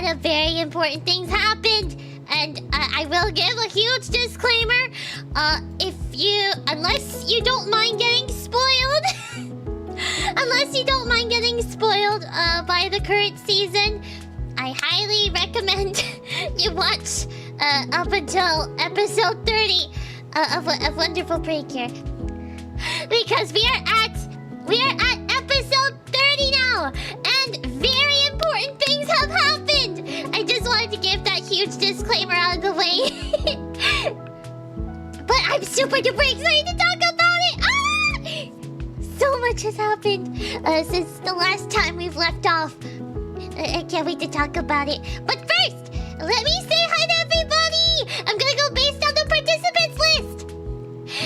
lot of very important things happened. And I will give a huge disclaimer. Unless you don't mind getting spoiled, by the current season, I highly recommend you watch up until episode 30 of Wonderful Precure. Because we are at episode 30 now, and very important things have happened. I just wanted to give that huge disclaimer out of the way. But I'm super duper excited to talk about it. So much has happened since the last time we've left off. I can't wait to talk about it. But first, let me say hi to everybody. I'm gonna go based on the participants list.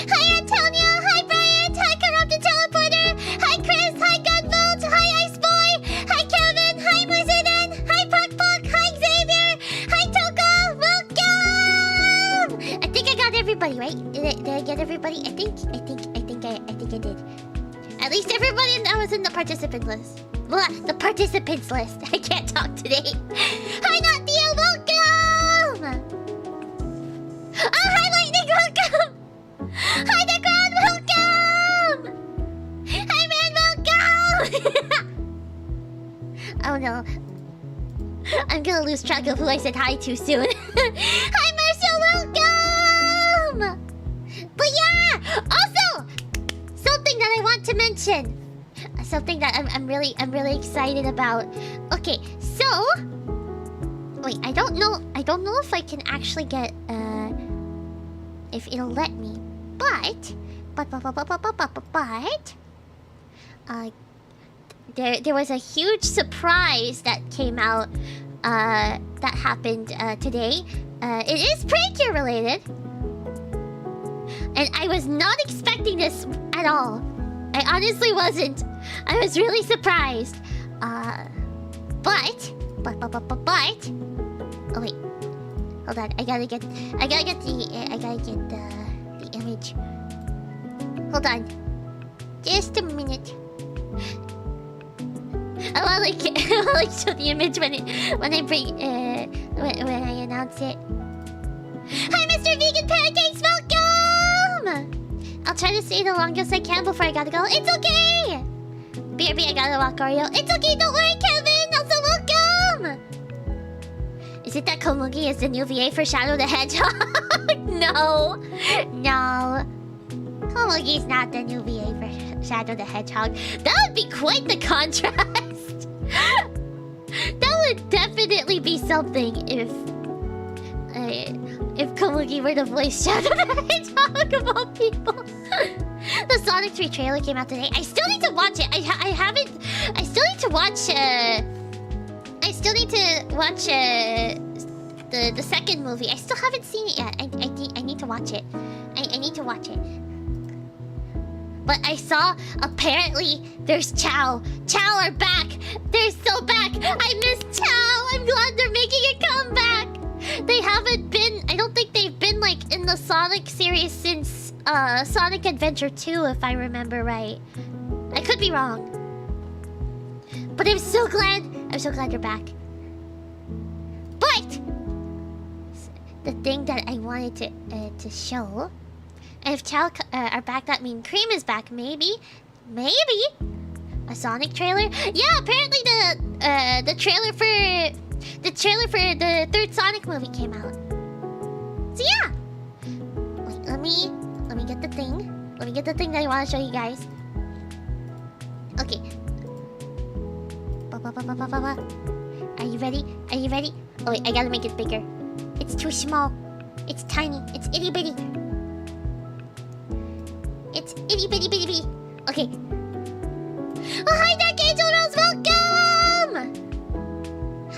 Hi Antonia, hi Bryant, hi Corrupted Teleporter, hi Chris, hi Gunvolt, hi Iceboy, hi Kevin, hi Muziden, hi Puck Puck, hi Xavier, hi Toka, welcome! I think I got everybody, right? Did I get everybody? I think I did. At least everybody that was in the participant list. Blah, the participants list. I can't talk today. Hi Natia, welcome! Oh, hi Lightning, welcome! Hi the crowd, welcome! Hi man, welcome! Oh no. I'm gonna lose track of who I said hi to soon. Hi Marshall, welcome! But yeah! Also, something that I want to mention. Something that I'm really excited about. Okay, so wait, I don't know if I can actually get if it'll let me. But there was a huge surprise that came out that happened today. It is Precure related. And I was not expecting this at all. I honestly wasn't. I was really surprised. But oh wait. Hold on. I gotta get the image. Hold on. Just a minute. I wanna like show the image when I announce it. Hi Mr. Vegan Pancakes, welcome! I'll try to stay the longest I can before I gotta go. It's okay! BRB, I gotta walk Oreo. It's okay, don't worry, Kevin! Also welcome! Is it that Komugi is the new VA for Shadow the Hedgehog? No! Komugi's not the new VA for Shadow the Hedgehog. That would be quite the contrast! That would definitely be something if Komugi were to voice Shadow the Hedgehog of all people. The Sonic 3 trailer came out today. I still need to watch it. I still need to watch the second movie. I still haven't seen it yet. I need to watch it. I need to watch it. But I saw apparently there's Chow. Chow are back. They're so back. I miss Chow. I'm glad they're making a comeback. They haven't been. I don't think they've been like in the Sonic series since Sonic Adventure 2, if I remember right. I could be wrong. But I'm so glad they're back. But the thing that I wanted to show, if Chow are back, that means Cream is back. Maybe a Sonic trailer. Yeah, apparently the trailer for the third Sonic movie came out. So yeah. Wait, let me get the thing. Let me get the thing that I want to show you guys. Okay. Are you ready? Are you ready? Oh wait, I gotta make it bigger. It's too small. It's tiny. It's itty bitty. It's itty bitty bitty bitty. Okay. Oh hi Dark Angel Rose, welcome!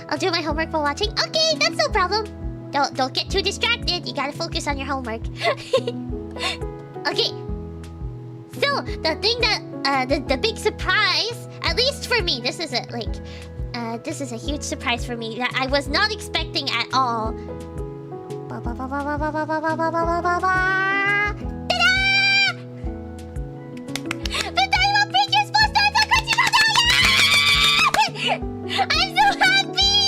I'll do my homework while watching. Okay, that's no problem. Don't get too distracted. You gotta focus on your homework. Okay. So the thing that the big surprise, at least for me, this is a huge surprise for me that I was not expecting at all. I'm so happy!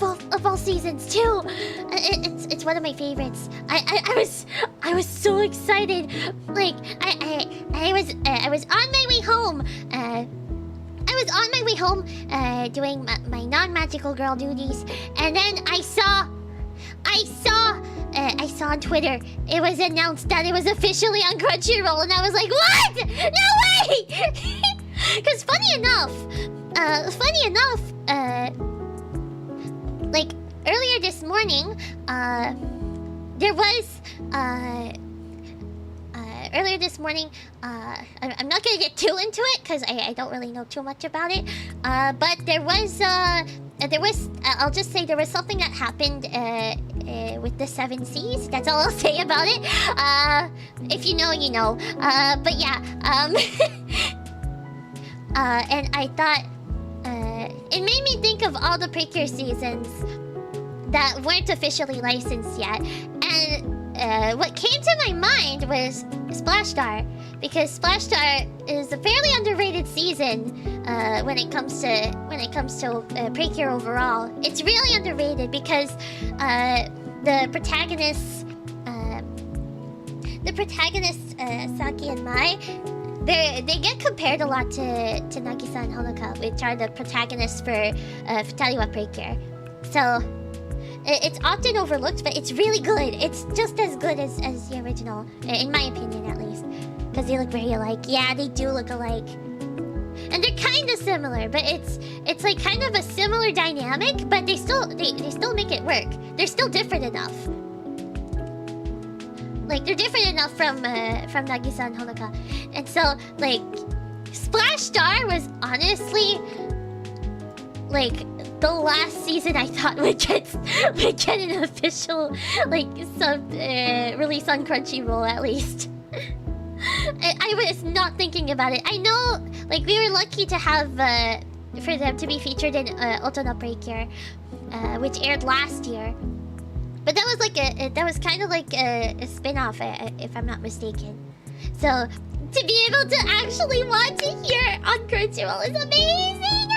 of all seasons too. It's one of my favorites. I was so excited. Like I was on my way home. I was on my way home, doing my non-magical girl duties, and then I saw on Twitter it was announced that it was officially on Crunchyroll, and I was like, what? No way! Because funny enough, like earlier this morning, there was earlier this morning, I'm not gonna get too into it because I don't really know too much about it. But there was I'll just say there was something that happened with the 7 Cs. That's all I'll say about it. If you know, you know. But yeah. And I thought it made me think of all the Precure seasons that weren't officially licensed yet, and what came to my mind was Splash Star, because Splash Star is a fairly underrated season when it comes to Precure overall. It's really underrated because the protagonists Saki and Mai, they get compared a lot to Nagisa and Honoka, which are the protagonists for Futari Precure. So it's often overlooked, but it's really good. It's just as good as the original, in my opinion at least. Because they look very alike. Yeah, they do look alike. And they're kind of similar, but it's like kind of a similar dynamic, but they still make it work. They're still different enough. Like, they're different enough from Nagisa and Honoka. And so, like, Splash Star was honestly, like, the last season I thought would get an official, like, release on Crunchyroll at least. I was not thinking about it. I know, like, we were lucky to have, for them to be featured in Otona Precure, which aired last year. But that was like that was kind of like a spin-off, if I'm not mistaken. So to be able to actually watch it here on Crunchyroll is amazing.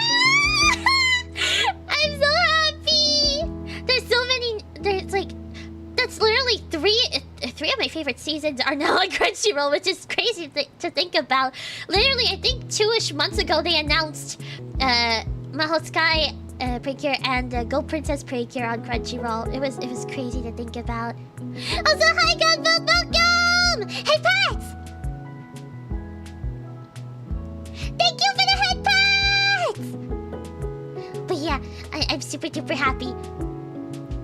I'm so happy. There's so many. There's like, that's literally three of my favorite seasons are now on Crunchyroll, which is crazy to think about. Literally, I think 2-ish months ago they announced Maho Sky Precure and Go Princess Precure on Crunchyroll. It was crazy to think about. Also, hi Gunboat, welcome! Hey Pats! Thank you for the head pats! But yeah, I'm super duper happy.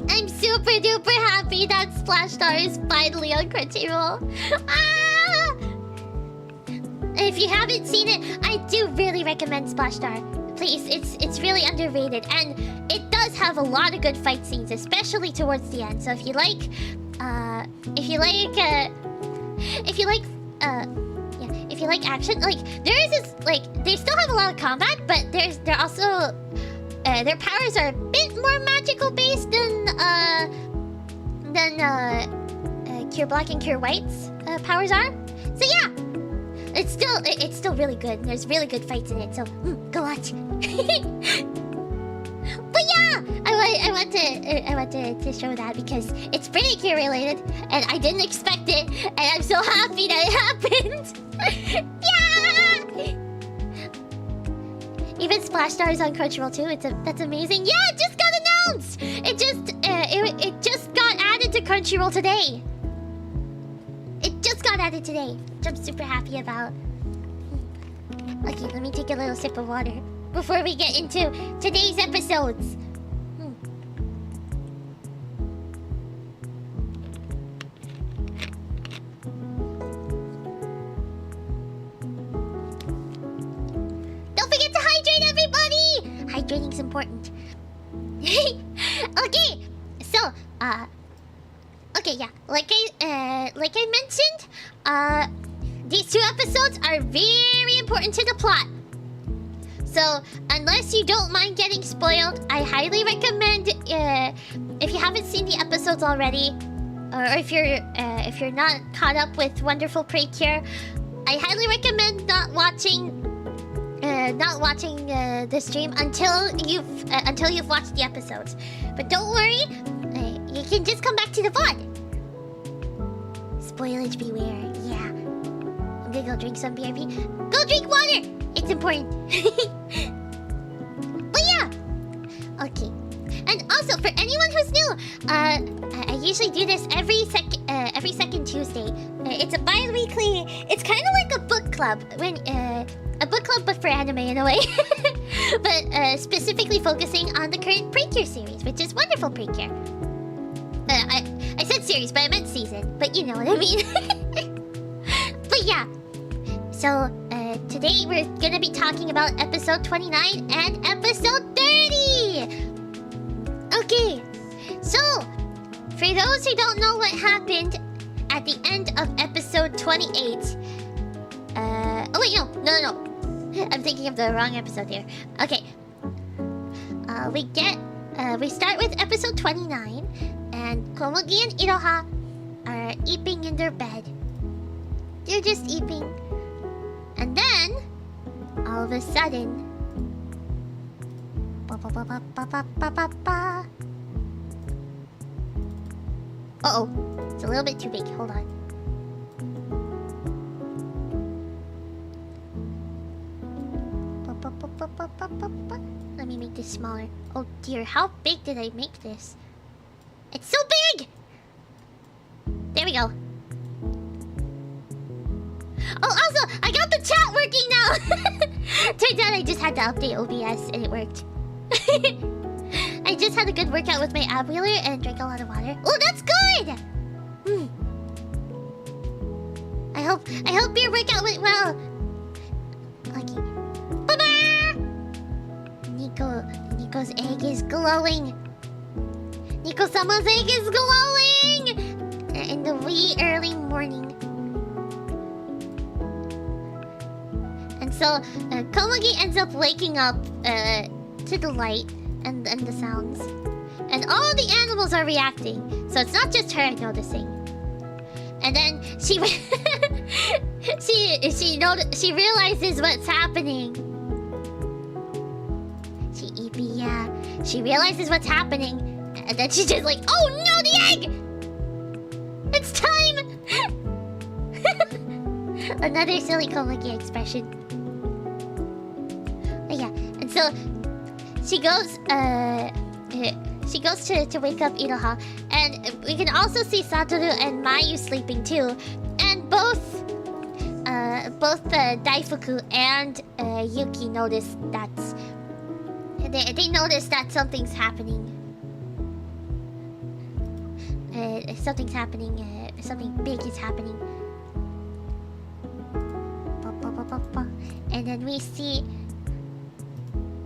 I'm super duper happy that Splash Star is finally on Crunchyroll. Ah! If you haven't seen it, I do really recommend Splash Star. Please, it's really underrated, and it does have a lot of good fight scenes, especially towards the end. So if you like action, like there is this, like, they still have a lot of combat, but they're also their powers are a bit more magical based than Cure Black and Cure White's powers are. So yeah. It's still really good. And there's really good fights in it, so go watch. But yeah, I want to show that because it's pretty Cure related, and I didn't expect it, and I'm so happy that it happened. Yeah. Even Splash Star is on Crunchyroll too. That's amazing. Yeah, it just got announced. It just got added to Crunchyroll today. It just got added today, which I'm super happy about. Okay, let me take a little sip of water before we get into today's episodes. Don't forget to hydrate, everybody! Hydrating's important. Okay, so, okay, yeah, like I mentioned, these 2 episodes are very important to the plot. So, unless you don't mind getting spoiled, I highly recommend, if you haven't seen the episodes already, or if you're not caught up with Wonderful Precure, I highly recommend not watching not watching the stream until you've watched the episodes. But don't worry, you can just come back to the VOD. Spoilage beware. Yeah. I'm gonna go drink some BRB. Go drink water. It's important. But yeah. Okay. And also, for anyone who's new, I usually do this every second Tuesday. It's a bi-weekly. It's kind of like a book club a book club, but for anime in a way. But specifically focusing on the current Precure series, which is wonderful Precure. I said series, but I meant season. But you know what I mean. But yeah. So today we're gonna be talking about episode 29 and episode 30. Okay, so for those who don't know what happened at the end of episode 28, oh wait, no, I'm thinking of the wrong episode here. Okay, we start with episode 29, and Komugi and Iroha are eeping in their bed. They're just eeping, and then all of a sudden. Uh-oh. It's a little bit too big. Hold on. Let me make this smaller. Oh dear, how big did I make this? It's so big! There we go. Oh, also, I got the chat working now! Turns out I just had to update OBS and it worked. I just had a good workout with my ab wheeler and drank a lot of water. Oh, that's good! I hope your workout went well. Okay. Bye-bye! Nico's egg is glowing. Nico-sama's egg is glowing! In the wee early morning. And so, Komugi ends up waking up to the light and the sounds. And all the animals are reacting. So it's not just her noticing. And then she she realizes what's happening. She realizes what's happening. And then she's just like, oh no, the egg! It's time! Another silly Komugi expression. But yeah, and so she goes to wake up Iroha, and we can also see Satoru and Mayu sleeping too, and both Daifuku and Yuki notice that they notice that something's happening. Something's happening. Something big is happening. And then we see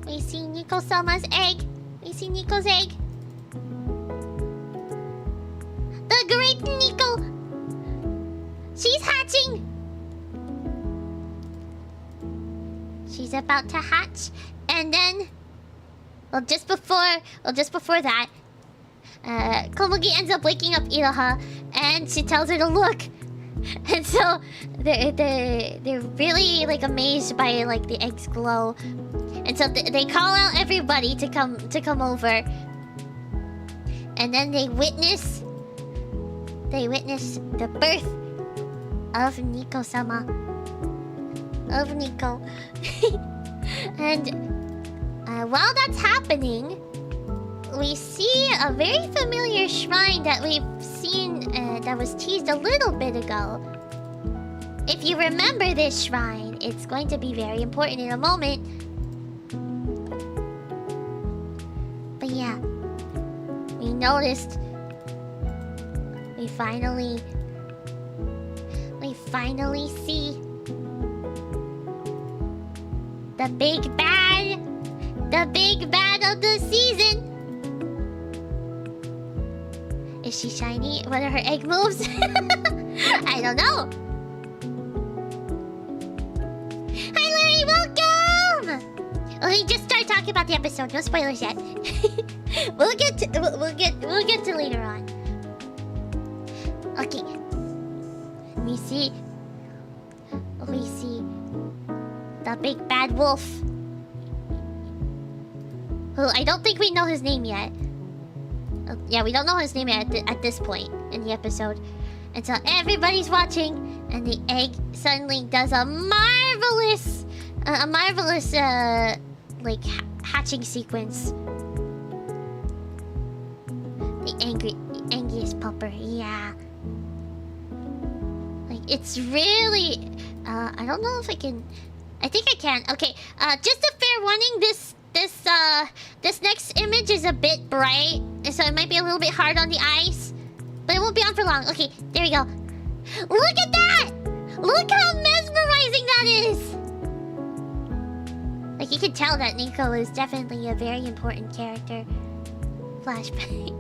Nico-sama's egg. We see Nico's egg. The great Nico! She's hatching! She's about to hatch. And then... Well, just before that... Komugi ends up waking up Iroha. And she tells her to look. And so... They're really, like, amazed by, like, the egg's glow. And so they call out everybody to come over. And then they witness the birth of Nico-sama. Of Nico. And while that's happening, we see a very familiar shrine that we've seen that was teased a little bit ago. If you remember this shrine, it's going to be very important in a moment. But yeah, we noticed. We finally see the big bad of the season. Is she shiny? What are her egg moves? I don't know. Hi Larry, welcome! We just started talking about the episode. No spoilers yet. we'll get to later on. Okay. We see the big bad wolf. Who I don't think we know his name yet. Yeah, we don't know his name yet at this point in the episode. And so everybody's watching, and the egg suddenly does a marvelous, like hatching sequence. The angriest pupper, yeah. Like it's really, I don't know if I can. I think I can. Okay, just a fair warning. This next image is a bit bright, so it might be a little bit hard on the eyes, but it won't be on for long. Okay, there we go. Look at that! Look how mesmerizing that is! Like, you can tell that Nico is definitely a very important character. Flashback.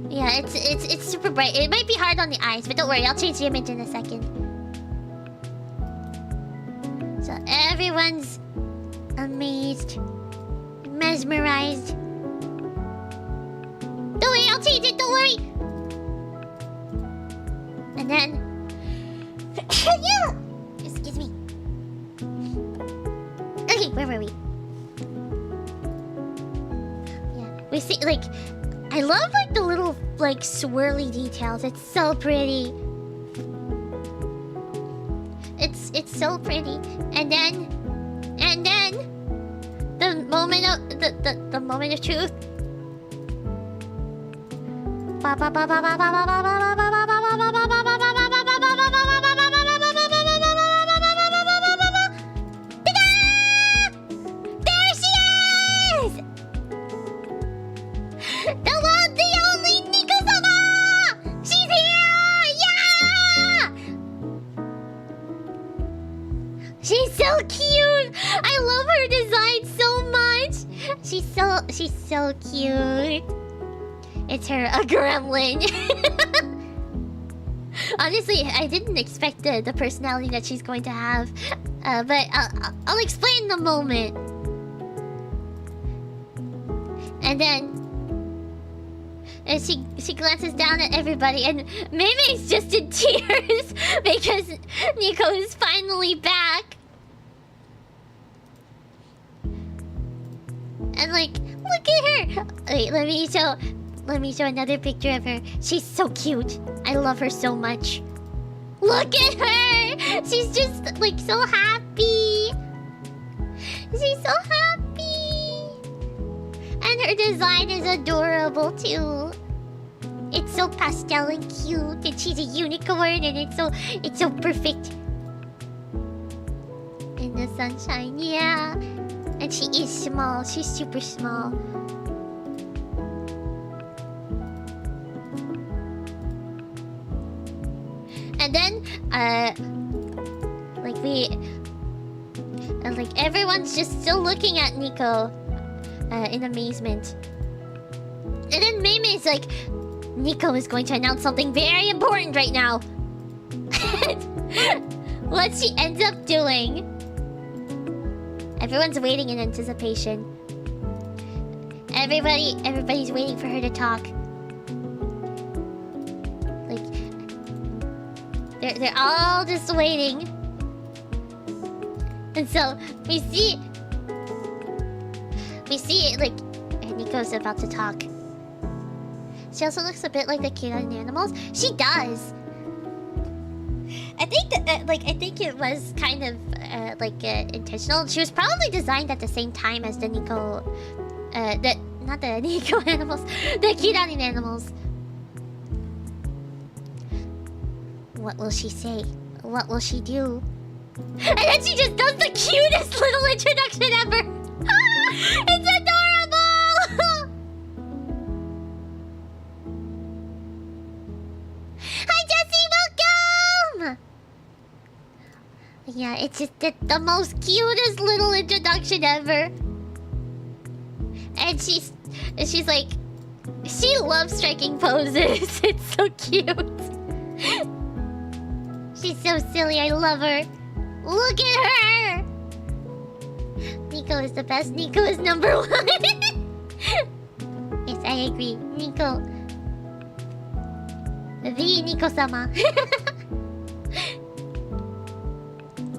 Yeah, it's super bright. It might be hard on the eyes, but don't worry, I'll change the image in a second. So everyone's amazed, mesmerized. Don't worry, I'll change it, don't worry! And then... yeah! Excuse me. Okay, where were we? Yeah, we see, like... I love, like, the little, like, swirly details. It's so pretty. It's so pretty. And then... The moment of... The moment of truth. She's so cute! I love her design so much! She's so cute. It's her, a gremlin. Honestly, I didn't expect the personality that she's going to have. But I'll explain in a moment. And then... And she glances down at everybody, and Maymay's just in tears because Nico is finally back. And like, look at her. Wait, let me show another picture of her. She's so cute. I love her so much. Look at her. She's just like so happy. She's so happy. And her design is adorable too. It's so pastel and cute, and she's a unicorn, and it's so perfect. In the sunshine, yeah. And she is small. She's super small. And then, like everyone's just still looking at Nico, in amazement. And then Maymay's like, Nico is going to announce something very important right now. What she ends up doing. Everyone's waiting in anticipation. Everybody's waiting for her to talk. Like, they're all just waiting. And so we see like Nico's about to talk. She also looks a bit like the kid on Animals. She does. I think that, I think it was kind of, intentional. She was probably designed at the same time as the Nico... not the Nico animals. The kid on Animals. What will she say? What will she do? And then she just does the cutest little introduction ever! It's adorable! Hi, Jessie! Welcome! Yeah, it's just the most cutest little introduction ever. And she's like... She loves striking poses. It's so cute. She's so silly. I love her. Look at her! Nico is the best. Nico is number one. Yes, I agree. Nico. The Nico-sama.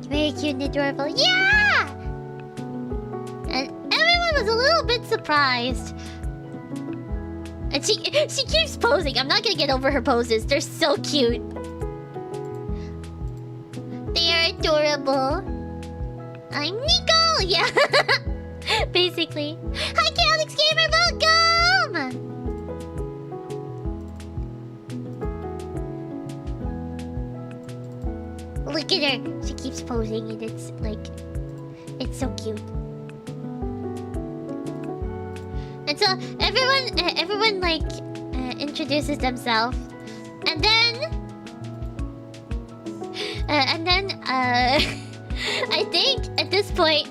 Very cute and adorable. Yeah! little bit surprised. And she keeps posing. I'm not gonna get over her poses. They're so cute. They are adorable. I'm Nico! Yeah. Basically. Hi, Chaotix Gamer! Welcome! Look at her. She keeps posing and it's like... It's so cute. And so everyone like introduces themselves, and then I think at this point,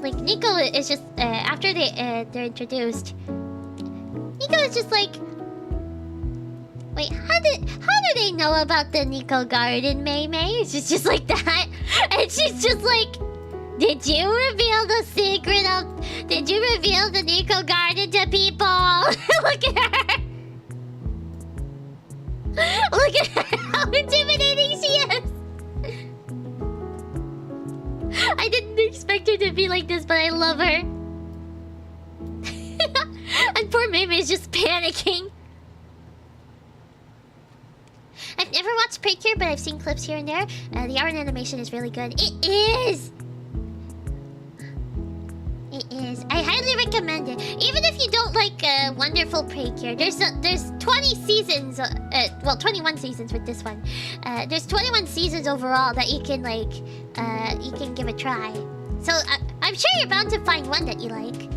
like Nico is just after they're introduced, Nico is just like, wait, how do they know about the Nico Garden, May May? She's just like that, and she's just like, did you reveal the secret of? Did you reveal the Nico Garden to people? Look at her. Look at her, how intimidating she is. I didn't expect her to be like this, but I love her. And poor Meme is just panicking. I've never watched Precure, but I've seen clips here and there. The art and animation is really good. It is! It is. I highly recommend it. Even if you don't like Wonderful Precure, there's 20 seasons. Well, 21 seasons with this one. There's 21 seasons overall that you can like. You can give a try. So I'm sure you're bound to find one that you like.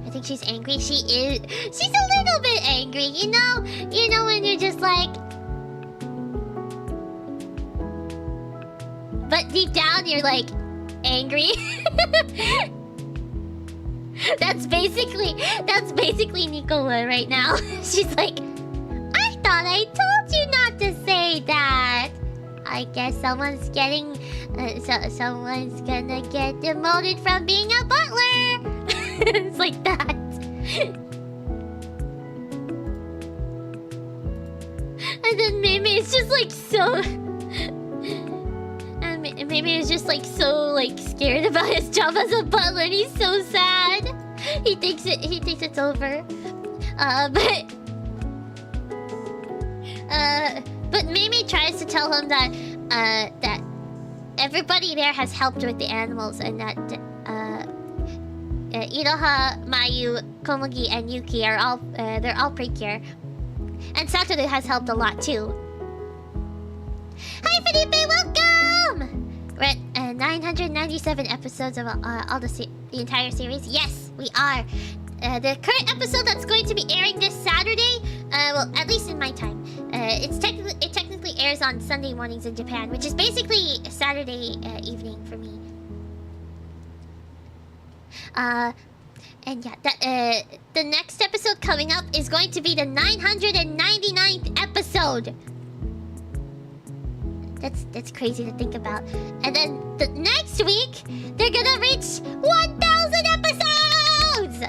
I think she's angry. She is. She's a little bit angry. You know when you're just like. But deep down, you're like angry. That's basically Nicola right now. She's like, I thought I told you not to say that. I guess someone's getting, someone's gonna get demoted from being a butler. It's like that. And then Mimi is just like so. Maybe he's just like so like scared about his job as a butler, and he's so sad. He thinks it's over. But Mimi tries to tell him that that everybody there has helped with the animals, and that Iroha, Mayu, Komugi, and Yuki are all they're all Precure, and Satoru has helped a lot too. Hi Felipe, welcome! We're at 997 episodes of all the entire series. Yes, we are. The current episode that's going to be airing this Saturday, well, at least in my time, it technically airs on Sunday mornings in Japan, which is basically Saturday evening for me. And yeah, the next episode coming up is going to be the 999th episode. That's crazy to think about. And then the next week, they're gonna reach 1,000 episodes!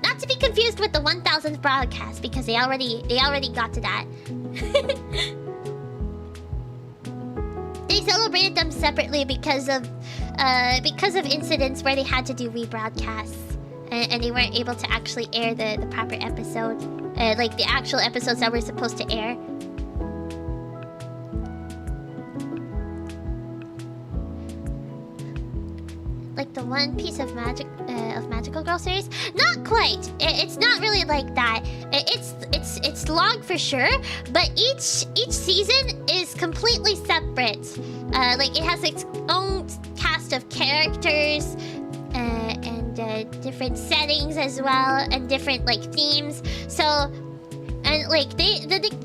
Not to be confused with the 1,000th broadcast, because they already got to that. They celebrated them separately because of incidents where they had to do rebroadcasts. And they weren't able to actually air the proper episode. Like the actual episodes that were supposed to air. Like the One Piece of Magical Girl series? Not quite. It's not really like that. It's long for sure, but each season is completely separate. Like it has its own cast of characters and different settings as well, and different like themes. So, and like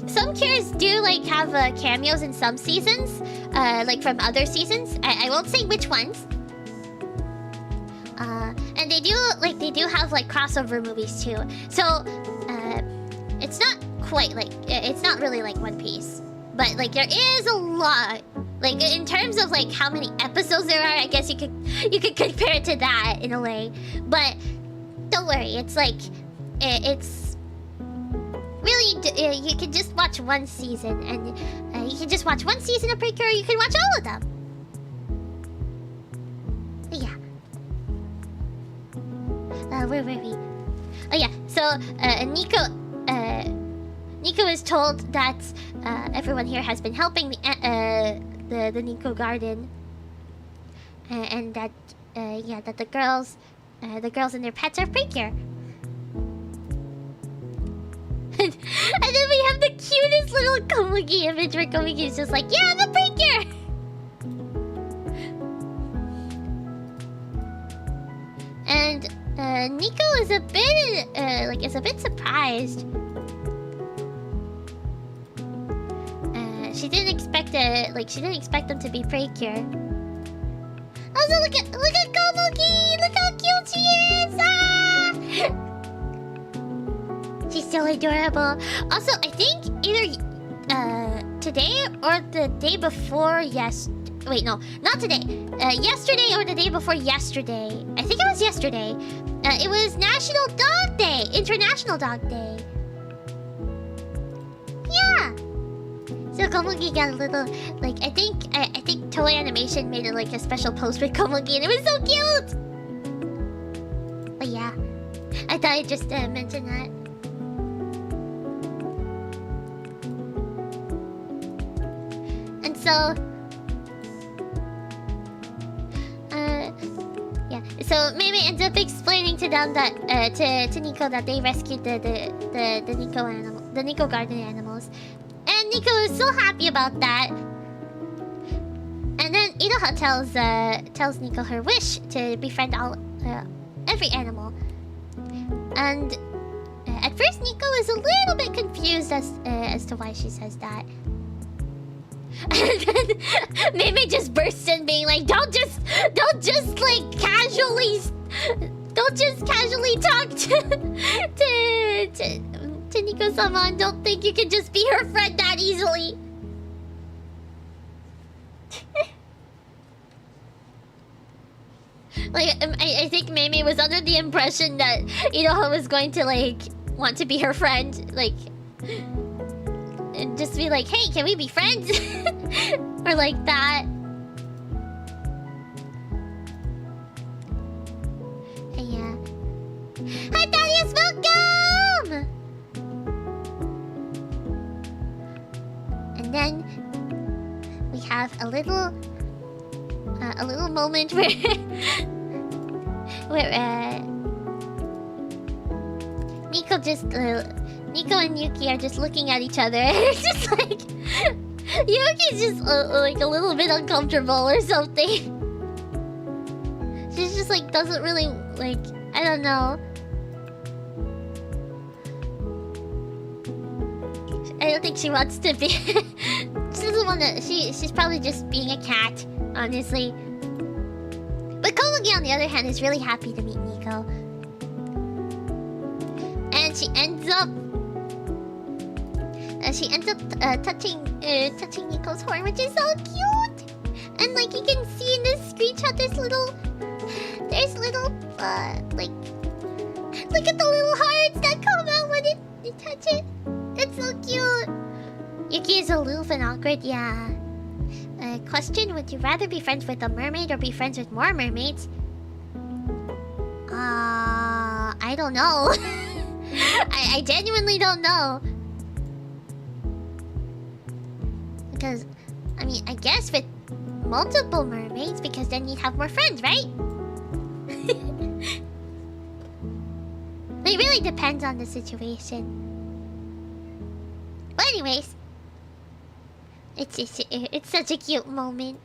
some characters do like have cameos in some seasons, like from other seasons. I won't say which ones. And they do have like crossover movies too. So it's not quite like, it's not really like One Piece, but like there is a lot. Like in terms of like how many episodes there are, I guess you could compare it to that in a way. But don't worry, it's like it's really you can just watch one season, and you can just watch one season of Precure. You can watch all of them. Where were we? Oh yeah. So Nico is told that everyone here has been helping the Nico garden, and that that the girls and their pets are Precure. And then we have the cutest little Komugi image where Komugi is just like, yeah, I'm a Precure! And Nico is a bit surprised. She didn't expect them to be Precure. Also, look at Komugi! Look how cute she is! Ah! She's so adorable. Also, I think either today or the day before wait, no, not today. Yesterday or the day before yesterday. I think it was yesterday. It was National Dog Day, International Dog Day. Yeah. So Komugi got a little, like, I think Toei Animation made it like a special post with Komugi, and it was so cute. But yeah, I thought I'd just mention that. And so, yeah. So Mei ends up explaining to them that to Nico that they rescued the Nico garden animals, and Nico is so happy about that. And then Iroha tells Nico her wish to befriend every animal. And at first Nico is a little bit confused as to why she says that. And then Mei just bursts in being like, don't just like casually talk to Nico-sama, and don't think you can just be her friend that easily. Like, I think Mei was under the impression that Iroha was going to like want to be her friend, like, and just be like, hey, can we be friends? Or like that. Hey, yeah. Hi, Thaddeus, welcome! And then we have a little moment where Nico and Yuki are just looking at each other. It's just like Yuki's just like a little bit uncomfortable or something. She's just like doesn't really like, I don't know. I don't think she wants to be. She doesn't want to. She's probably just being a cat, honestly. But Komugi, on the other hand, is really happy to meet Nico. And she ends up touching Nico's horn, which is so cute. And like you can see in this screenshot, there's little like, look at the little hearts that come out when you touch it. It's so cute. Yuki is aloof and awkward, yeah. Question: would you rather be friends with a mermaid or be friends with more mermaids? I don't know. I genuinely don't know. Because, I mean, I guess with multiple mermaids, because then you'd have more friends, right? It really depends on the situation. But anyways, it's such a cute moment.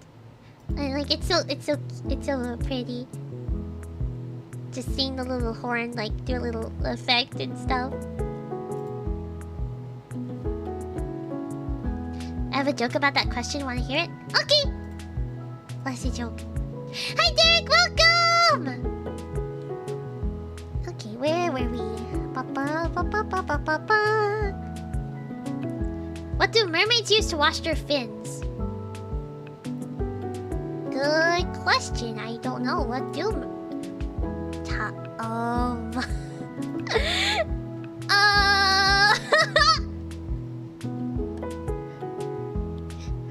And like it's so pretty. Just seeing the little horn like do a little effect and stuff. I have a joke about that question. Want to hear it? Okay. What's the joke? Hi Derek, welcome. Okay, where were we? What do mermaids use to wash their fins? Good question. I don't know. What do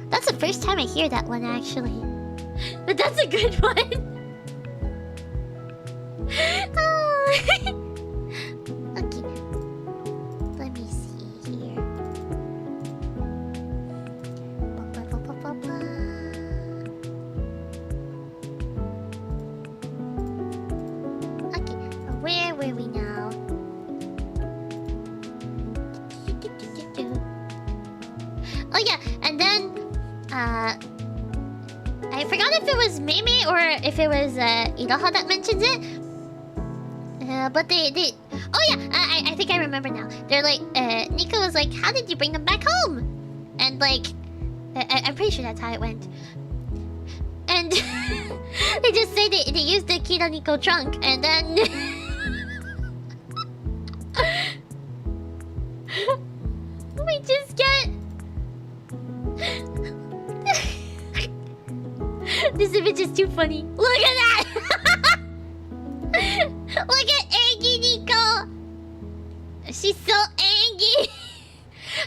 That's the first time I hear that one, actually. But that's a good one. Oh yeah, and then I forgot if it was Meme or if it was Iroha that mentions it. But they oh yeah, I think I remember now. They're like Nico was like, how did you bring them back home? And like I'm pretty sure that's how it went. And they just say they used the Kira Nico trunk and then we just get this image is too funny. Look at that! Look at Angie Nico! She's so angry!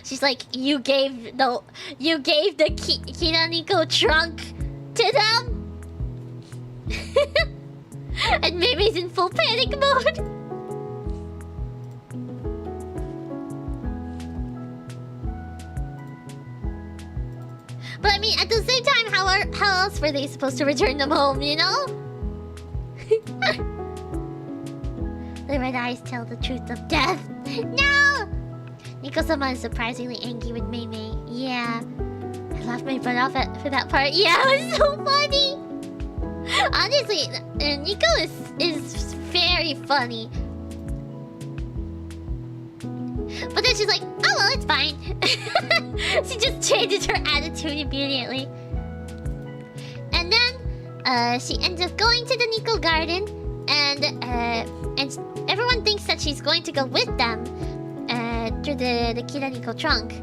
She's like, you gave the Kira Nico trunk to them? And Mimi's in full panic mode. But I mean, at the same time, how else were they supposed to return them home, you know? The red eyes tell the truth of death. No! Nico-sama is surprisingly angry with Mei. Yeah. I laughed my butt off for that part. Yeah, it was so funny! Honestly, Nico is very funny. But then she's like, oh well, it's fine. She just changes her attitude immediately. And then she ends up going to the Nico garden, and everyone thinks that she's going to go with them through the Kira Nico trunk.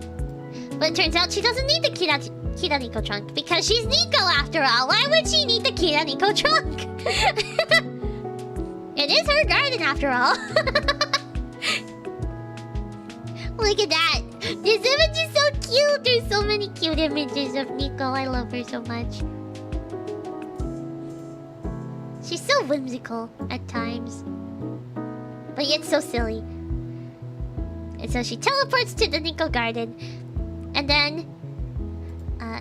But it turns out she doesn't need the Kira Nico trunk because she's Nico after all. Why would she need the Kira Nico trunk? It is her garden after all. Look at that! This image is so cute! There's so many cute images of Nico. I love her so much. She's so whimsical at times. But yet so silly. And so she teleports to the Nico garden. And then...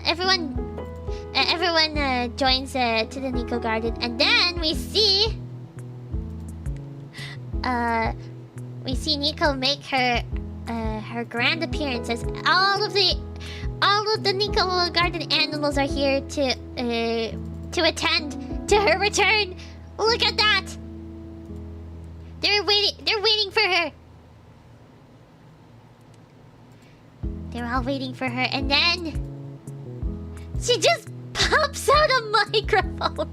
everyone joins to the Nico garden. And then we see... we see Nico make her grand appearance as all of the Nico garden animals are here to attend to her return. Look at that! They're waiting for her. They're all waiting for her, and then she just pops out a microphone.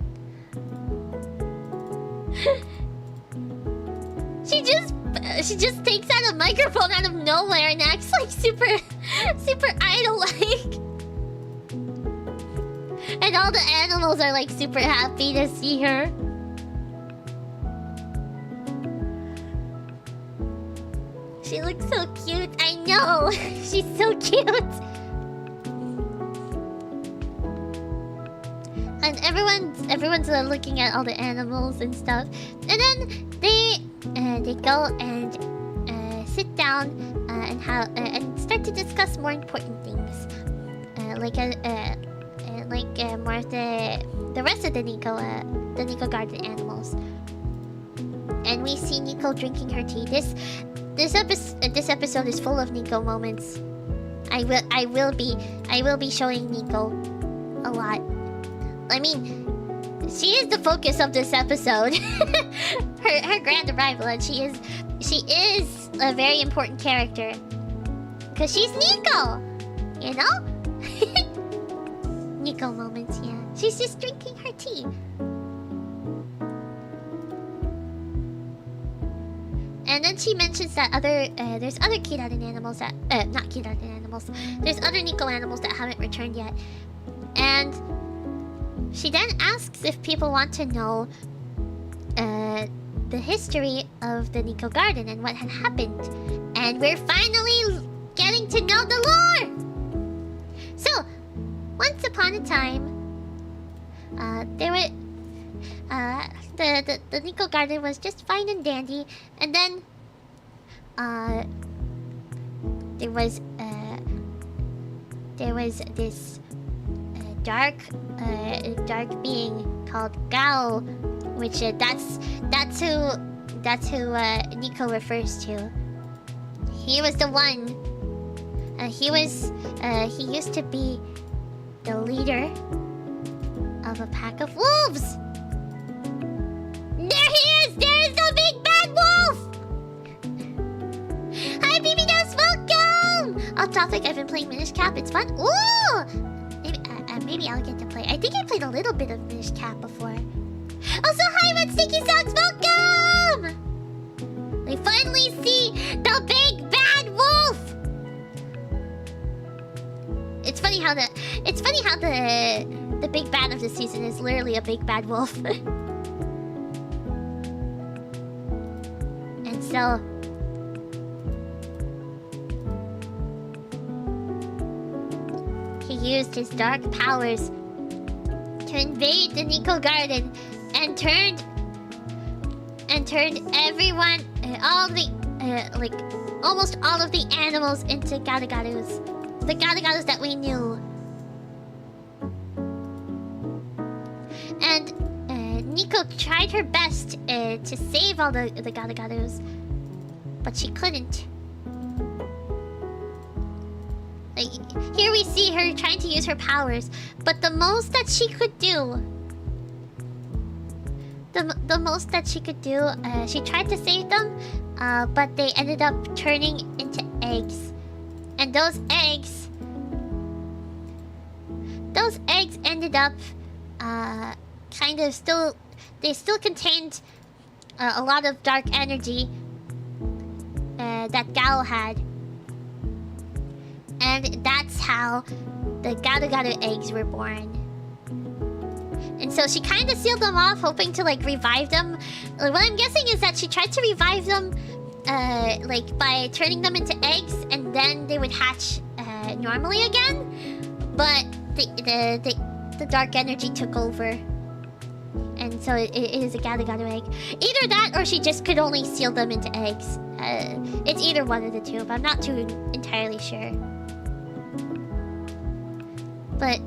She just takes out a microphone out of nowhere and acts like super idol-like. And all the animals are like super happy to see her. She looks so cute. I know. She's so cute. And everyone's looking at all the animals and stuff. And then they go and sit down and start to discuss more important things, like more of the rest of the Nico garden animals. And we see Nico drinking her tea. This episode is full of Nico moments. I will be showing Nico a lot. I mean, she is the focus of this episode. her grand arrival, and she is a very important character because she's Nico, you know. Nico moments, yeah. She's just drinking her tea. And then she mentions that there's other Kiraden animals that not Kiraden animals. There's other Nico animals that haven't returned yet, and she then asks if people want to know the history of the Nico garden and what had happened. And we're finally getting to know the lore! So, once upon a time, there were... the Nico garden was just fine and dandy. And then... there was this... dark being called Gao, which that's who Nico refers to. He was the one He used to be the leader of a pack of wolves. There he is! There is the big bad wolf! Hi, BB-Dubs, welcome! Off topic, I've been playing Minish Cap. It's fun. Ooh! Maybe I'll get to play. I think I played a little bit of Minish Cap before. Also, hi, Red Sticky Socks, welcome! We finally see the big bad wolf! It's funny how the big bad of the season is literally a big bad wolf. And so he used his dark powers to invade the Nico Garden and turned everyone, almost all of the animals into Garugarus. The Garugarus that we knew. And Nico tried her best to save all the Garugarus, but she couldn't. Like, here we see her trying to use her powers, but the most that she could do, she tried to save them, but they ended up turning into eggs. And those eggs ended up they still contained a lot of dark energy that Gal had. And that's how the Garu eggs were born. And so she kind of sealed them off, hoping to like revive them. What I'm guessing is that she tried to revive them like by turning them into eggs, and then they would hatch normally again. But the dark energy took over, and so it is a Garu egg. Either that, or she just could only seal them into eggs. It's either one of the two, but I'm not too entirely sure. But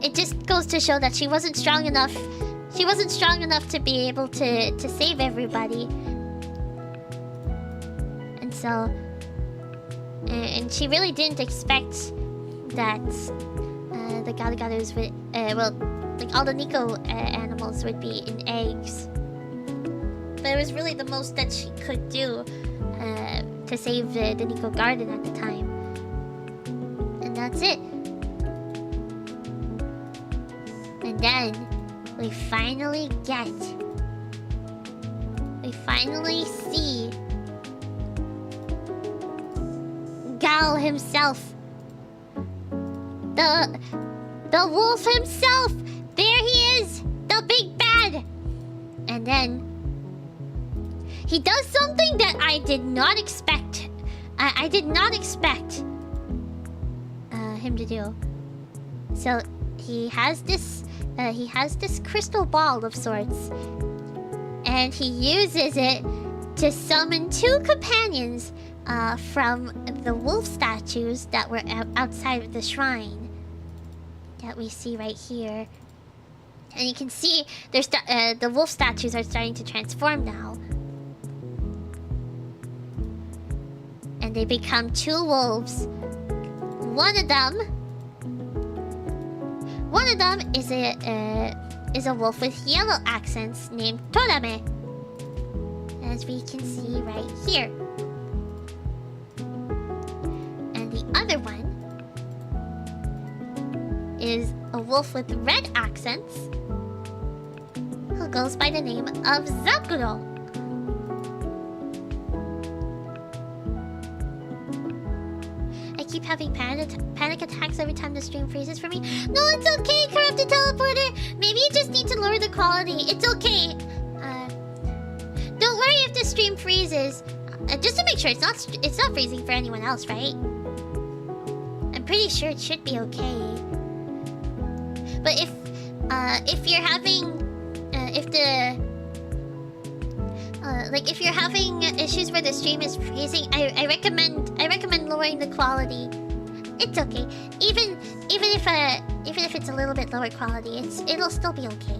it just goes to show that she wasn't strong enough. She wasn't strong enough to be able to save everybody. And so, and she really didn't expect that the Garugarus would, like all the Nico animals would be in eggs. But it was really the most that she could do to save the Nico Garden at the time. And that's it. And then we finally see Gal himself. The wolf himself. There he is, the big bad. And then he does something that I did not expect. I did not expect him to do. So he has this crystal ball of sorts, and he uses it to summon two companions from the wolf statues that were outside of the shrine that we see right here. And you can see there's the wolf statues are starting to transform now, and they become two wolves. One of them is a wolf with yellow accents named Torame, as we can see right here. And the other one is a wolf with red accents who goes by the name of Zakuro. I keep having panic attacks every time the stream freezes for me. No, it's okay, Corrupted Teleporter. Maybe you just need to lower the quality. It's okay. Don't worry if the stream freezes. Just to make sure it's not freezing for anyone else, right? I'm pretty sure it should be okay. But if you're having if you're having issues where the stream is freezing, I recommend lowering the quality. It's okay. Even if it's a little bit lower quality, it'll still be okay.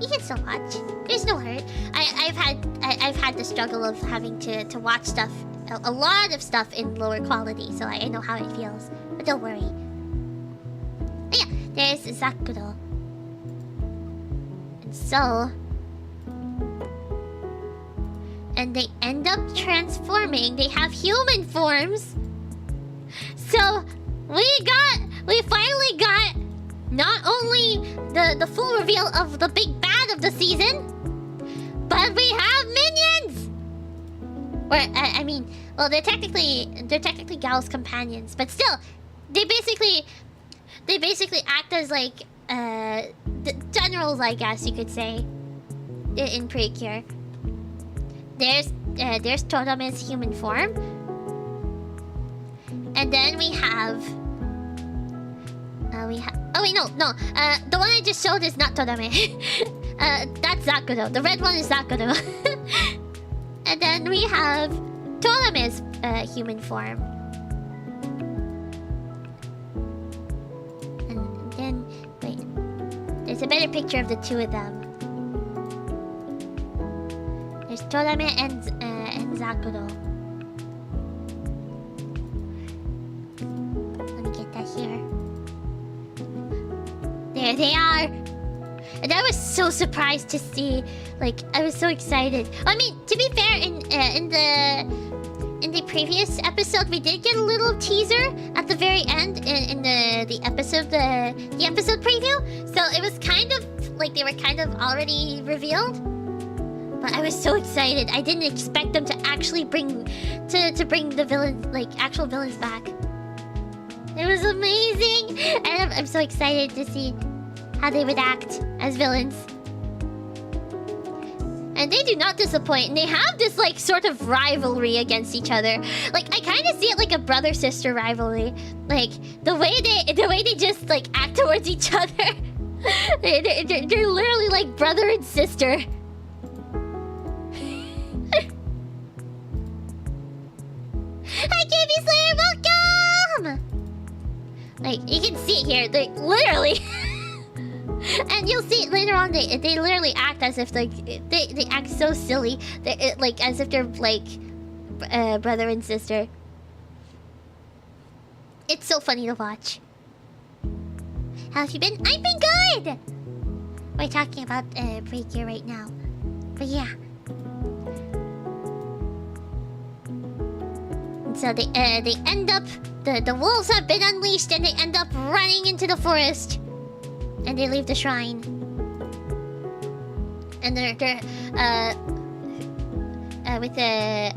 You can still watch. There's no hurt. I've had the struggle of having to watch stuff a lot of stuff in lower quality, so I know how it feels. But don't worry. But yeah, there's Zakuro. And so... And they end up transforming. They have human forms. So, we finally got not only the full reveal of the big bad of the season, but we have minions! Or, I mean, well, they're technically Gal's companions, but still, they basically act as like the generals, I guess you could say, in Precure. There's Todame's human form, and then we have oh wait, no, the one I just showed is not Todame. That's Zakuro. The red one is Zakuro. And then we have Todame's human form. And then, wait. There's a better picture of the two of them. There's Todame and Zakuro. Let me get that here. There they are! And I was so surprised to see, like, I was so excited. I mean, to be fair, in the previous episode, we did get a little teaser at the very end in the episode preview. So it was kind of like they were kind of already revealed. But I was so excited. I didn't expect them to actually bring the villains, like actual villains, back. It was amazing, and I'm so excited to see how they would act as villains. And they do not disappoint, and they have this like sort of rivalry against each other. Like I kind of see it like a brother-sister rivalry. Like the way they just like act towards each other. They're literally like brother and sister. Hi, KB Slayer, welcome! Like you can see it here, like literally. And you'll see later on, they literally act as if like they act so silly, like as if they're like brother and sister. It's so funny to watch. How have you been? I've been good. We're talking about Precure right now, but yeah. And so they end up the wolves have been unleashed, and they end up running into the forest. And they leave the shrine. And they're with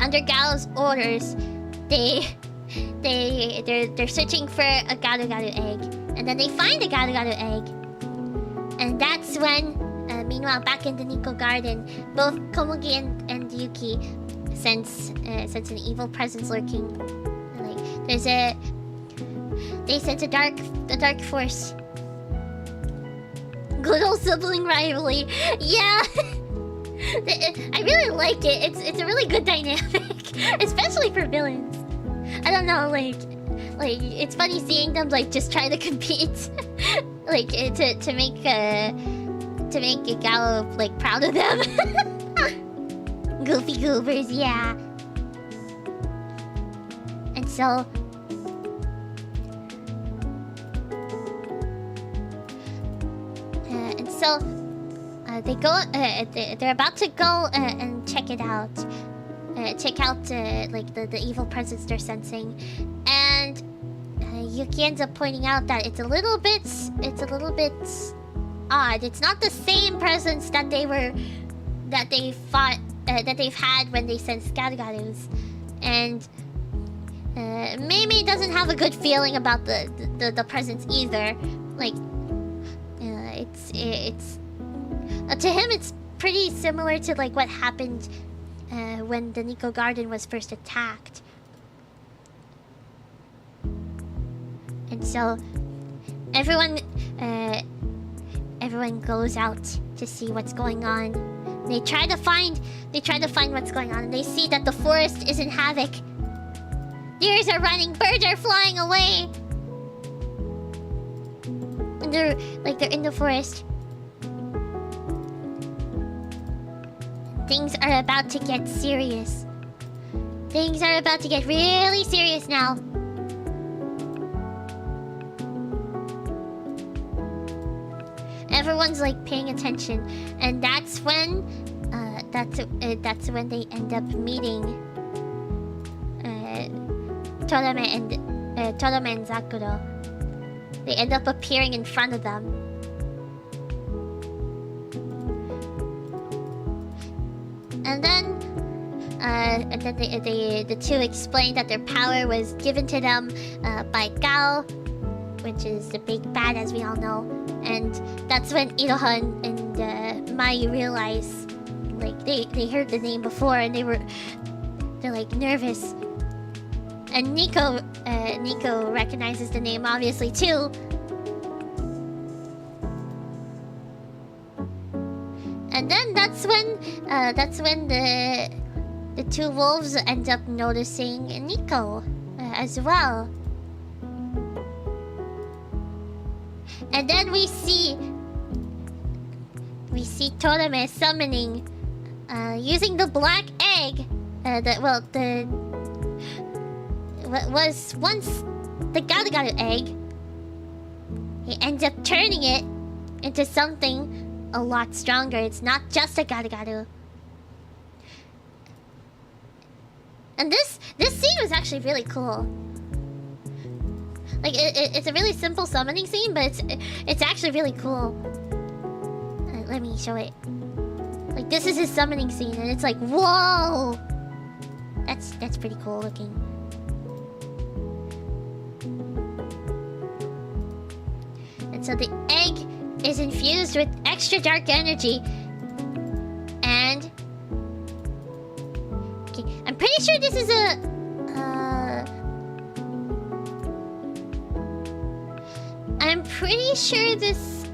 under Gal's orders, they're searching for a Garu egg, and then they find a Garu egg, and that's when, meanwhile, back in the Nico Garden, both Komugi and Yuki sense an evil presence lurking. Like they sense a dark force. Good old sibling rivalry. Yeah. I really like it. It's a really good dynamic, especially for villains. I don't know, like it's funny seeing them like just try to compete, like to make Gallo like proud of them. Goofy goobers, yeah. And so. So, they go. They're about to go and check it out. Check out like the evil presence they're sensing, and Yuki ends up pointing out that it's a little bit odd. It's not the same presence that they've had when they sensed Garugarus, and Mei doesn't have a good feeling about the presence either. Like. It's to him it's pretty similar to like what happened when the Nico Garden was first attacked. And so everyone goes out to see what's going on. They try to find what's going on, and they see that the forest is in havoc. Deers are running, birds are flying away. And they're in the forest. Things are about to get serious. Things are about to get really serious now. Everyone's like paying attention, and that's when they end up meeting Torame and Zakuro. They end up appearing in front of them. And then the two explained that their power was given to them by Gao, which is the big bad, as we all know. And that's when Iroha and Mayu realize, like, they heard the name before and they're like nervous. And Nico recognizes the name obviously too. And then that's when the two wolves end up noticing Nico as well. And then we see Torame summoning using the black egg what was once the Garu egg. He ends up turning it into something a lot stronger. It's not just a Garu. And this scene was actually really cool. Like it's a really simple summoning scene, but it's actually really cool. Let me show it. Like this is his summoning scene, and it's like, whoa! That's pretty cool looking. And so the egg is infused with extra dark energy, and okay, I'm pretty sure this is a I'm pretty sure this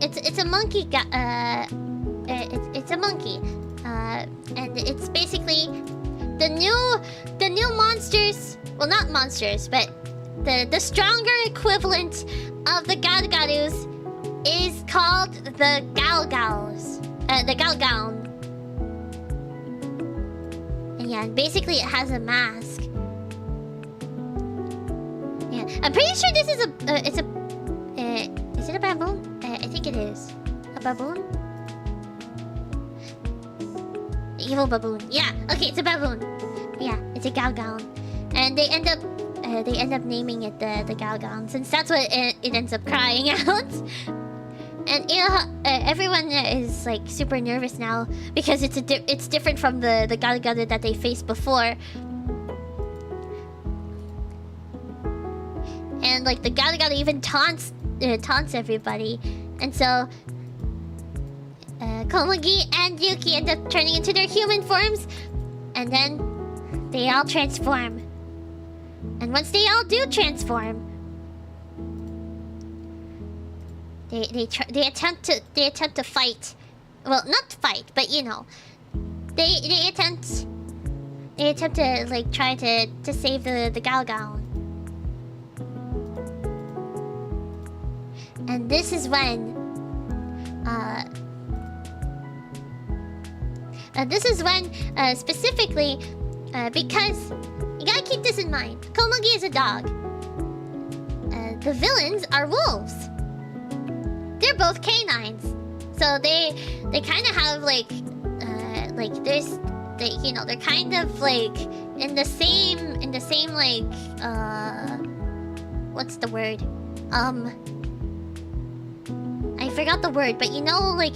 it's a monkey it's a monkey and it's basically the new monsters, well, not monsters, but the stronger equivalent of the Galgarus is called the Galgals, the Galgaon. And yeah, basically it has a mask. Yeah, I'm pretty sure this is is it a baboon? I think it is. A baboon? Evil baboon. Yeah, okay, it's a baboon. Yeah, it's a Galgaon. And they end up naming it the Galgaon, since that's what it ends up crying out. And everyone is like super nervous now because it's different from the Galgaru that they faced before. And like the Galgaru even taunts everybody, and so Komugi and Yuki end up turning into their human forms, and then they all transform. And once they all do transform, they attempt to fight. Well, not fight, but you know, they attempt to like try to save the Galgaon. And this is when specifically because you gotta keep this in mind. Komugi is a dog. The villains are wolves. They're both canines, so they kind of have like they're kind of like in the same like what's the word? I forgot the word, but you know how like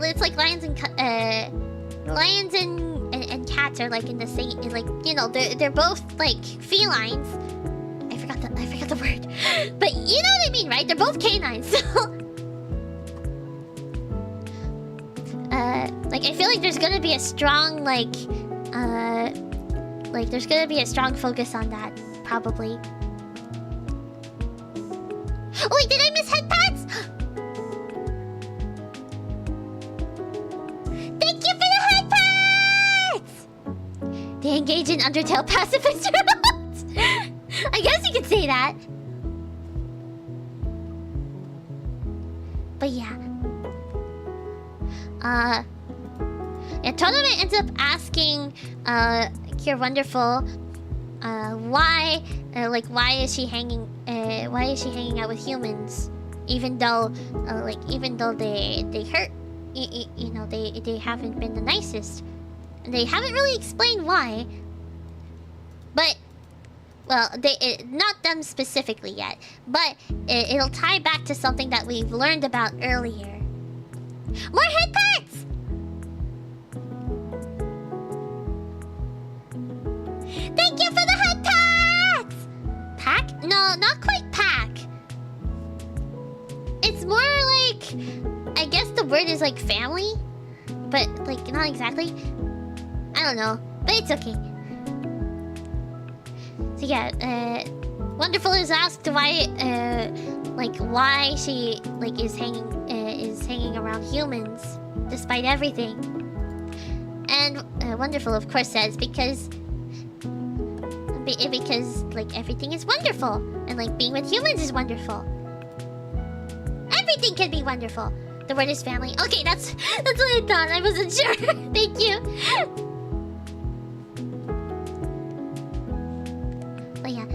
it's like lions and cats are like in the same, like, you know, they're both like felines. I forgot the word, but you know what I mean, right? They're both canines. So like I feel like there's gonna be a strong there's gonna be a strong focus on that probably. Oh wait, did I miss headpads? Thank you for the headpads! They engage in Undertale pacifist routes. I guess you could say that. But yeah. Yeah, Totome ends up asking Cure Wonderful why is she hanging out with humans, even though they hurt, you know, they haven't been the nicest, and they haven't really explained why. But well, not them specifically yet, but it'll tie back to something that we've learned about earlier. More head pats! Thank you for the head pats! Pack? No, not quite pack. It's more like, I guess the word is like family, but like not exactly. I don't know, but it's okay. So yeah, Wonderful is asked why she is hanging around humans despite everything, and Wonderful of course says because like everything is wonderful, and like being with humans is wonderful. Everything can be wonderful. The word is family. Okay, that's what I thought. I wasn't sure. Thank you. But yeah,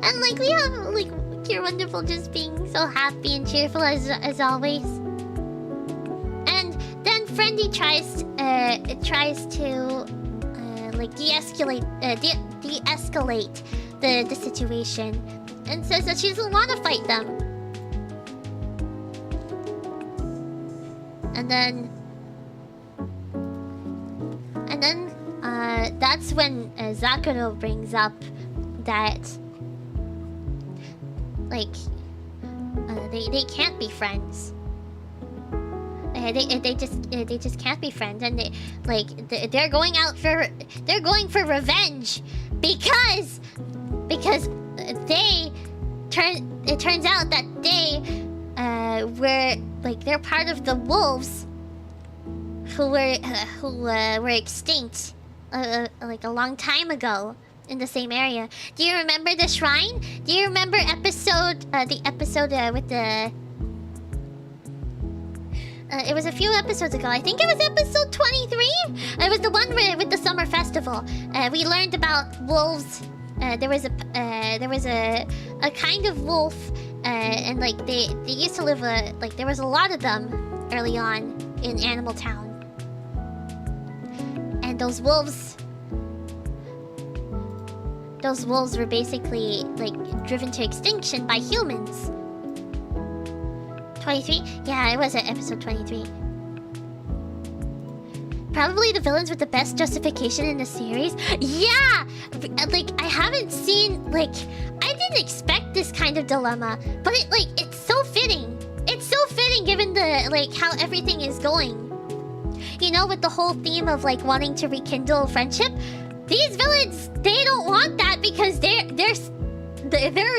and like we have like Cure Wonderful just being so happy and cheerful as always. And then Friendly tries to like de-escalate the situation, and says that she doesn't want to fight them. And then that's when Zakuro brings up that like they can't be friends. They just can't be friends, and they're going for revenge because it turns out that they were like they're part of the wolves who were extinct like a long time ago in the same area. Do you remember the shrine? Do you remember the episode with the it was a few episodes ago. I think it was episode 23. It was the one with the summer festival. We learned about wolves. There was a kind of wolf, and like they used to live like there was a lot of them early on in Animal Town. And those wolves were basically like driven to extinction by humans. 23? Yeah, it was at episode 23. Probably the villains with the best justification in the series. Yeah! Like, I haven't seen, like... I didn't expect this kind of dilemma. But it's so fitting. It's so fitting given the, like, how everything is going. You know, with the whole theme of, like, wanting to rekindle friendship. These villains, they don't want that because they're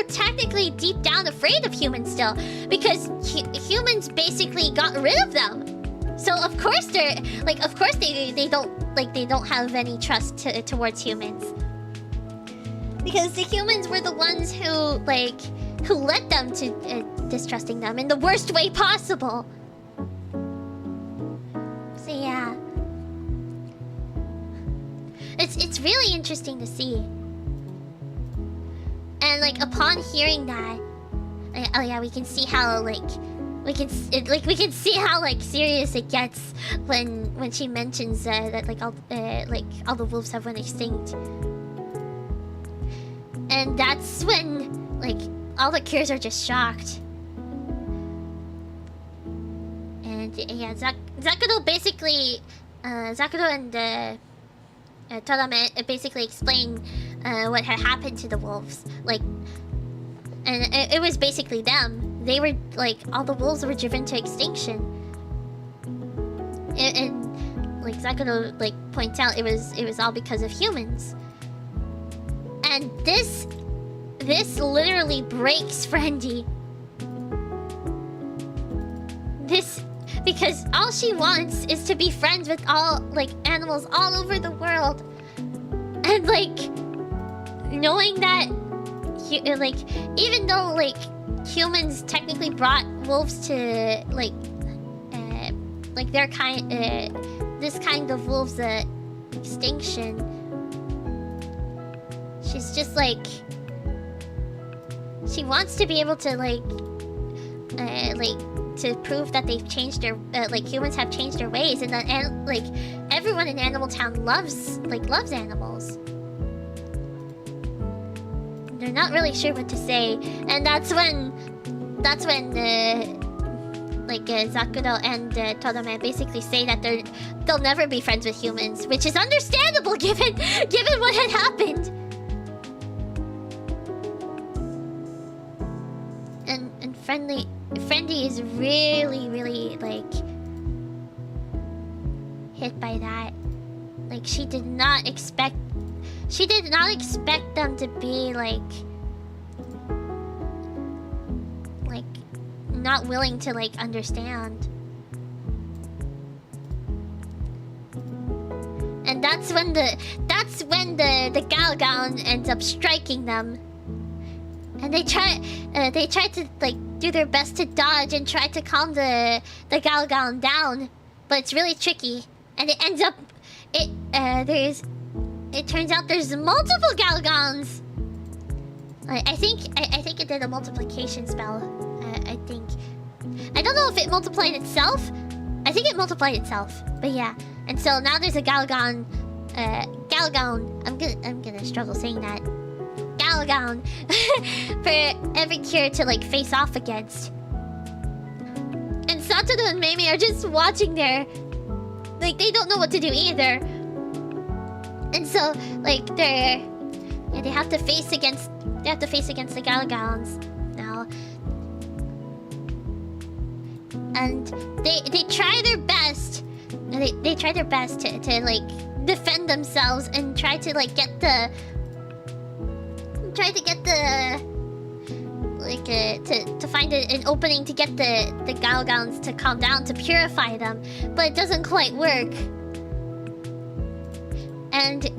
technically deep down afraid of humans still, because humans basically got rid of them. So of course they don't have any trust towards humans, because the humans were the ones who led them to distrusting them in the worst way possible. So yeah, it's really interesting to see. And like upon hearing that, oh yeah, we can see how we can see how serious it gets when she mentions that all the wolves have went extinct. And that's when all the Cures are just shocked. And yeah, Zakuro basically Zakuro and Todame basically explain what had happened to the wolves, and it was basically them. They were all the wolves were driven to extinction, and Zakuro points out it was all because of humans. And this literally breaks Friendy. Because all she wants is to be friends with all animals all over the world, and knowing that even though humans technically brought wolves to like their kind, this kind of wolf's extinction. She's just like, she wants to be able to like to prove that they've changed their like humans have changed their ways, and that like everyone in Animal Town loves animals. They're not really sure what to say, and that's when Zakuro and Todome basically say that they'll never be friends with humans, which is understandable given what had happened. And Friendly is really like hit by that. Like she did not expect them to be like not willing to like understand. And that's when the Galgown ends up striking them. And they try to like do their best to dodge and try to calm the Galgown down, but it's really tricky. And it ends up it turns out there's multiple Galgons. I think it did a multiplication spell. I think. I don't know if it multiplied itself. I think it multiplied itself. But yeah. And so now there's a Galgown. I'm gonna struggle saying that. Galgown for every cure to like face off against. And Satoru and Meimi are just watching there. Like they don't know what to do either. And so like they have to face against the Galgowns now. And they try their best. They try their best to like defend themselves and try to like get the to find an opening to get the Galgowns to calm down, to purify them, but it doesn't quite work. And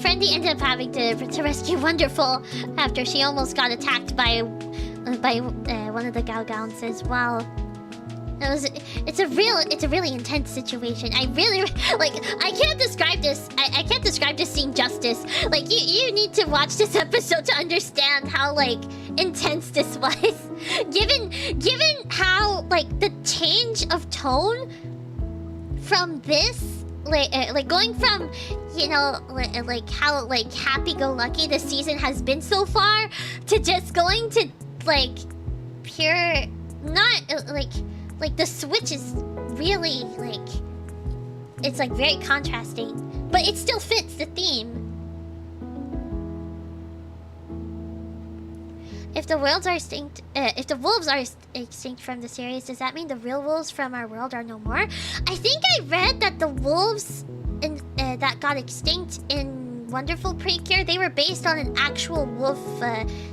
Friendly ended up having to rescue Wonderful after she almost got attacked by one of the Galgowns as well. It's a really intense situation. I really like. I can't describe this. I can't describe this scene justice. Like you need to watch this episode to understand how like intense this was. Given how like the change of tone from this, like going from, you know, like how like happy-go-lucky this season has been so far, to just going to like pure, not like the switch is really like, it's like very contrasting, but it still fits the theme. If the wolves are extinct, from the series, does that mean the real wolves from our world are no more? I think I read that the wolves that got extinct in Wonderful Precure, they were based on an actual wolf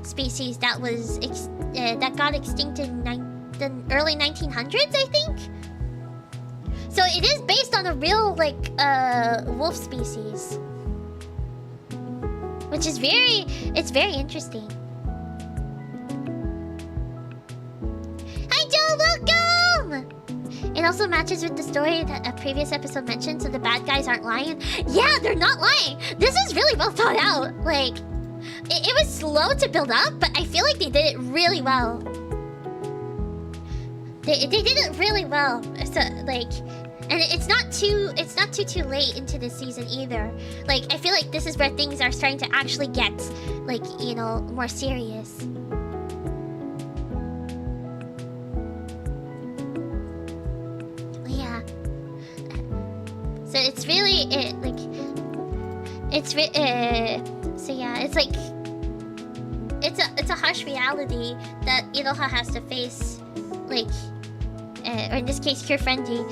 species that was that got extinct in the early 1900s, I think. So it is based on a real like wolf species, which is very interesting. Hi Joe, welcome! It also matches with the story that a previous episode mentioned, so the bad guys aren't lying. Yeah, they're not lying. This is really well thought out. Like, it was slow to build up, but I feel like they did it really well. They did it really well. So like, and it's not too late into this season either. Like, I feel like this is where things are starting to actually get like, you know, more serious. Yeah. So it's really so yeah, it's like it's a harsh reality that Iroha has to face. Like, or in this case, Cure Friendly,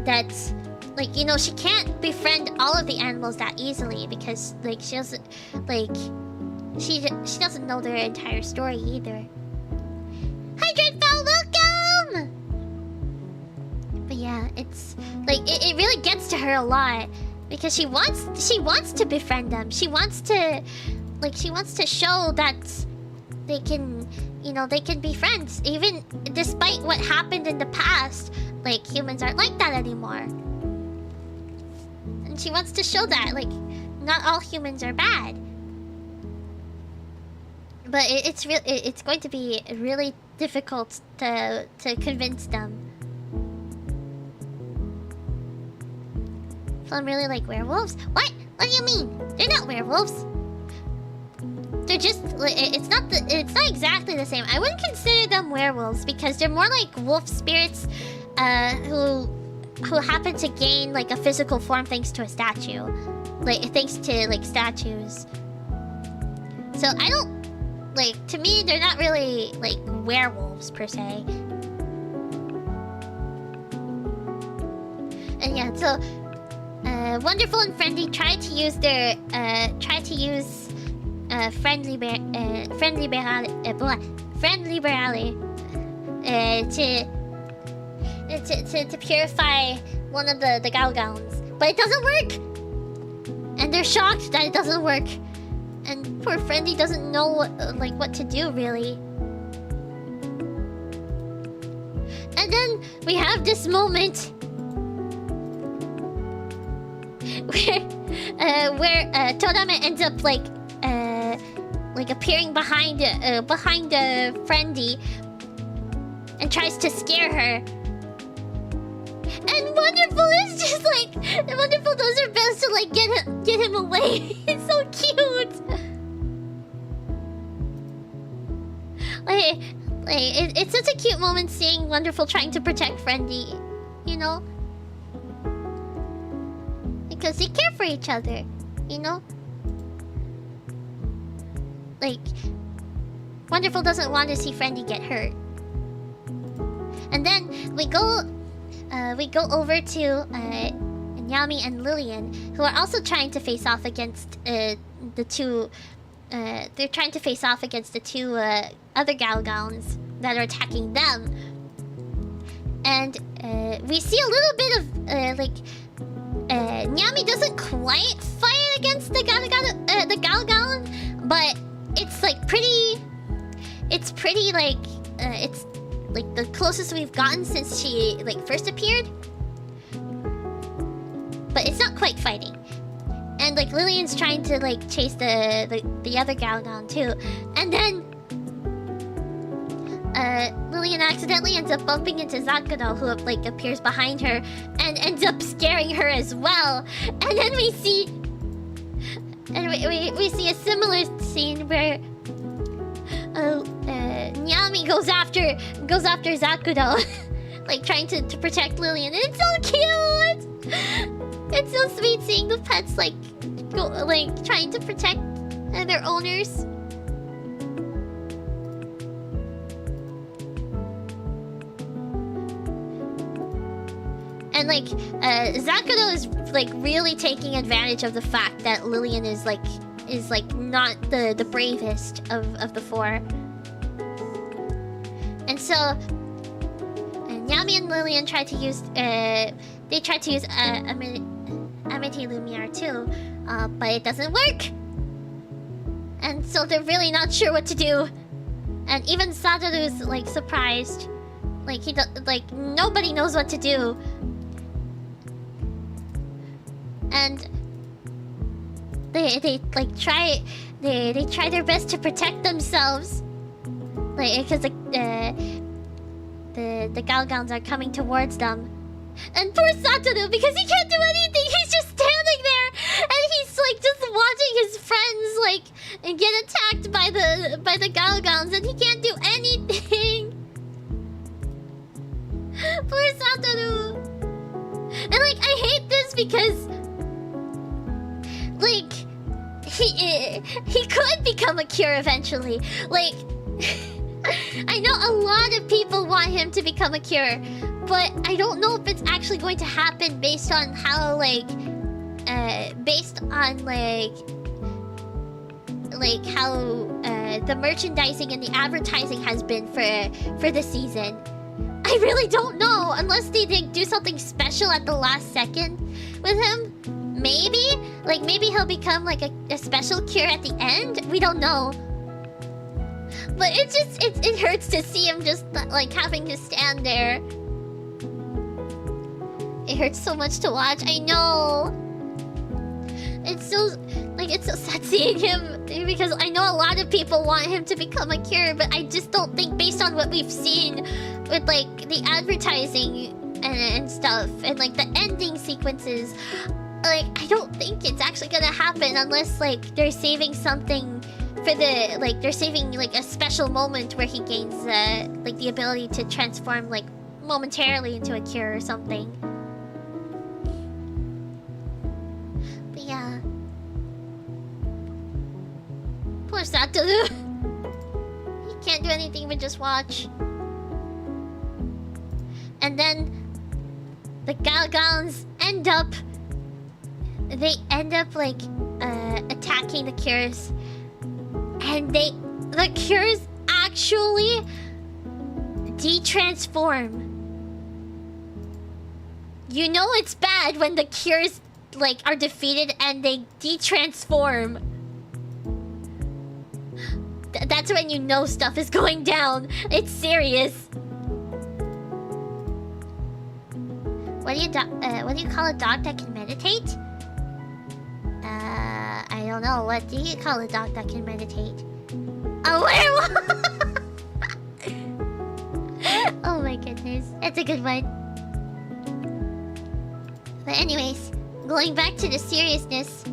that's like, you know, she can't befriend all of the animals that easily because like she doesn't know their entire story either. Hi Dreadfall, welcome! But yeah, it's like it really gets to her a lot because she wants to befriend them. She wants to show that they can, you know, they can be friends even despite what happened in the past. like humans aren't like that anymore. And she wants to show that, like, not all humans are bad. But it's going to be really difficult to convince them. Plum really like werewolves? What? What do you mean? They're not werewolves. They're just, it's not exactly the same. I wouldn't consider them werewolves because they're more like wolf spirits who happen to gain like a physical form thanks to a statue. Like thanks to like statues. So I don't, like, to me they're not really like werewolves per se. And yeah, so Wonderful and Friendly tried to use their friendly liberale to purify one of the Galgowns, but it doesn't work, and they're shocked that it doesn't work, and poor Friendly doesn't know what to do really. And then we have this moment where Todame ends up like appearing behind Friendly and tries to scare her. And Wonderful is just like, Wonderful does her best to like get him away. It's so cute. It's such a cute moment seeing Wonderful trying to protect Friendly, you know? Because they care for each other, you know? Like, Wonderful doesn't want to see Friendly get hurt. And then we go over to Nyami and Lillian, who are also trying to face off against the two. They're trying to face off against the two other Galgowns that are attacking them. And we see a little bit of Nyami doesn't quite fight against the Galgown, but it's like pretty. It's pretty like it's like the closest we've gotten since she like first appeared. But it's not quite fighting. And like Lillian's trying to like chase the other Galgown too. And then Lillian accidentally ends up bumping into Zakuro, who like appears behind her and ends up scaring her as well. And then we see we see a similar scene where Nyami goes after Zakuro, like trying to protect Lillian. And it's so cute. It's so sweet seeing the pets like trying to protect their owners. And like Zakuro is like really taking advantage of the fact that Lillian is like not the bravest of the four. And so Nyami and Lillian try to use Amity Lumiere too, but it doesn't work. And so they're really not sure what to do. And even Satoru's like surprised, like nobody knows what to do. And they try their best to protect themselves, like because the Galgowns are coming towards them. And poor Satoru, because he can't do anything, he's just standing there and he's like just watching his friends like get attacked by the Galgowns, and he can't do anything. Poor Satoru. And like I hate this because like he could become a cure eventually. Like I know a lot of people want him to become a cure, but I don't know if it's actually going to happen based on how how the merchandising and the advertising has been for the season. I really don't know, unless they do something special at the last second with him. Maybe he'll become like a special cure at the end. We don't know. But it hurts to see him just like having to stand there. It hurts so much to watch. I know. It's so sad seeing him because I know a lot of people want him to become a cure, but I just don't think, based on what we've seen with like the advertising and stuff and like the ending sequences, like I don't think it's actually gonna happen unless like they're saving something for the they're saving like a special moment where he gains like the ability to transform like momentarily into a cure or something. But yeah. Poor Satoru. He can't do anything but just watch. And then the Galgons end up like attacking the cures. And the cures actually de-transform. You know it's bad when the cures like are defeated and they de-transform. That's when you know stuff is going down. It's serious. What do you call a dog that can meditate? I don't know. What do you call a dog that can meditate? A werewolf! Oh my goodness. That's a good one. But anyways, going back to the seriousness.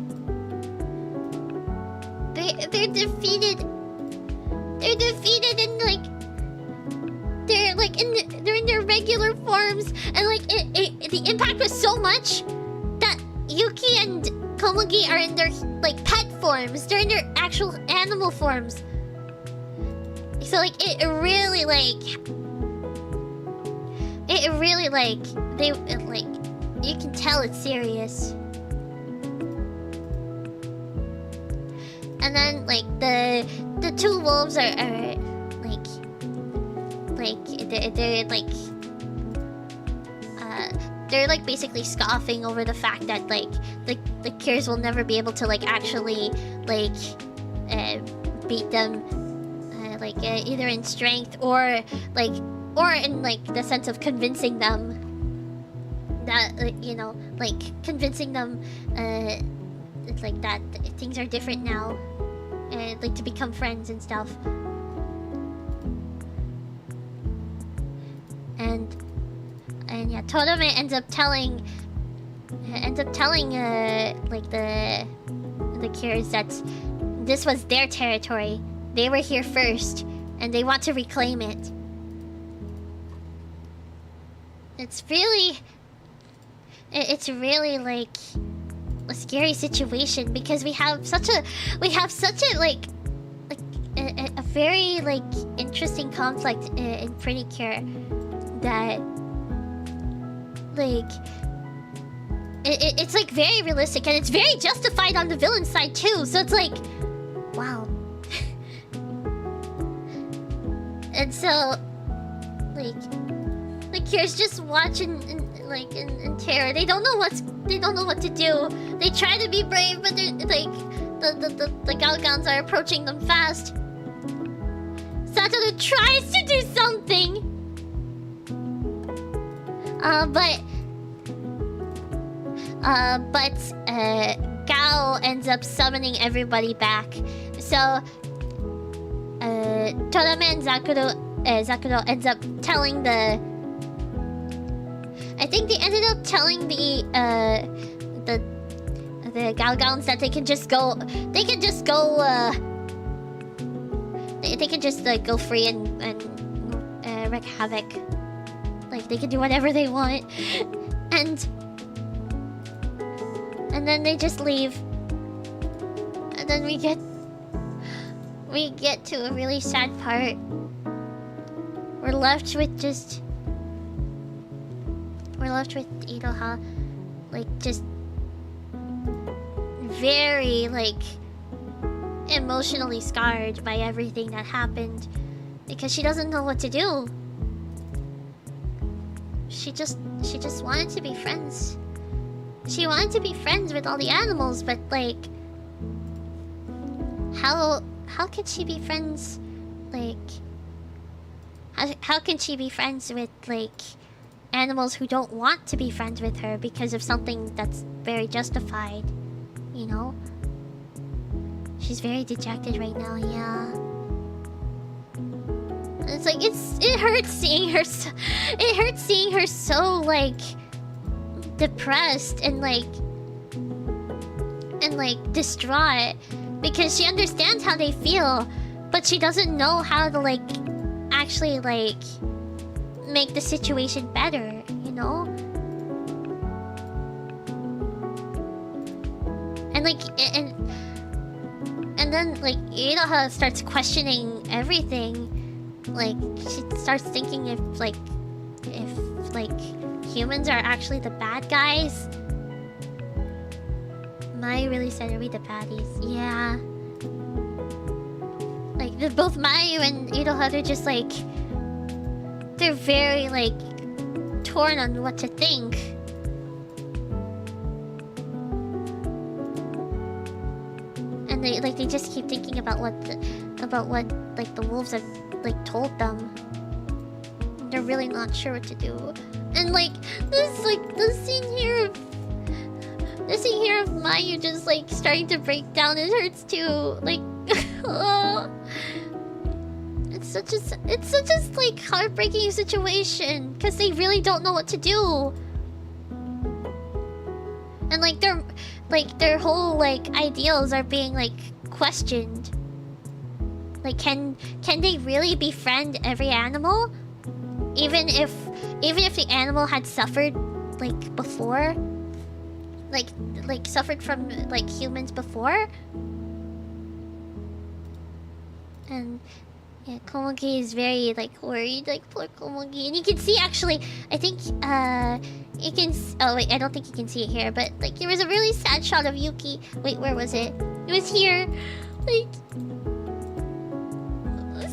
They're defeated. They're defeated and they're in their regular forms, and like the impact was so much that Yuki and Komugi are in their like pet forms. They're in their actual animal forms. So like it really they like you can tell it's serious. And then like the two wolves are they're like basically scoffing over the fact that like the cures will never be able to like actually like beat them either in strength or in like the sense of convincing them that convincing them like that things are different now, like to become friends and stuff. And yeah, Todome ends up telling like the cures that this was their territory. They were here first, and they want to reclaim it. It's really like a scary situation because we have such a very like interesting conflict in Precure that like it's like very realistic, and it's very justified on the villain side too. So it's like, wow. And so like the Cure's just watching in terror. They don't know what to do. They try to be brave, but they're like the Galgons are approaching them fast. Satoru tries to do something, but Gao ends up summoning everybody back. So Todame and Zakuro ends up telling the. I think they ended up telling the Galgons that they can just go. They can just go. They can just like go free and wreak havoc. Like they can do whatever they want, and then they just leave. And then we get to a really sad part. We're left with Iroha, like just very like emotionally scarred by everything that happened because she doesn't know what to do. She just wanted to be friends. She wanted to be friends with all the animals, but like how can she be friends how can she be friends with like animals who don't want to be friends with her because of something that's very justified, you know? She's very dejected right now, yeah. It's like, it hurts seeing her it hurts seeing her so, like, depressed and distraught, because she understands how they feel, but she doesn't know how to, like, actually, like, make the situation better, you know? And, like, and then, like, Iroha starts questioning everything. Like, she starts thinking if humans are actually the bad guys. Mayu really said, are we the baddies? Yeah. Like, both Mayu and Iroha, they're just like... They're very, like, torn on what to think. And they just keep thinking about what like the wolves have like told them. They're really not sure what to do. And like the scene here of Mayu just like starting to break down, it hurts too. Like oh. It's such a like heartbreaking situation because they really don't know what to do. And like their whole like ideals are being like questioned. Like can they really befriend every animal? Even if the animal had suffered like before? Like suffered from like humans before? And yeah, Komugi is very like worried, like poor Komugi. And you can see actually, I think you can oh wait, I don't think you can see it here, but like there was a really sad shot of Yuki. Wait, where was it? It was here. Like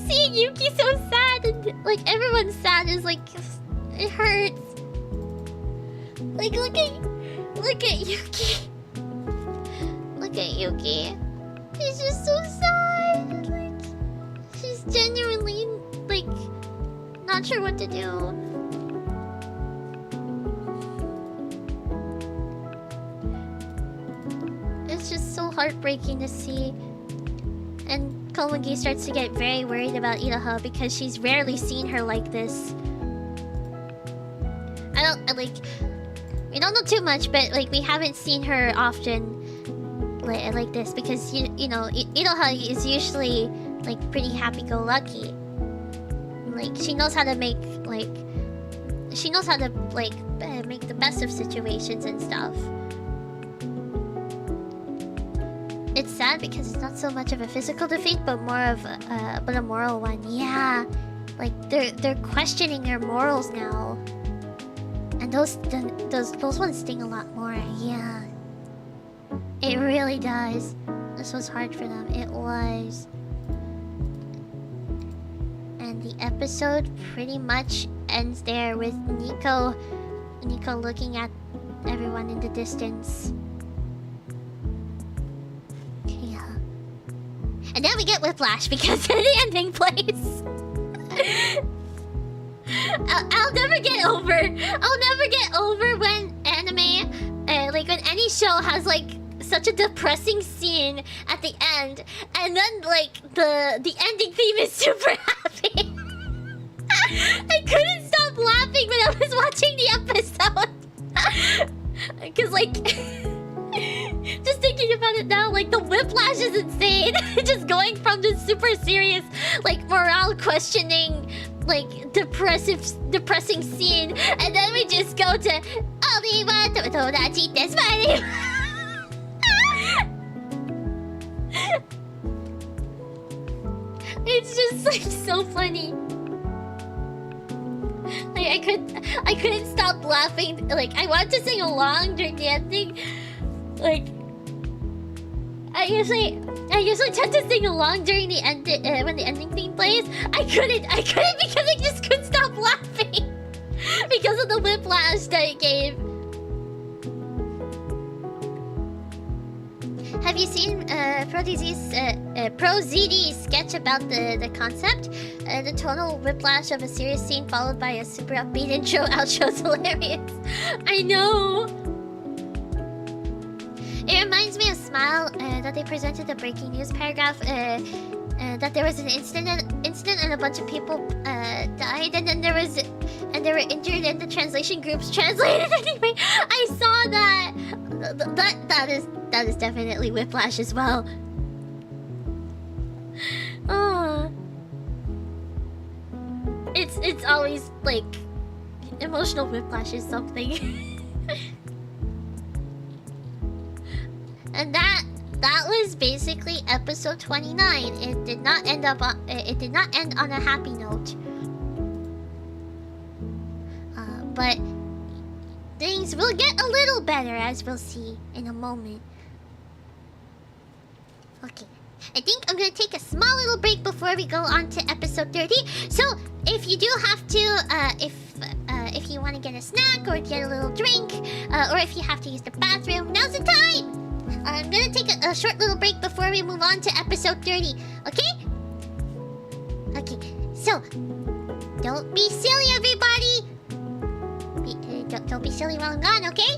seeing Yuki so sad and like everyone's sad is like it hurts. Like look at Yuki. Look at Yuki. She's just so sad. Like she's genuinely like not sure what to do. It's just so heartbreaking to see. And Komugi starts to get very worried about Iroha because she's rarely seen her like this. We don't know too much, but like we haven't seen her often like this because you know Iroha is usually like pretty happy-go-lucky. Like she knows how to make make the best of situations and stuff. It's sad because it's not so much of a physical defeat, but more of a moral one. Yeah, like they're questioning their morals now, and those ones sting a lot more. Yeah, it really does. This was hard for them. It was, and the episode pretty much ends there with Nico looking at everyone in the distance. And then we get whiplash because the ending plays. I'll never get over when anime, like when any show has like such a depressing scene at the end, and then like the ending theme is super happy. I couldn't stop laughing when I was watching the episode. Cause like. Just thinking about it now, like the whiplash is insane. Just going from this super serious, like morale questioning, like depressing scene, and then we just go to only one tomodachi desu smiling. It's just like so funny. Like I couldn't stop laughing. Like I wanted to sing along during the ending. Like I usually tend to sing along during the end when the ending theme plays. I couldn't because I just couldn't stop laughing because of the whiplash that it gave. Have you seen ProZD's sketch about the concept? The tonal whiplash of a serious scene followed by a super upbeat intro outro is hilarious. I know. It reminds me of Smile that they presented the breaking news paragraph that there was an incident and a bunch of people died, and then they were injured and the translation groups translated anyway. I saw that. That is definitely whiplash as well. Oh. It's always like emotional whiplash is something. And that was basically episode 29. It did not end on a happy note. But things will get a little better, as we'll see in a moment. Okay. I think I'm gonna take a small little break before we go on to episode 30. So if you do have to, if you want to get a snack or get a little drink, or if you have to use the bathroom, now's the time. I'm gonna take a short little break before we move on to episode 30. Okay? Okay. So don't be silly, everybody. Don't be silly while I'm gone. Okay?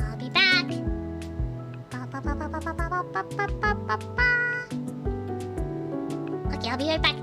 I'll be back. Okay, I'll be right back.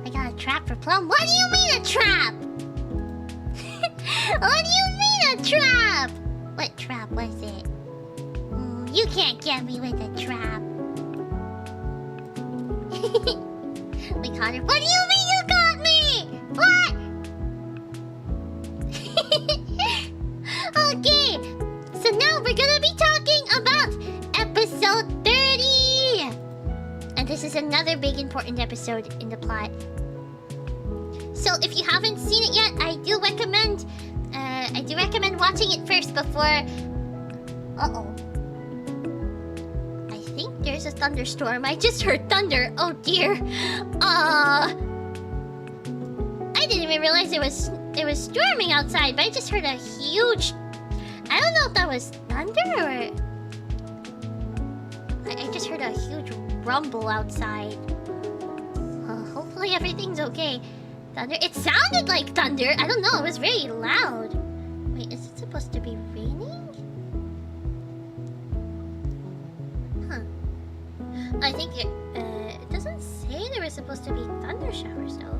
I got a trap for Plum. What do you mean a trap? What do you mean a trap? What trap was it? You can't get me with a trap. We caught her. What do you mean you got me? What? Okay, so now we're gonna be talking about episode 30. And this is another big important episode in the plot. So if you haven't seen it yet, I do recommend watching it first before... Uh-oh. I think there's a thunderstorm. I just heard thunder. Oh dear. I didn't even realize it was storming outside, but I just heard a huge... I don't know if that was thunder or... I just heard a huge rumble outside. Hopefully everything's okay. Thunder? It sounded like thunder. I don't know. It was very loud. Wait, is it supposed to be raining? Huh. I think it doesn't say there was supposed to be thunder showers though.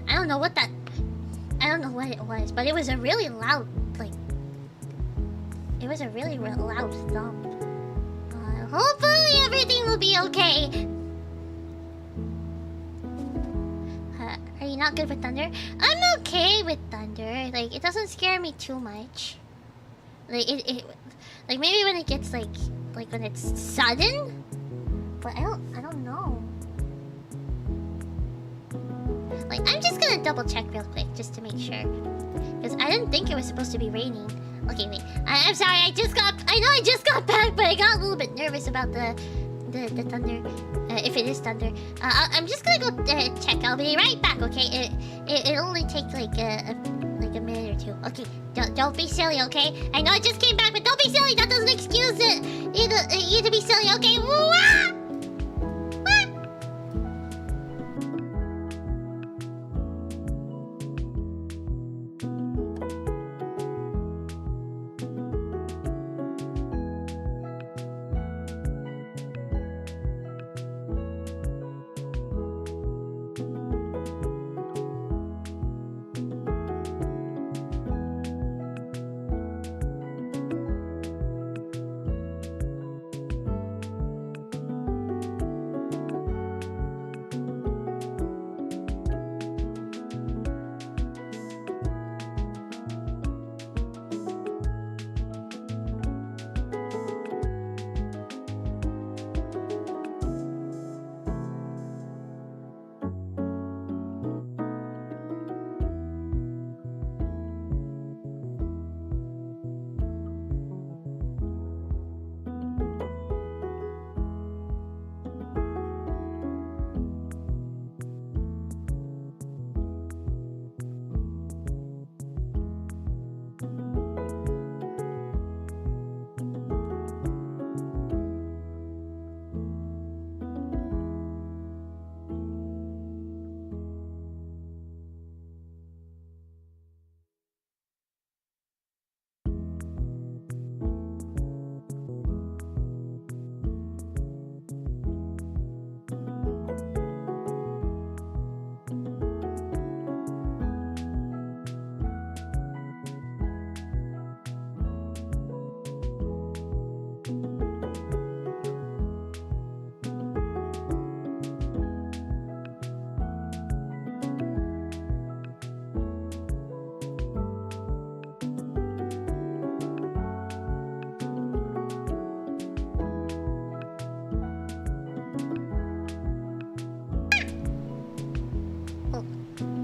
I don't know what it was, but it was a really loud, like... It was a really loud thump. Hopefully everything will be okay. Are you not good with thunder? I'm okay with thunder. Like, it doesn't scare me too much. Like, like maybe when it gets like when it's sudden. But I don't know. Like, I'm just gonna double check real quick just to make sure. Because I didn't think it was supposed to be raining. Okay, wait. I'm sorry, I know I just got back, but I got a little bit nervous about the thunder. If it is thunder. I'm just gonna go check. I'll be right back, okay? It'll only take like a minute or two. Okay, don't be silly, okay? I know I just came back, but don't be silly. That doesn't excuse you to be silly, okay? Wah!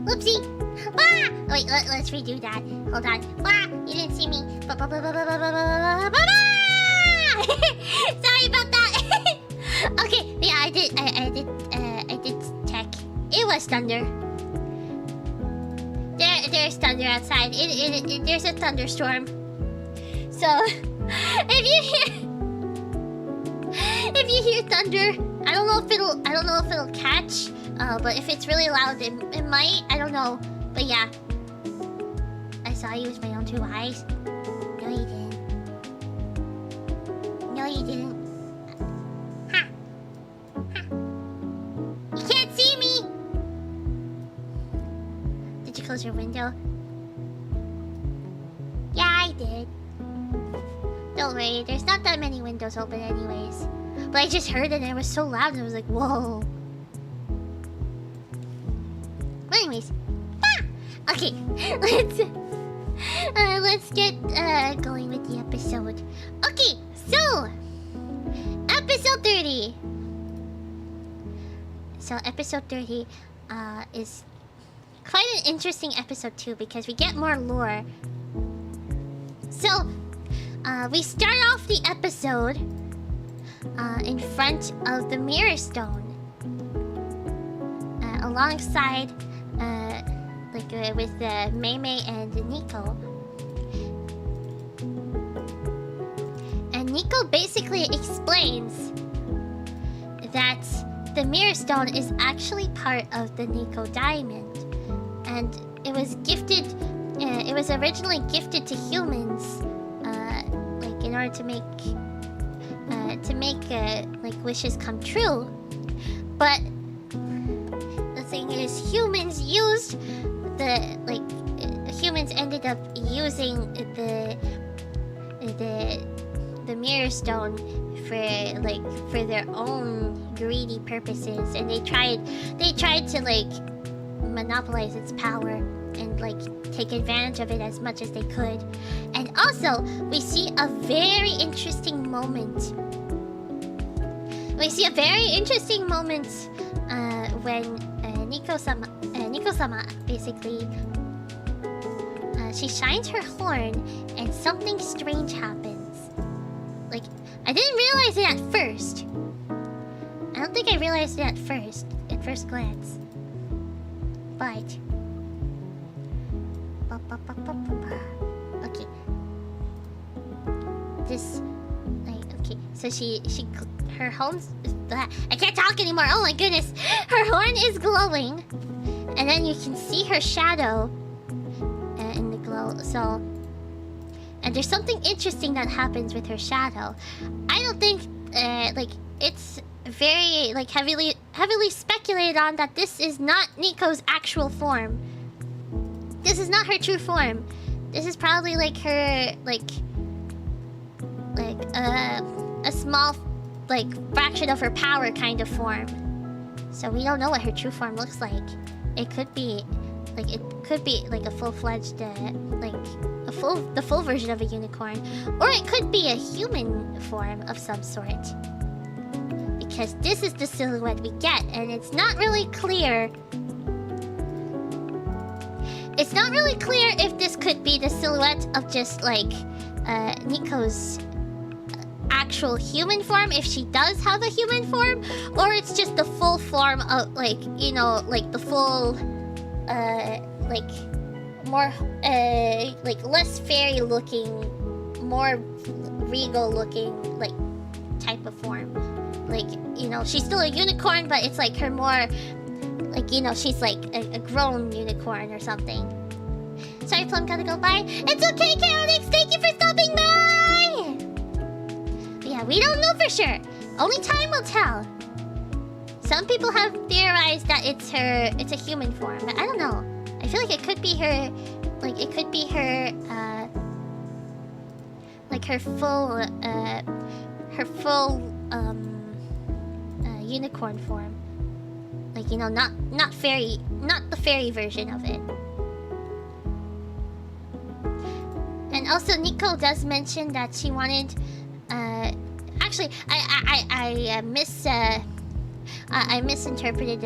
Whoopsie! Ah! Wait, let's redo that. Hold on. Ah! You didn't see me. Sorry about that. Okay, yeah, I did check. It was thunder. There's thunder outside. There's a thunderstorm. So, if you hear thunder, I don't know if it'll catch. But if it's really loud, it might. I don't know. But yeah, I saw you with my own two eyes. No, you didn't. No, you didn't. Ha. Ha. your window? Yeah, I did. Don't worry, there's not that many windows open anyways. But I just heard it and it was so loud and I was like, whoa. But anyways. Ah! Okay, let's get going with the episode. Okay, so episode 30. So episode 30 is quite an interesting episode too because we get more lore. So we start off the episode in front of the Mirror Stone, alongside with Mei Mei and Nico. And Nico basically explains that the Mirror Stone is actually part of the Nico Diamond, and it was gifted. It was originally gifted to humans, in order to make wishes come true. But the thing is, humans ended up using the Mirror Stone for their own greedy purposes, and they tried to monopolize its power and take advantage of it as much as they could. And also we see a very interesting moment. When Nico-sama basically she shines her horn and something strange happens. I didn't realize it at first. I don't think I realized it at first glance. But okay. So her horn's... I can't talk anymore. Oh my goodness. Her horn is glowing. And then you can see her shadow in the glow. So... And there's something interesting that happens with her shadow. I don't think, it's very, heavily speculated on that this is not Nico's actual form. This is not her true form. This is probably her, a small, fraction of her power kind of form. So we don't know what her true form looks like. It could be, a full-fledged, the full version of a unicorn. Or it could be a human form of some sort. Because this is the silhouette we get, and it's not really clear. It's not really clear if this could be the silhouette of just, Nico's actual human form, if she does have a human form, or it's just the full form of, the full, more, less fairy-looking, more regal-looking, type of form. She's still a unicorn, but it's, her more... she's a grown unicorn or something. Sorry, Plum, gotta go by. It's okay, Chaotix! Thank you for stopping by! But yeah, we don't know for sure. Only time will tell. Some people have theorized that it's a human form, but I don't know. I feel like it could be her... it could be her, her full, unicorn form. Not the fairy version of it. And also, Nico does mention that she wanted, actually, I misinterpreted,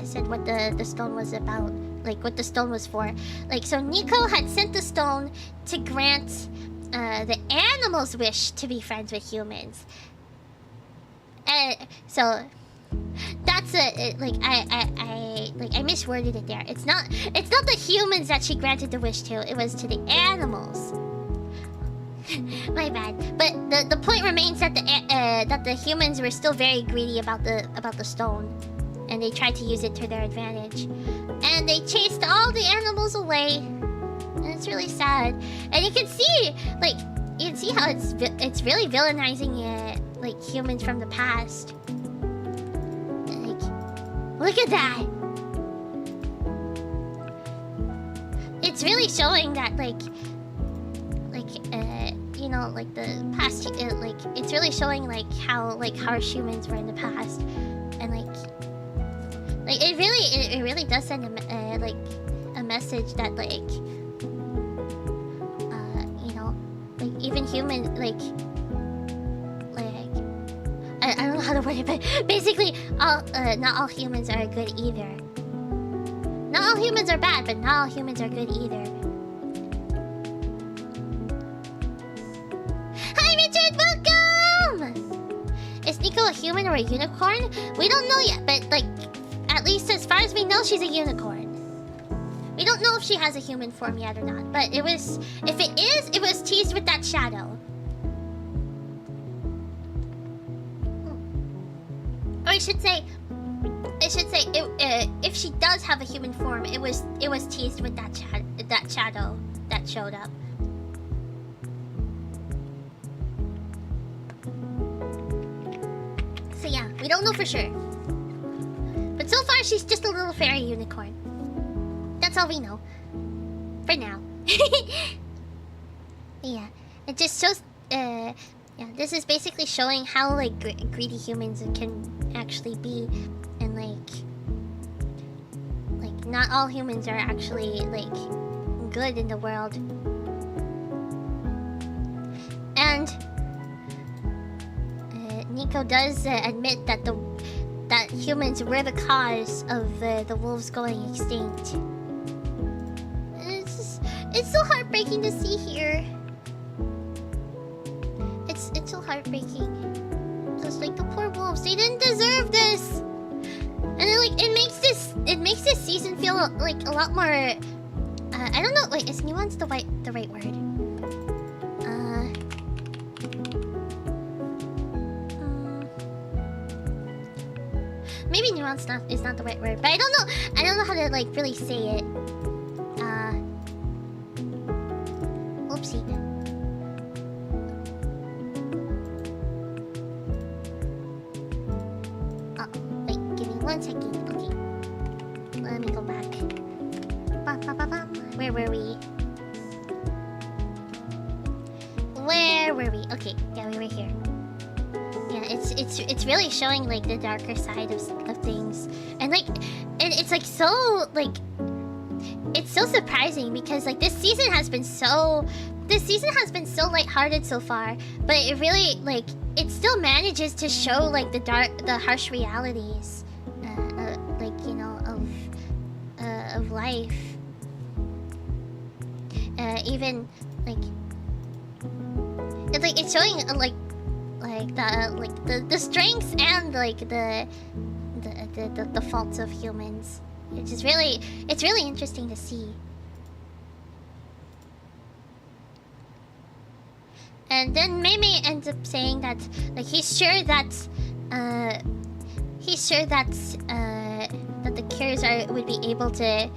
said what the stone was about, what the stone was for. So Nico had sent the stone to grant the animals' wish to be friends with humans. So that's I misworded it there. It's not the humans that she granted the wish to. It was to the animals. My bad. But the point remains that the humans were still very greedy about the stone, and they tried to use it to their advantage, and they chased all the animals away, and it's really sad. And you can see how it's really villainizing humans from the past. Look at that. it's really showing that you know, like the past, like it's really showing like how like harsh humans were in the past, and like it really does send a message that like you know, like even humans like I don't know how to word it, but basically all not all humans are good either. Not all humans are bad, but not all humans are good either. Hi Richard, welcome! Is Nico a human or a unicorn? We don't know yet, but like at least as far as we know, she's a unicorn. We don't know if she has a human form yet or not, but if it is, it was teased with that shadow. Or I should say, if she does have a human form, it was teased with that shadow that showed up. So yeah, we don't know for sure. But so far, she's just a little fairy unicorn. That's all we know. For now. Yeah, it just shows. Yeah, this is basically showing how like greedy humans can actually be, and like not all humans are actually like good in the world. And Nico does admit that that humans were the cause of the wolves going extinct. And it's so heartbreaking to see here. It's so heartbreaking. Just like the poor wolves, they didn't deserve this. And then, like it makes this season feel like a lot more. I don't know. Wait, is nuance the right word? Maybe nuance is not the right word, but I don't know. I don't know how to like really say it. Oopsie. Wait, give me 1 second. Okay. Let me go back. Where were we? Where were we? Okay, yeah, we were here. Yeah, it's really showing like the darker side of things, and like, and it's like so like, it's so surprising because like this season has been so lighthearted so far, but it really like it still manages to show like the harsh realities, like you know of life, even like it's showing like the strengths and like the faults of humans. It's really interesting to see. And then Mei ends up saying that like he's sure that the Cures would be able to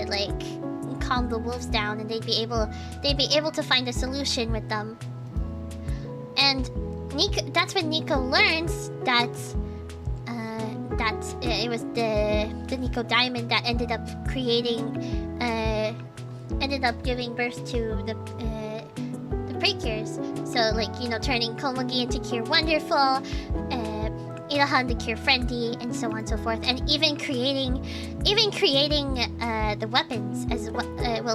like calm the wolves down, and they'd be able to find a solution with them. And that's when Nico learns that it was the Nico Diamond that ended up giving birth to the Precures. So like, you know, turning Komugi into Cure Wonderful, Iraha into Cure Friendly, and so on and so forth, and even creating the weapons as well,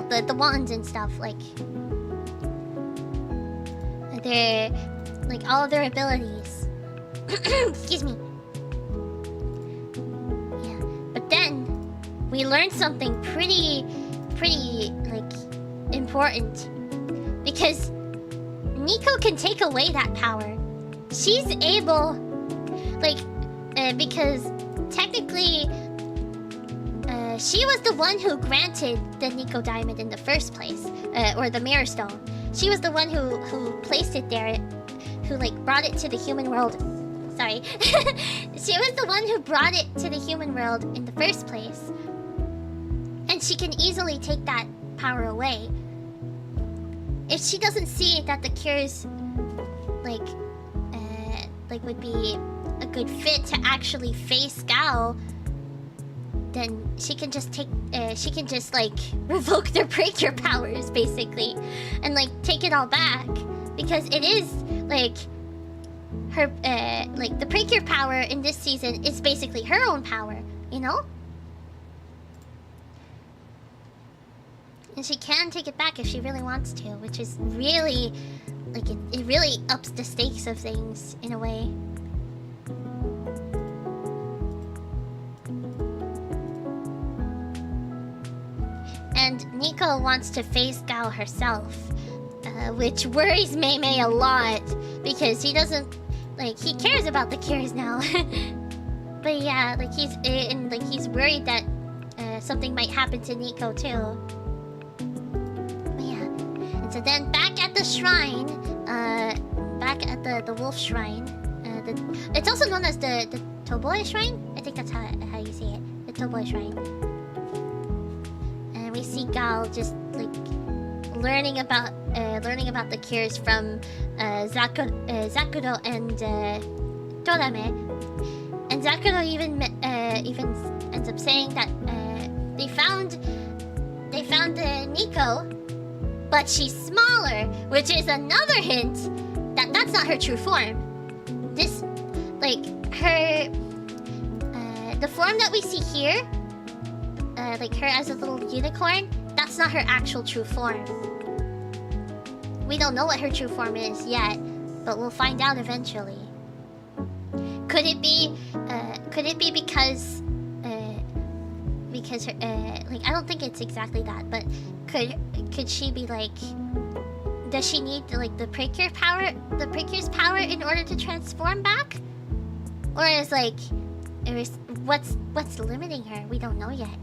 the wands and stuff, like their like all of their abilities. Excuse me. Yeah, but then we learned something pretty like important, because Nico can take away that power. She's able, like, because technically, she was the one who granted the Nico Diamond in the first place, or the Mirror Stone. She was the one who placed it there, who like brought it to the human world. Sorry, she was the one who brought it to the human world in the first place, and she can easily take that power away. If she doesn't see that the Cures like would be a good fit to actually face Gao, then she can just like revoke their Precure powers basically, and like take it all back, because it is like her like the Precure power in this season is basically her own power, you know? And she can take it back if she really wants to, which is really like it really ups the stakes of things in a way. And Nico wants to face Gao herself, which worries Mei Mei a lot, because he doesn't, like, he cares about the cures now. But yeah, like he's worried that something might happen to Nico too. But yeah, and so then back at the shrine, back at the wolf shrine, it's also known as the Toboe shrine. I think that's how you say it, the Toboe shrine. We see Gal just like learning about the cures from Zakuro and Torame, and Zakuro even ends up saying that they found Nico, but she's smaller, which is another hint that that's not her true form. This, like, her the form that we see here. Like her as a little unicorn, that's not her actual true form. We don't know what her true form is yet, but we'll find out eventually. Could it be because her, like, I don't think it's exactly that, but could she be like, does she need like the Precure's power in order to transform back? Or is like, what's limiting her? We don't know yet.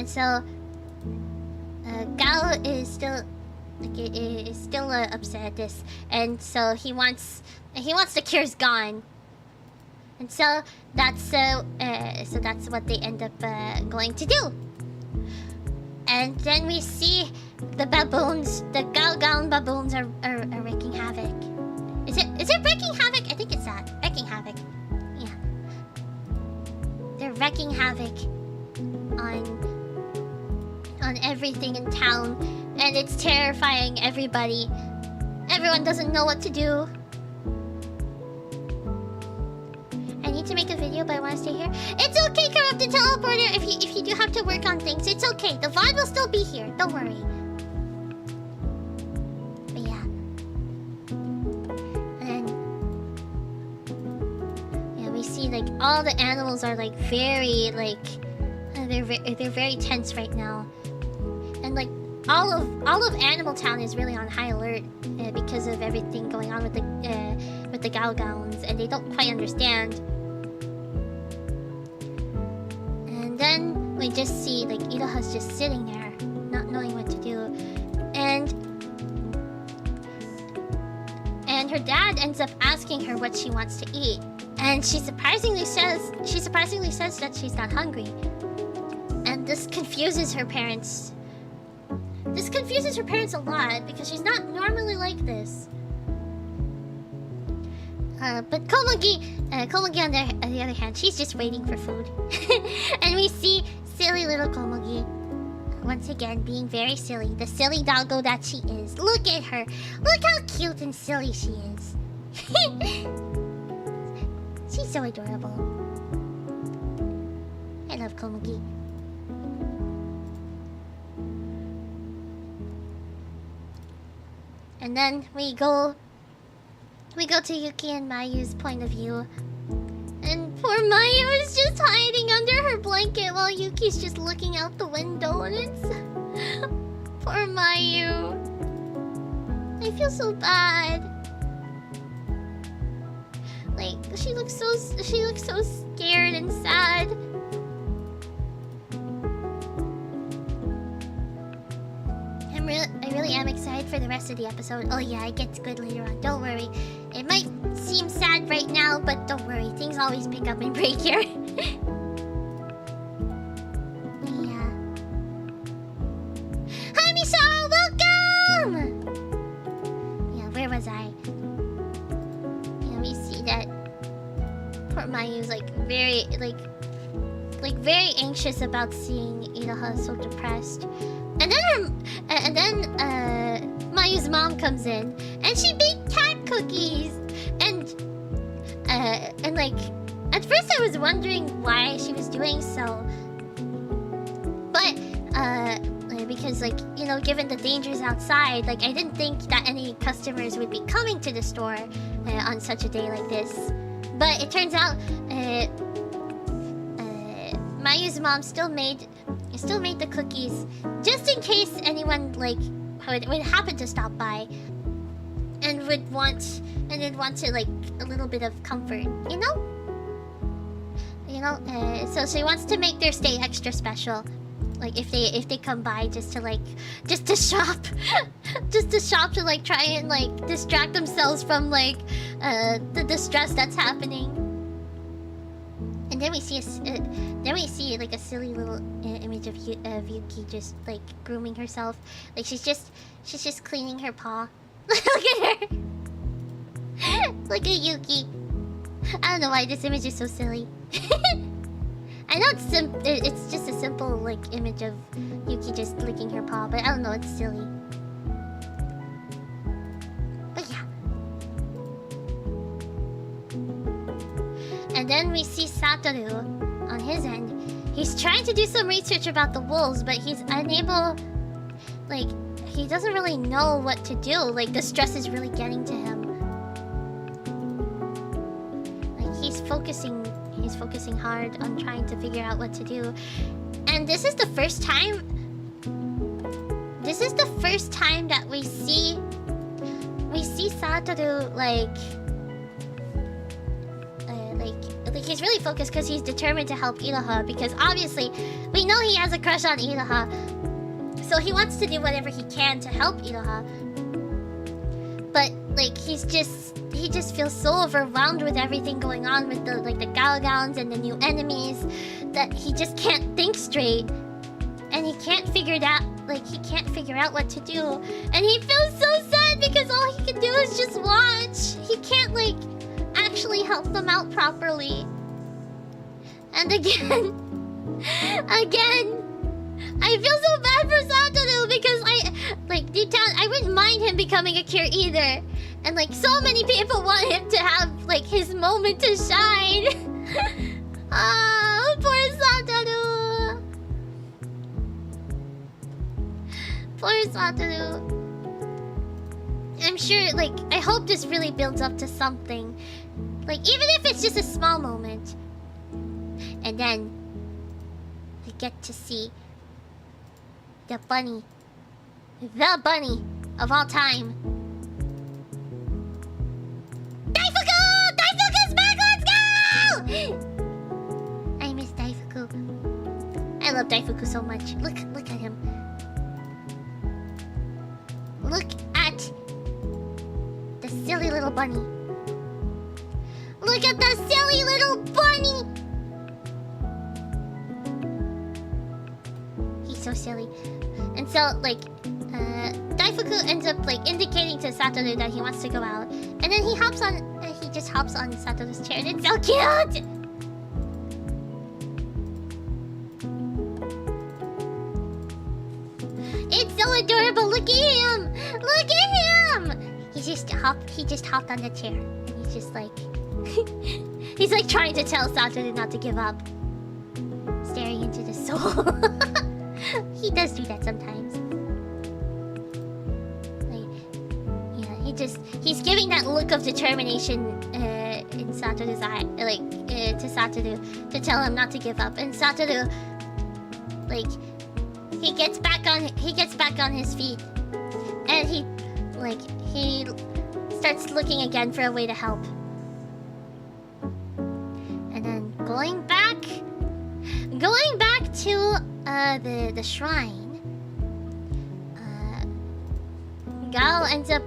So, Gao is still upset at this, and so he wants the cures gone, and so that's what they end up going to do. And then we see the baboons, the Galgaon baboons are wreaking havoc. Is it wreaking havoc? I think it's that, wreaking havoc. Yeah, they're wreaking havoc on everything in town, and it's terrifying everybody. Everyone doesn't know what to do. I need to make a video, but I want to stay here. It's okay, Corrupted Teleporter. If you do have to work on things, it's okay. The VOD will still be here. Don't worry. But yeah. And then yeah, we see like all the animals are like very like they're very tense right now. And like all of Animal Town is really on high alert because of everything going on with the Galgowns, and they don't quite understand. And then we just see like Iroha's just sitting there, not knowing what to do, and her dad ends up asking her what she wants to eat, and she surprisingly says that she's not hungry, and this confuses her parents. This confuses her parents a lot, because she's not normally like this. But Komugi on the other hand, she's just waiting for food. And we see silly little Komugi, once again being very silly. The silly doggo that she is. Look at her. Look how cute and silly she is. She's so adorable. I love Komugi. And then we go to Yuki and Mayu's point of view. And poor Mayu is just hiding under her blanket while Yuki's just looking out the window, and it's... Poor Mayu. I feel so bad. Like, she looks so scared and sad. I really am excited for the rest of the episode. Oh yeah, it gets good later on. Don't worry. It might seem sad right now, but don't worry. Things always pick up in Precure. Yeah. Hi, Michelle! Welcome! Yeah, where was I? Yeah, we see that Mayu's like very very anxious about seeing Iroha so depressed. And then Mayu's mom comes in and she baked cat cookies. And like at first I was wondering why she was doing so. But because like, you know, given the dangers outside, like I didn't think that any customers would be coming to the store on such a day like this. But it turns out Mayu's mom still made the cookies just in case anyone like would happen to stop by and would want to like a little bit of comfort, you know. So she wants to make their stay extra special. Like if they come by just to shop, just to shop to like try and like distract themselves from like the distress that's happening. And then we see like a silly little image of Yuki just like grooming herself. Like she's just cleaning her paw. Look at her. Look at Yuki. I don't know why this image is so silly. I know it's just a simple like image of Yuki just licking her paw, but I don't know, it's silly. But yeah. And then we see Satoru on his end. He's trying to do some research about the wolves, but he's unable. Like, he doesn't really know what to do. Like, the stress is really getting to him. Like, he's focusing hard on trying to figure out what to do. And this is the first time that we see Satoru like he's really focused because he's determined to help Iroha, because obviously we know he has a crush on Iroha. So he wants to do whatever he can to help Iroha. But like he just feels so overwhelmed with everything going on with the Galgons and the new enemies that he just can't think straight. And he can't figure out what to do. And he feels so sad because all he can do is just watch. He can't like actually help them out properly. And again, I feel so bad for Satoru because deep down I wouldn't mind him becoming a cure either. And like so many people want him to have like his moment to shine. Ah, poor Satoru. Poor Satoru. I'm sure, like, I hope this really builds up to something. Like, even if it's just a small moment. And then we get to see the bunny of all time. Daifuku! Daifuku's back! Let's go! I miss Daifuku. I love Daifuku so much. Look at him. Look at the silly little bunny. Look at the silly little bunny! He's so silly. And so, like, Daifuku ends up, like, indicating to Satoru that he wants to go out. And then he just hops on Satoru's chair, and it's so cute! It's so adorable! Look at him! Look at him! He just hopped on the chair. And he's just like... he's like trying to tell Satoru not to give up. Staring into the soul. He does do that sometimes. Like, yeah, he's giving that look of determination in Satoru's eye, like to Satoru to tell him not to give up. And Satoru, like, he gets back on his feet, and he starts looking again for a way to help. And then going back to the shrine, Gal ends up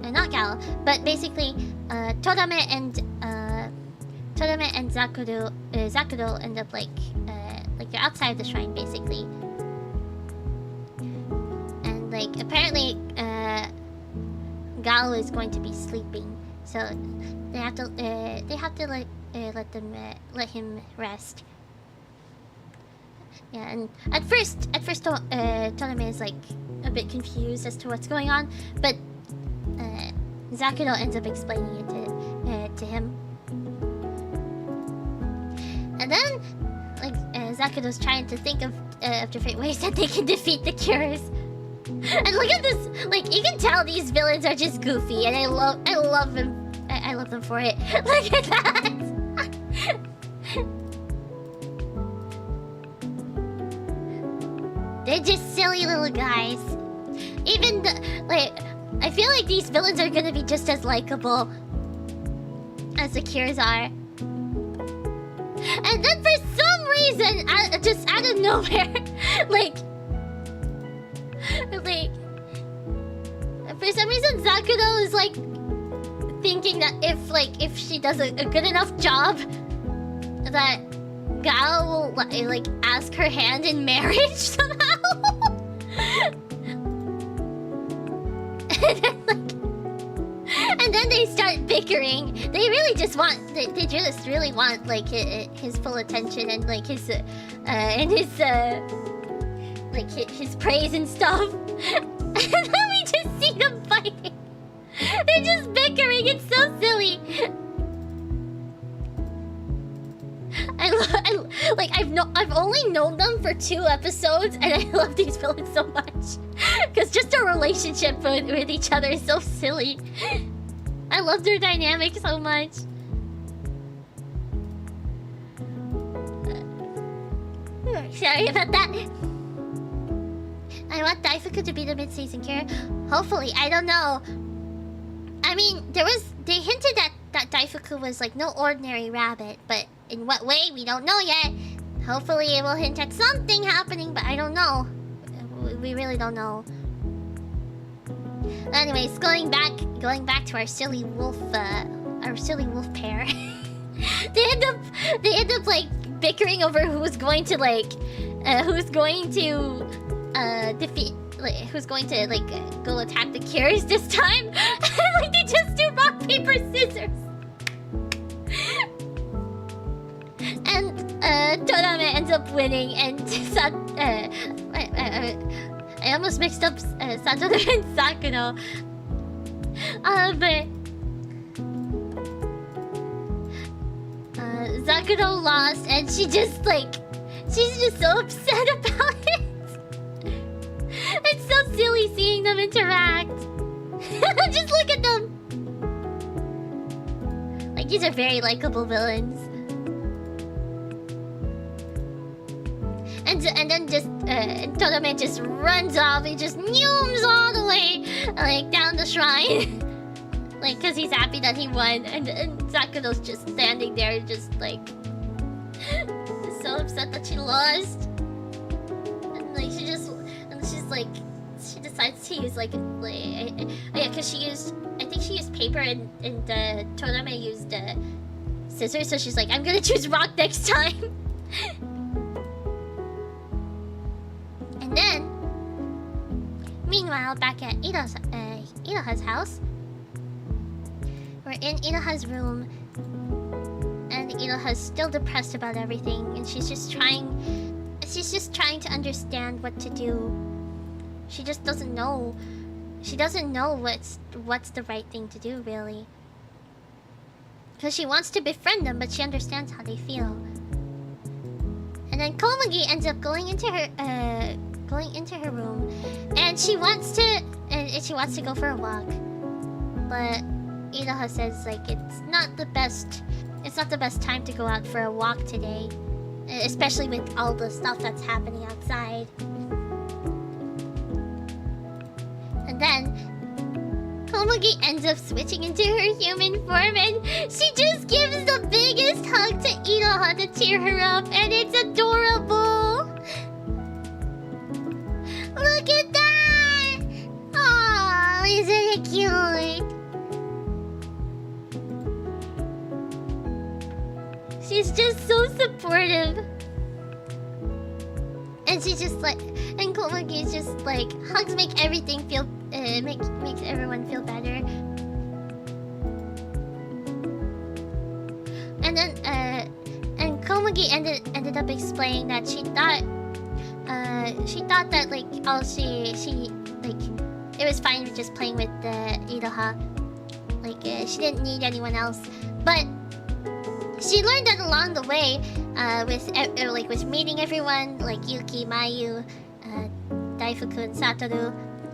not Gal, but basically Todame and Zakuro end up like they're outside of the shrine basically. And like apparently Gal is going to be sleeping. So they have to let him rest. Yeah, and at first, Todame is like a bit confused as to what's going on, but Zakudo ends up explaining it to him. And then, like, Zakudo's trying to think of different ways that they can defeat the Cures. And look at this! Like, you can tell these villains are just goofy, and I love them. I love them for it. Look at that! They're just silly little guys. Even I feel like these villains are gonna be just as likable as the Cures are. And then for some reason, just out of nowhere, for some reason Zakudo is like thinking that if she does a good enough job, that Gao will like ask her hand in marriage somehow. And then they start bickering. They really just want, they just really want like his full attention and like his praise and stuff. And then we just see them fighting. They're just bickering. It's so silly. I've only known them for 2 episodes, and I love these villains so much. Because just their relationship with each other is so silly. I love their dynamic so much. Sorry about that. I want Daifuku to be the mid-season cure. Hopefully, I don't know. I mean, they hinted that Daifuku was like no ordinary rabbit, but in what way, we don't know yet. Hopefully it will hint at something happening, but I don't know. We really don't know. Anyways, going back to our silly wolf pair. they end up like bickering over who's going to defeat, like, who's going to like go attack the Cures this time. Like they just do rock paper scissors. And Todame ends up winning, and I almost mixed up Satoru and Sakuno. But Sakuno lost, and she's just so upset about it. It's so silly seeing them interact. Just look at them. Like, these are very likable villains. And then just Todame just runs off. He just zooms all the way like down the shrine, like because he's happy that he won. And Sakuno's just standing there, just like so upset that she lost. And like she decides to use yeah, because I think she used paper and Todame used scissors. So she's like, I'm gonna choose rock next time. And then, meanwhile, back at Iroha's house, we're in Iroha's room, and Iroha's still depressed about everything, and she's just trying to understand what to do. She just doesn't know. She doesn't know what's the right thing to do, really. Because she wants to befriend them, but she understands how they feel. And then Komugi ends up going into her room, and she wants to go for a walk, but Iroha says like it's not the best time to go out for a walk today, especially with all the stuff that's happening outside. And then Komugi ends up switching into her human form, and she just gives the biggest hug to Iroha to cheer her up, and it's adorable. Look at that! Oh, isn't it cute? She's just so supportive. And she's just like, and Komugi's just like, hugs make everything feel, makes everyone feel better. Komugi ended up explaining that she thought that like all she like it was fine with just playing with Iroha. Like she didn't need anyone else, but she learned that along the way with meeting everyone like Yuki, Mayu, Daifuku, and Satoru,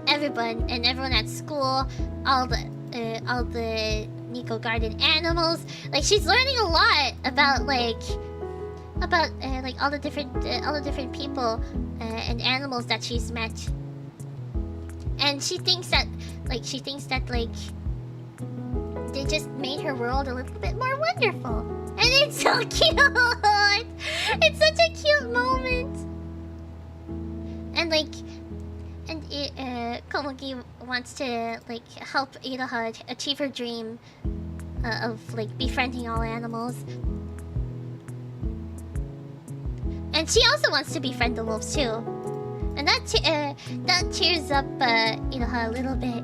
everyone at school, all the Nico Garden animals. Like she's learning a lot about all the different people and animals that she's met, and she thinks that they just made her world a little bit more wonderful, and it's so cute. It's such a cute moment, and Komugi wants to like help Iroha achieve her dream of like befriending all animals. And she also wants to befriend the wolves too, and that cheers up Iroha a little bit.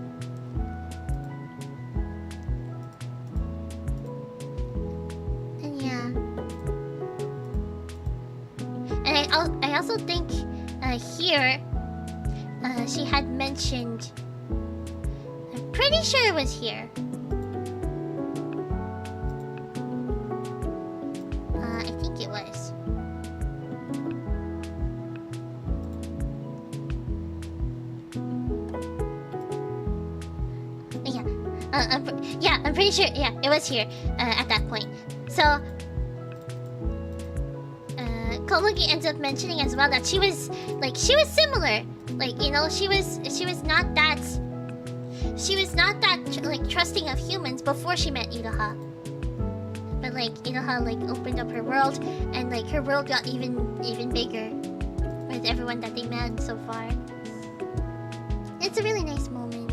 And yeah, and I also think here she had mentioned. I'm pretty sure it was here. I think it was. I'm pretty sure. Yeah, it was here at that point. So, Komugi ends up mentioning as well that she was similar. Like, you know, she was not that like trusting of humans before she met Iroha. But like Iroha like opened up her world, and like her world got even bigger with everyone that they met so far. It's a really nice moment.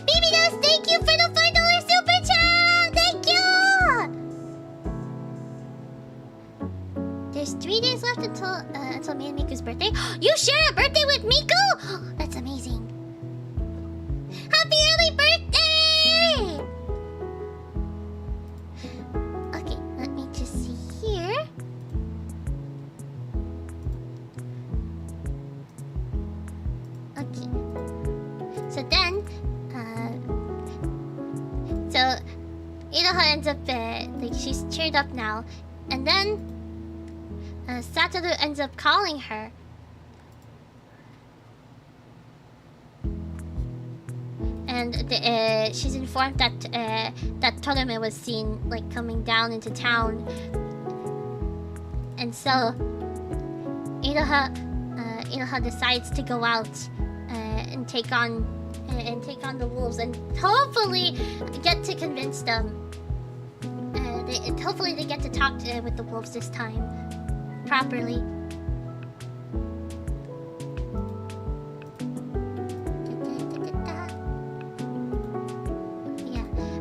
BBDOS, thank you for the $5 super chat! Thank you! There's 3 days left until me and Miku's birthday. You share a birthday with Miku? That's amazing. Happy early birthday! Okay, let me just see here. Okay. So then, so Iroha ends up like she's cheered up now, and then Satoru ends up calling her. And she's informed that that Torome was seen like coming down into town, and so Iroha decides to go out and take on the wolves, and hopefully get to convince them. Hopefully they get to talk with the wolves this time properly.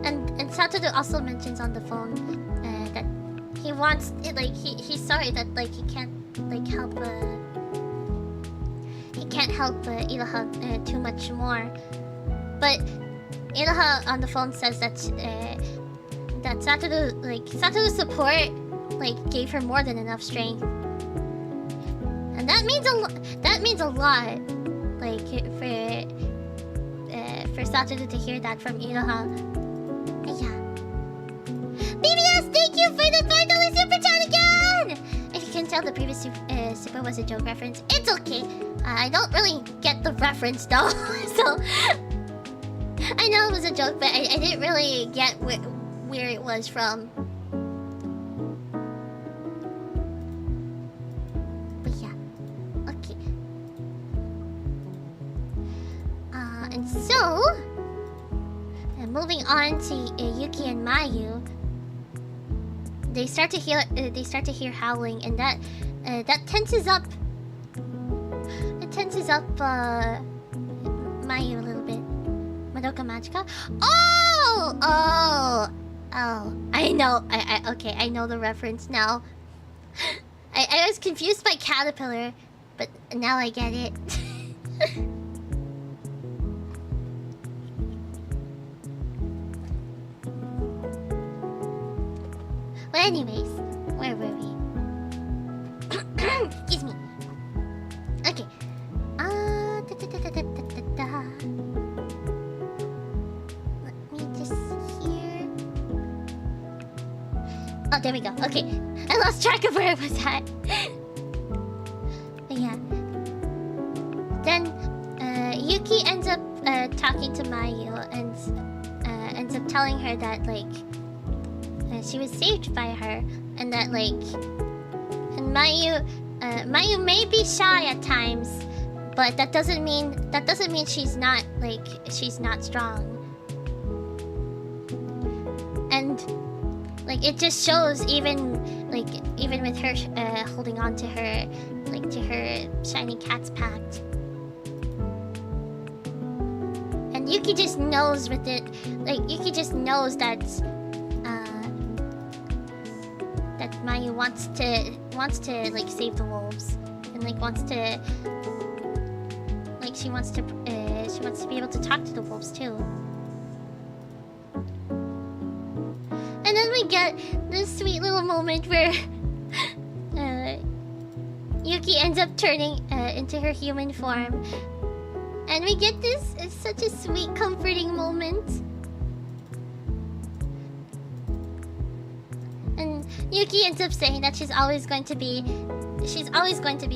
And Satoru also mentions on the phone that he wants it, like he's sorry that like he can't like help Iroha too much more. But Iroha on the phone says that Satoru's support like gave her more than enough strength, and that means a lot like for Satoru to hear that from Iroha. Yeah. BBS, thank you for the $5 super chat again! If you can tell, the previous super was a joke reference. It's okay. I don't really get the reference though, so I know it was a joke, but I didn't really get where it was from. But yeah, okay. And so, moving on to Yuki and Mayu, they start to hear howling, and that tenses up. It tenses up Mayu a little bit. Madoka Magica. Oh! I know. Okay. I know the reference now. I was confused by Caterpillar, but now I get it. What Anyways, where were we? Excuse me. Okay. Let me just hear. Oh, there we go. Okay. I lost track of where I was at. But yeah. Then, Yuki ends up talking to Mayu and ends up telling her that, like, she was saved by her, and that, like, and Mayu may be shy at times, but that doesn't mean she's not, like, she's not strong. And, like, it just shows even with her holding on to her, like, to her shiny cat's pact. And Yuki just knows with it, like, Yuki just knows that that Mayu wants to like save the wolves, and like wants to she wants to be able to talk to the wolves too. And then we get this sweet little moment where Yuki ends up turning into her human form. And we get this, it's such a sweet, comforting moment. And Yuki ends up saying that she's always going to be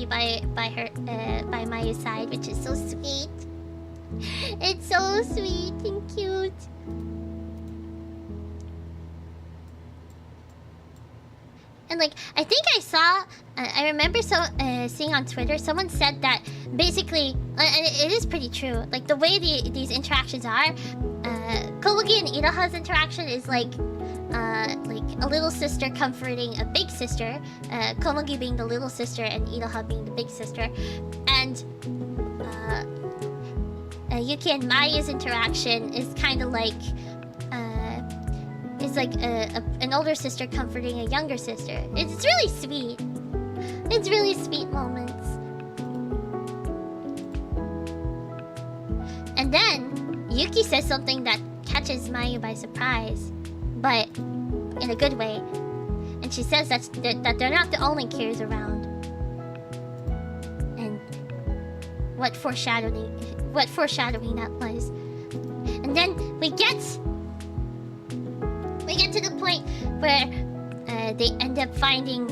by Mayu's side, which is so sweet. It's so sweet and cute. And like, I think I remember seeing on Twitter, someone said that basically, and it is pretty true, like the way these interactions are, Komugi and Iroha's interaction is like a little sister comforting a big sister, Komugi being the little sister and Iroha being the big sister, and Yuki and Mayu's interaction is kind of like an older sister comforting a younger sister. It's really sweet. It's really sweet moments. And then Yuki says something that catches Mayu by surprise, but in a good way. And she says that they're not the only Kirs around. And what foreshadowing that was. And then we get to the point where they end up finding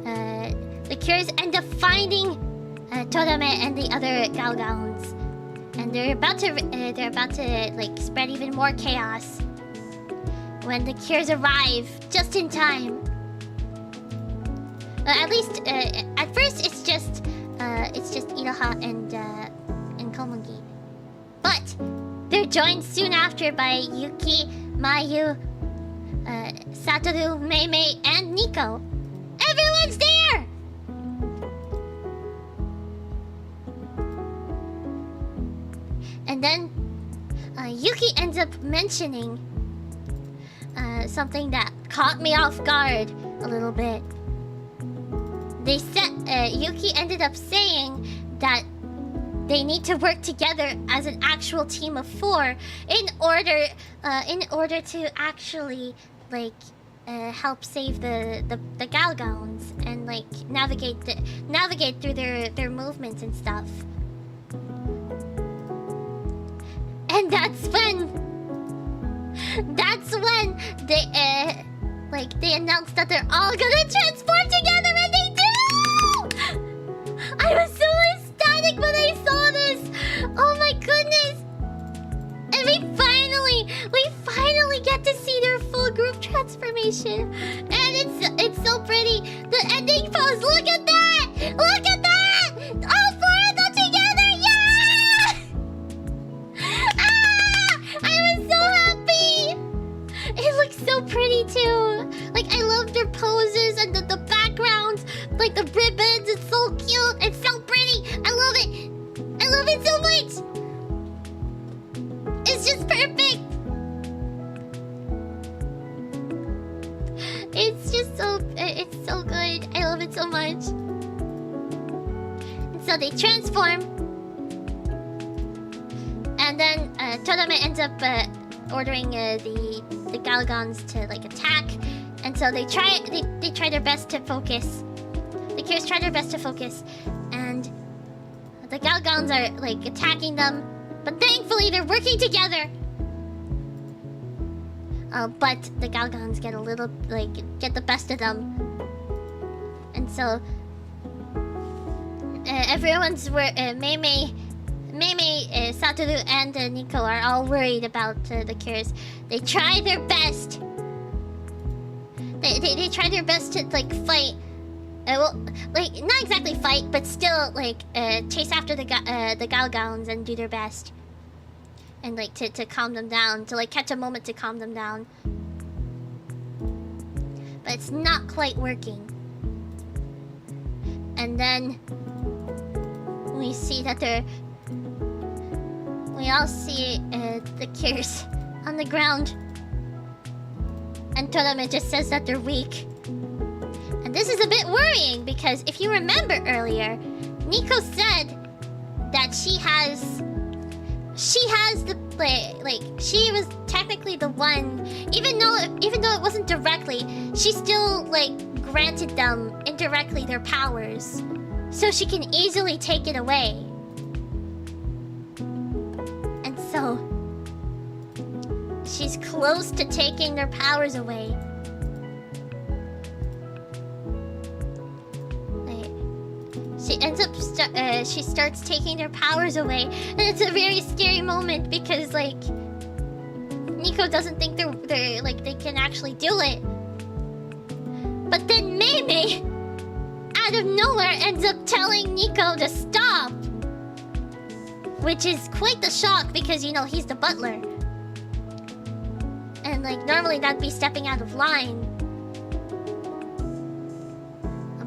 the Kirs end up finding Todame and the other Galgowns, and they're about to like spread even more chaos when the Kirs arrive just in time. At least at first it's just Iroha and Komugi, but they're joined soon after by Yuki, Mayu, Satoru, Meimei, and Nico. Everyone's there! And then Yuki ends up mentioning something that caught me off guard a little bit. They said Yuki ended up saying that they need to work together as an actual team of 4 in order to actually like help save the Galgowns and like navigate through their movements and stuff. And that's when they announced that they're all gonna transport together, and they do! I was so ecstatic when I saw this. Oh my goodness! And we finally get to see their full group transformation, and it's so pretty. The ending pose. Look at that! Look at that! All 4 of them together! Yeah! I was so happy. It looks so pretty too. Like, I love their poses and the backgrounds, like the ribbons. It's so cute. It's so pretty. I love it. I love it so much. It's just perfect. It's so good. I love it so much. And so they transform. And then Todame ends up ordering the Galgons to like attack, And so they try their best to focus. The Cures try their best to focus, and the Galgons are like attacking them, but thankfully they're working together. But the Galgons get a little get the best of them, and so everyone's Mei, Satoru, and Nico are all worried about the Cures. They try their best. They try their best to fight. Well, not exactly fight, but still chase after the Galgons and do their best, and to calm them down, to catch a moment to calm them down. But it's not quite working. And then we see that we all see the Cures on the ground, and Torame just says that they're weak. And this is a bit worrying because if you remember earlier, Nico said that she was technically the one, even though it wasn't directly, she still granted them indirectly their powers, so she can easily take it away. And so she's close to taking their powers away. She starts taking their powers away, and it's a very scary moment because Nico doesn't think they can actually do it. But then Mei out of nowhere ends up telling Nico to stop, which is quite the shock because he's the butler, and normally that'd be stepping out of line.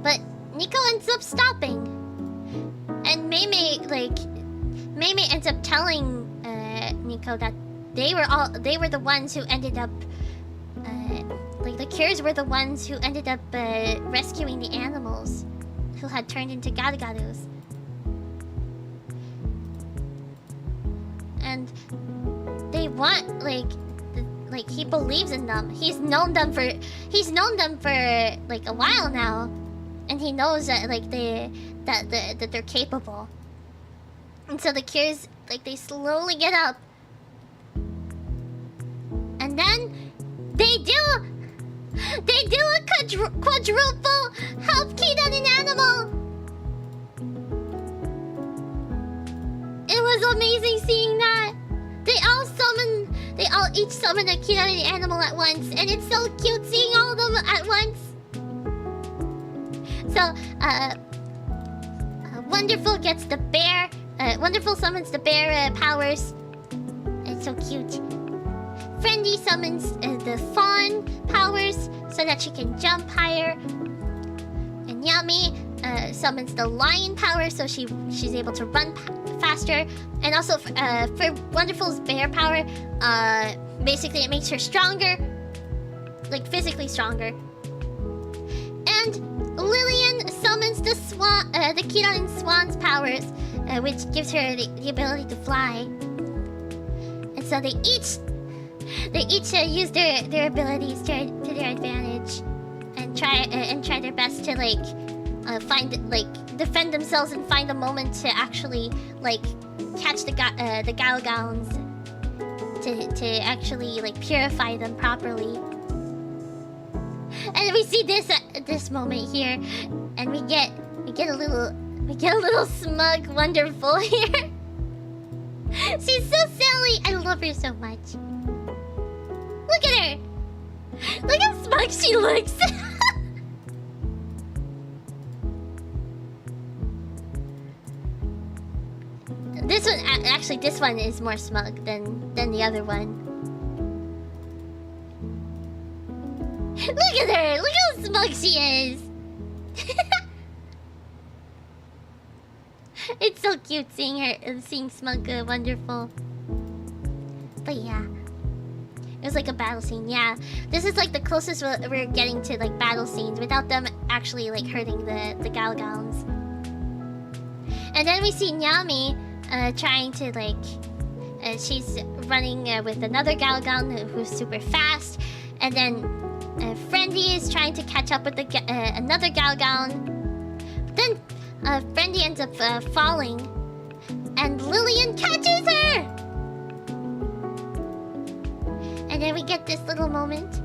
But Nico ends up stopping, and Mei ends up telling Nico that they were the ones who ended up the Cures were the ones who ended up rescuing the animals who had turned into Garugarus. And they want he believes in them. He's known them for a while now, and he knows that that they're capable. And so the Cures they slowly get up, and then they do a quadruple help keyed on an animal. It was amazing seeing that. They all each summon a keyed on an animal at once, and it's so cute seeing all of them at once. So Wonderful gets the bear. Wonderful summons the bear powers. It's so cute. Friendly summons the fawn powers so that she can jump higher. And Yami summons the lion power so she's able to run faster. And also for Wonderful's bear power, basically it makes her stronger, physically stronger. And Lillian summons the swan, the Kiran Swan's powers, which gives her the ability to fly. And so they each use their abilities to their advantage, and try their best to find defend themselves and find a moment to actually catch the Galgons to actually purify them properly. And we see this moment here, and we get a little smug Wonderful here. She's so silly. I love her so much. Look at her. Look how smug she looks. This one is more smug than the other one. Look at her. Look how smug she is. It's so cute seeing smug Wonderful. But yeah, it was a battle scene. Yeah, this is the closest we're getting to battle scenes without them actually hurting the Galgons. And then we see Nyami trying to she's running with another Galgon who's super fast, and then Friendly is trying to catch up with another Galgown. But then Friendly ends up falling, and Lillian catches her. And then we get this little moment.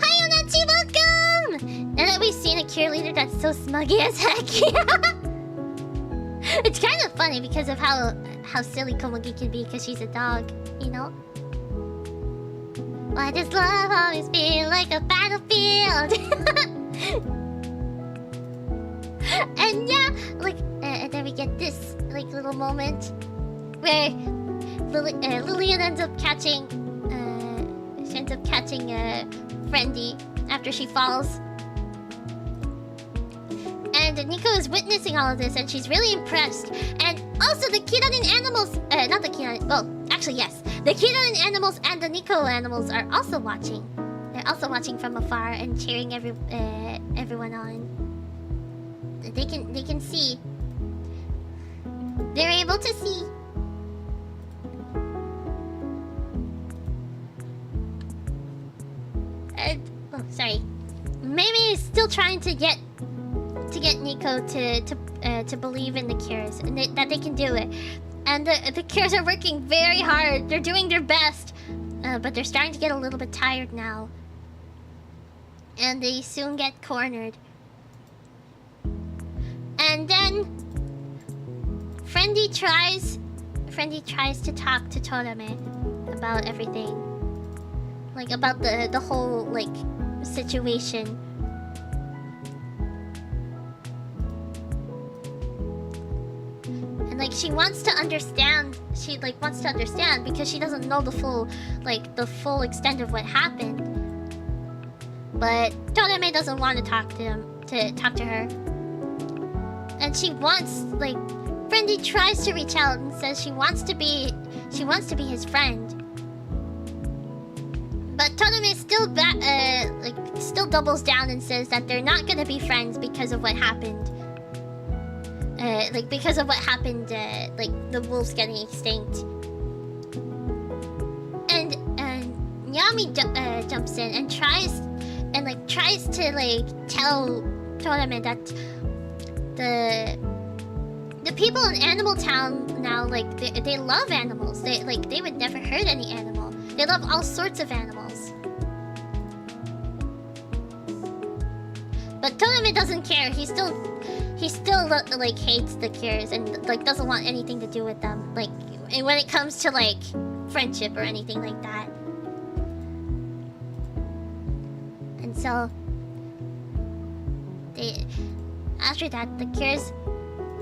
Hi, Onachi, welcome! Now that we've seen a cheerleader that's so smuggy as heck. It's kind of funny because of how silly Komugi can be because she's a dog, you know? Why does love always feel like a battlefield? And yeah, like, and then we get this like little moment where Lillian ends up catching Friendly after she falls. And Nico is witnessing all of this, and she's really impressed. And also the Kiranin animals, not the Kiranin, well, actually yes, the Kiranin animals and the Nico animals are also watching. They're also watching from afar and cheering everyone on. They can see. They're able to see. Oh, sorry. Maybe he's still trying to get Nico to believe in the cures and that they can do it. And the cures are working very hard. They're doing their best, but they're starting to get a little bit tired now. And they soon get cornered. And then Friendly tries to talk to Torame about everything, like about the whole like situation. And like she wants to understand. She like wants to understand because she doesn't know the full extent of what happened. But Torame doesn't want to talk to her. And she wants, like, Friendly tries to reach out and says she wants to be his friend. But Torame still doubles down and says that they're not gonna be friends because of what happened. Like the wolves getting extinct. And Yami jumps in and tries to tell Torame that the people in Animal Town now, like, they love animals. They would never hurt any animal. They love all sorts of animals. But Torame doesn't care. He still like hates the cures and like doesn't want anything to do with them. Like when it comes to like friendship or anything like that. And so after that, the cures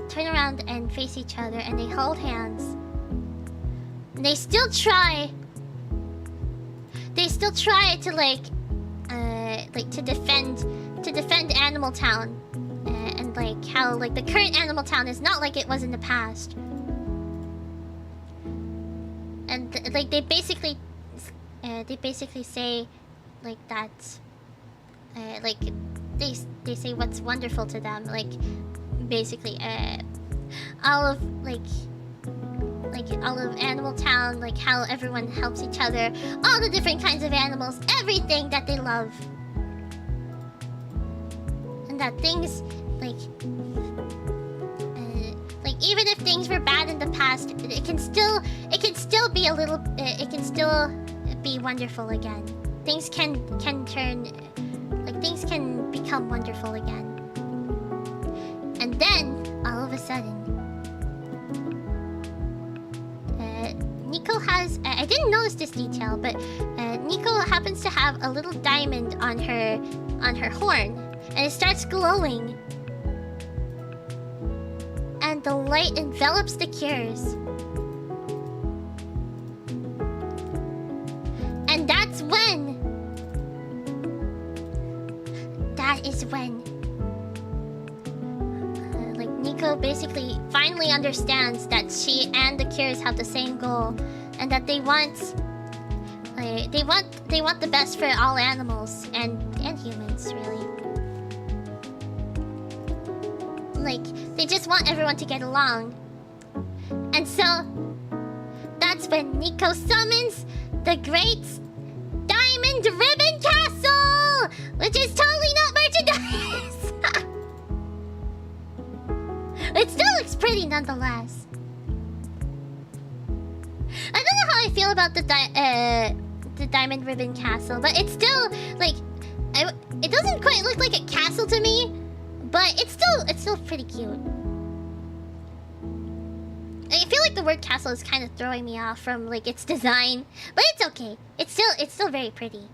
turn around and face each other, and they hold hands. And they still try to defend Animal Town, and like how like the current Animal Town is not like it was in the past. And like they basically say like that, like they say what's wonderful to them, like basically all of Animal Town, like how everyone helps each other, all the different kinds of animals, everything that they love, and that things like even if things were bad in the past, it can still be a little, it can still be wonderful again. Things can turn, like things can become wonderful again. And then all of a sudden, Nico has, I didn't notice this detail, but Nico happens to have a little diamond on her horn, and it starts glowing. And the light envelops the cures. And that is when like Nico basically finally understands that she and the cures have the same goal, and that they want the best for all animals and humans, really. Like they just want everyone to get along. And so that's when Nico summons the great Diamond Ribbon Castle! Which is totally not merchandise! It still looks pretty nonetheless. I don't know how I feel about the Diamond Ribbon Castle, but it's still, like... it doesn't quite look like a castle to me, but it's still pretty cute. I feel like the word castle is kind of throwing me off from like its design, but it's okay. It's still very pretty.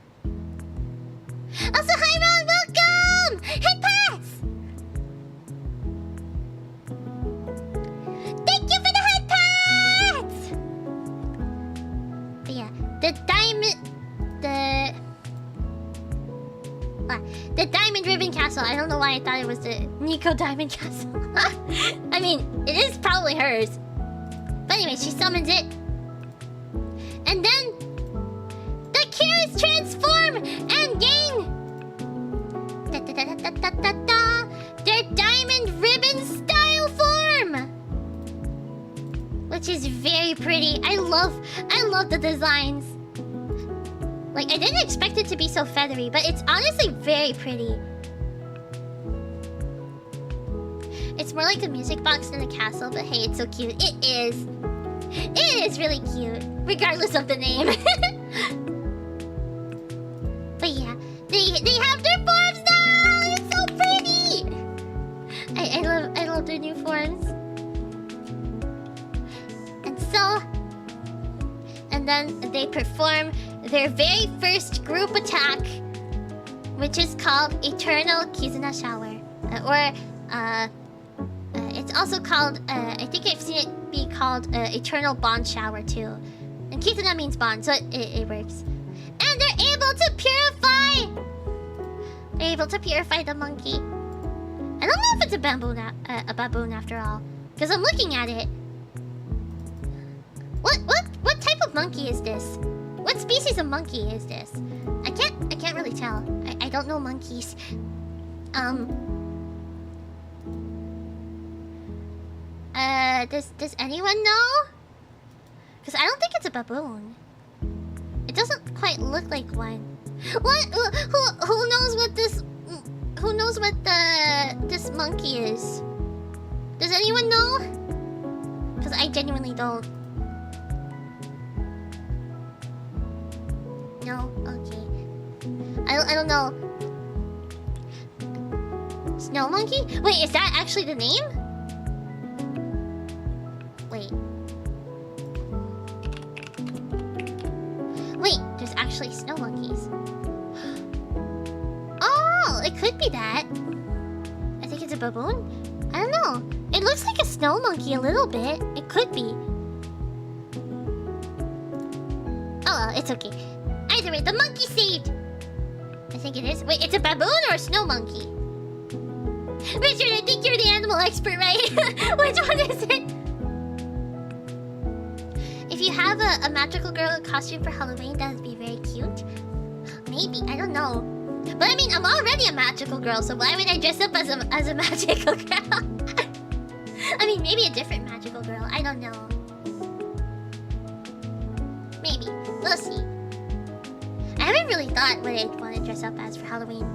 Also, hi Ron, welcome! Head pass! Thank you for the head pass! But yeah, the Diamond Ribbon Castle. I don't know why I thought it was the Nico Diamond Castle. I mean, it is probably hers. But anyway, she summons it. And then the Cures transform and gain their Diamond Ribbon style form, which is very pretty. I love the designs. Like, I didn't expect it to be so feathery, but it's honestly very pretty. It's more like a music box than a castle, but hey, it's so cute. It is. It is really cute, regardless of the name. But yeah, they have their forms now. It's so pretty. I love their new forms. And then they perform their very first group attack, which is called Eternal Kizuna Shower, it's also called, I think I've seen it be called Eternal Bond Shower too. And Kizuna means bond, so it works. And they're able to purify! They're able to purify the monkey. I don't know if it's a baboon after all, because I'm looking at it. What type of monkey is this? What species of monkey is this? I can't really tell. I don't know monkeys. Does anyone know? Because I don't think it's a baboon. It doesn't quite look like one. What? Who knows what this? Who knows what this monkey is? Does anyone know? Because I genuinely don't. No? Okay. I don't know. Snow monkey? Wait, is that actually the name? Wait, there's actually snow monkeys. Oh, it could be that. I think it's a baboon. I don't know. It looks like a snow monkey a little bit. It could be. Oh well, it's okay. Either way, the monkey saved. I think it is. Wait, it's a baboon or a snow monkey? Richard, I think you're the animal expert, right? Which one is it? If you have a magical girl costume for Halloween, that would be very cute. Maybe, I don't know. But I mean, I'm already a magical girl, so why would I dress up as a magical girl? I mean, maybe a different magical girl. I don't know. Maybe. We'll see. I haven't really thought what I'd want to dress up as for Halloween.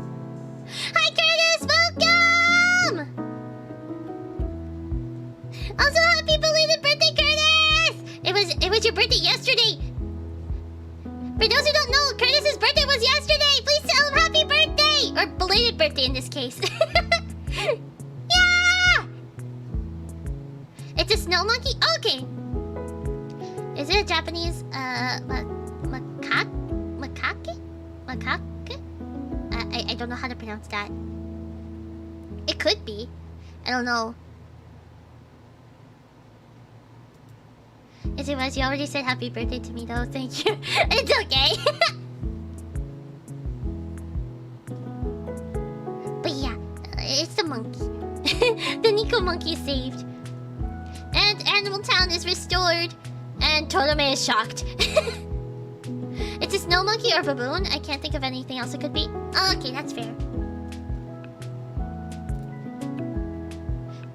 Hi, Curtis! Welcome! Also, happy belated birthday, Curtis! It was your birthday yesterday. For those who don't know, Curtis's birthday was yesterday. Please tell him happy birthday! Or belated birthday in this case. Yeah! It's a snow monkey? Okay. Is it a Japanese, macaque? I don't know how to pronounce that. It could be. I don't know. Yes, it was. You already said happy birthday to me, though. Thank you. It's okay. But yeah, it's the monkey. The Nico monkey is saved. And Animal Town is restored. And Totome is shocked. It's a snow monkey or baboon? I can't think of anything else it could be. Oh, okay, that's fair.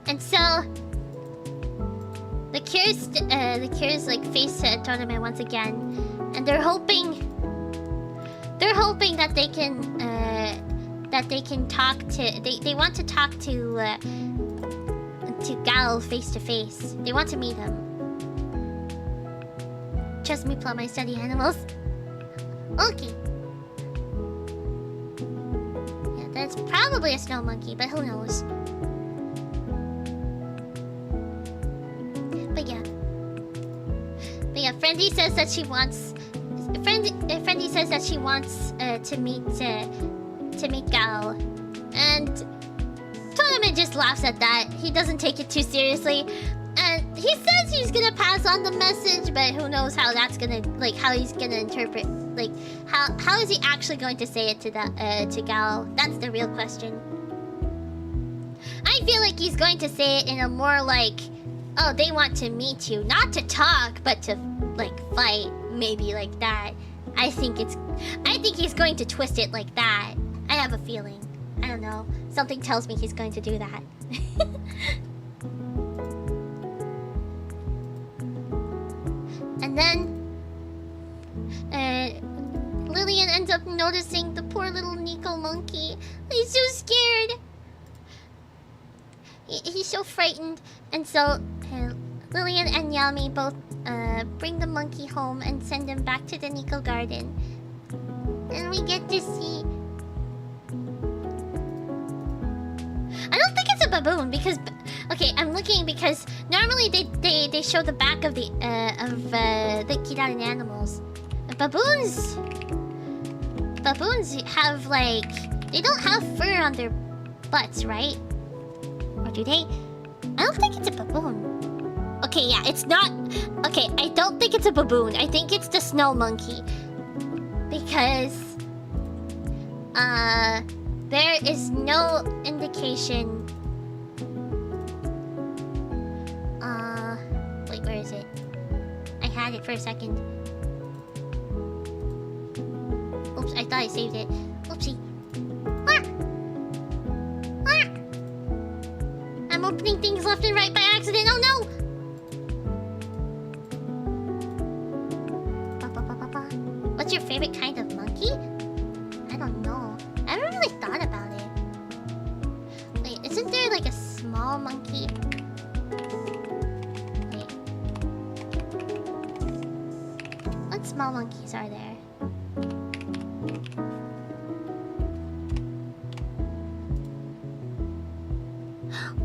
And so the Cures like face Totome once again, and they're hoping they're hoping that they can talk to. They want to talk to Gal face to face. They want to meet him. Trust me, Plum. I study animals. Okay. Yeah, that's probably a snow monkey, but who knows? But yeah, Friendy says that she wants. Friendy says that she wants to meet Gal, and Tournament just laughs at that. He doesn't take it too seriously, and he says he's gonna pass on the message, but who knows how that's gonna how he's gonna interpret how is he actually going to say it to Gal? That's the real question. I feel like he's going to say it in a more oh, they want to meet you, not to talk, but to fight, maybe like that. I think he's going to twist it like that. I have a feeling. I don't know. Something tells me he's going to do that. And then Lillian ends up noticing the poor little Nico monkey. He's so scared. He's so frightened. And so Lillian and Yami both bring the monkey home and send him back to the Nico garden. And we get to see... I don't think it's a baboon because... Okay, I'm looking because normally they show the back of the Kidarin animals. Baboons have they don't have fur on their butts, right? Or do they? I don't think it's a baboon. Okay, yeah, it's not... Okay, I don't think it's a baboon. I think it's the snow monkey. Because... there is no indication... Wait, where is it? I had it for a second. Oops, I thought I saved it. Oopsie. Ah! Ah! I'm opening things left and right by accident. Oh no! What's your favorite kind of monkey? I don't know. I haven't really thought about it. Wait, isn't there a small monkey? Wait. What small monkeys are there?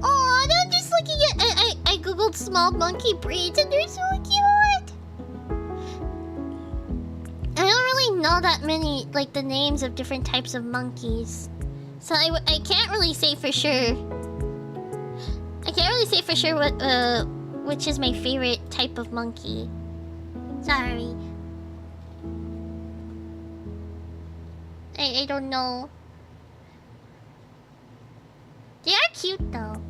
Oh, I'm just looking at... I googled small monkey breeds and they're so cute! I don't really know that many, the names of different types of monkeys. So I can't really say for sure. I can't really say for sure which is my favorite type of monkey. Sorry. I don't know. They are cute though.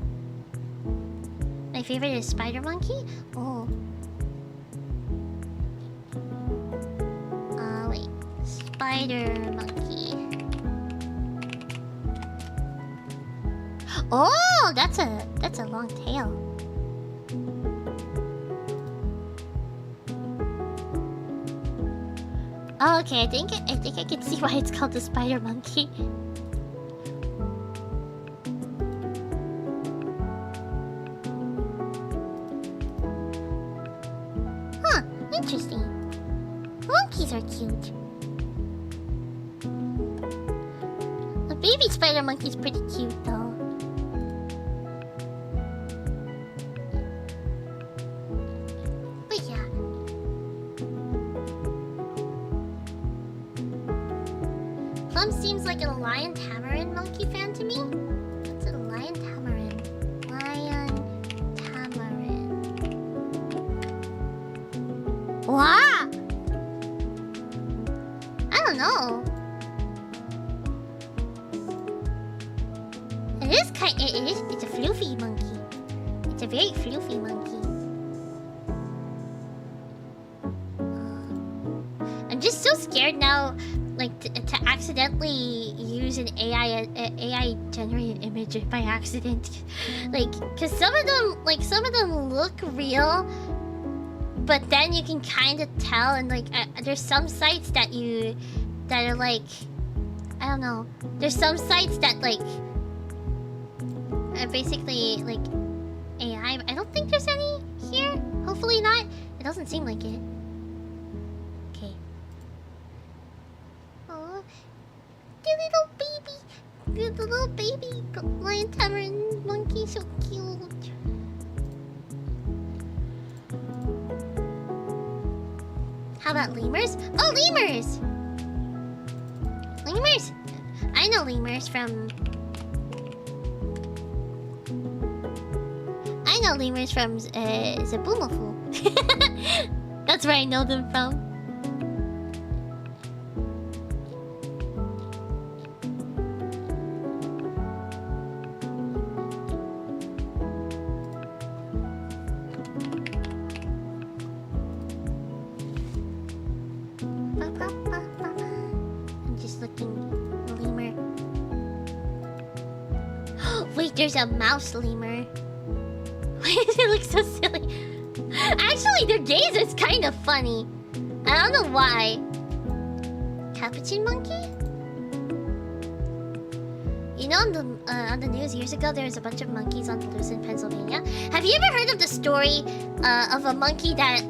My favorite is spider monkey? Oh. Wait. Spider monkey. Oh, that's a long tail. Oh, okay, I think I can see why it's called the spider monkey. Huh, interesting. Monkeys are cute. The baby spider monkey's pretty cute though. But yeah. Plum seems like a lion tamarin monkey fan to me. What's a lion tamarin? Lion tamarin. Wow! I don't know. It's a floofy monkey. It's a very floofy monkey. I'm just so scared now, to accidentally use an AI generated image by accident. Cause some of them look real, but then you can kind of tell, and there's some sites that you that are like, I don't know. There's some sites that like are basically like AI. I don't think there's any here. Hopefully not. It doesn't seem like it. Okay. Oh, the little baby lion tamarin monkey, so cute. How about lemurs? Oh, lemurs! Lemurs! I know lemurs from... I know lemurs from Zaboomafoo. That's where I know them from. I'm just looking. Lemur. Wait, there's a mouse lemur. Why does it look so silly? Actually, their gaze is kind of funny. I don't know why. Capuchin monkey? You know, on the news years ago, there was a bunch of monkeys on the loose in Pennsylvania. Have you ever heard of the story of a monkey that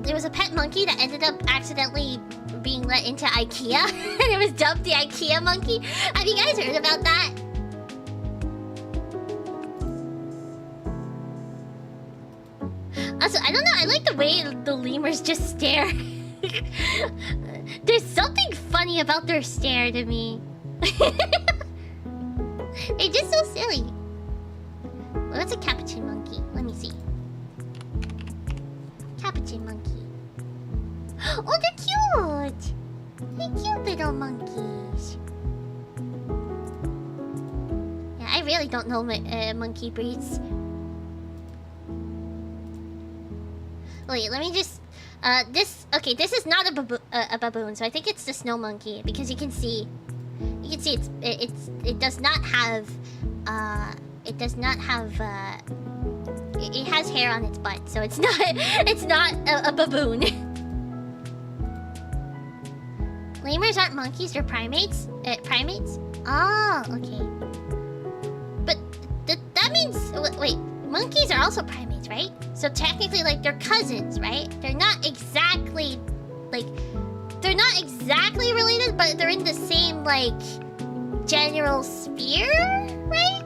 there was a pet monkey that ended up accidentally being let into IKEA and it was dubbed the IKEA monkey? Have you guys heard about that? Also, I don't know, I like the way the lemurs just stare. There's something funny about their stare to me. They're just so silly. Well, that's a capuchin monkey. Let me see. Capuchin monkey. Oh, they're cute! They're cute little monkeys. Yeah, I really don't know monkey breeds. Wait, let me just... Okay, this is not a baboon, so I think it's the snow monkey, because you can see... You can see it does not have... It does not have... It has hair on its butt, so it's not... It's not a baboon. Lemurs aren't monkeys, they're primates? Primates? Oh, okay. But that means... Wait, monkeys are also primates, right? So technically, like, they're cousins, right? They're not exactly... Like... They're not exactly related, but they're in the same, like... general sphere, right?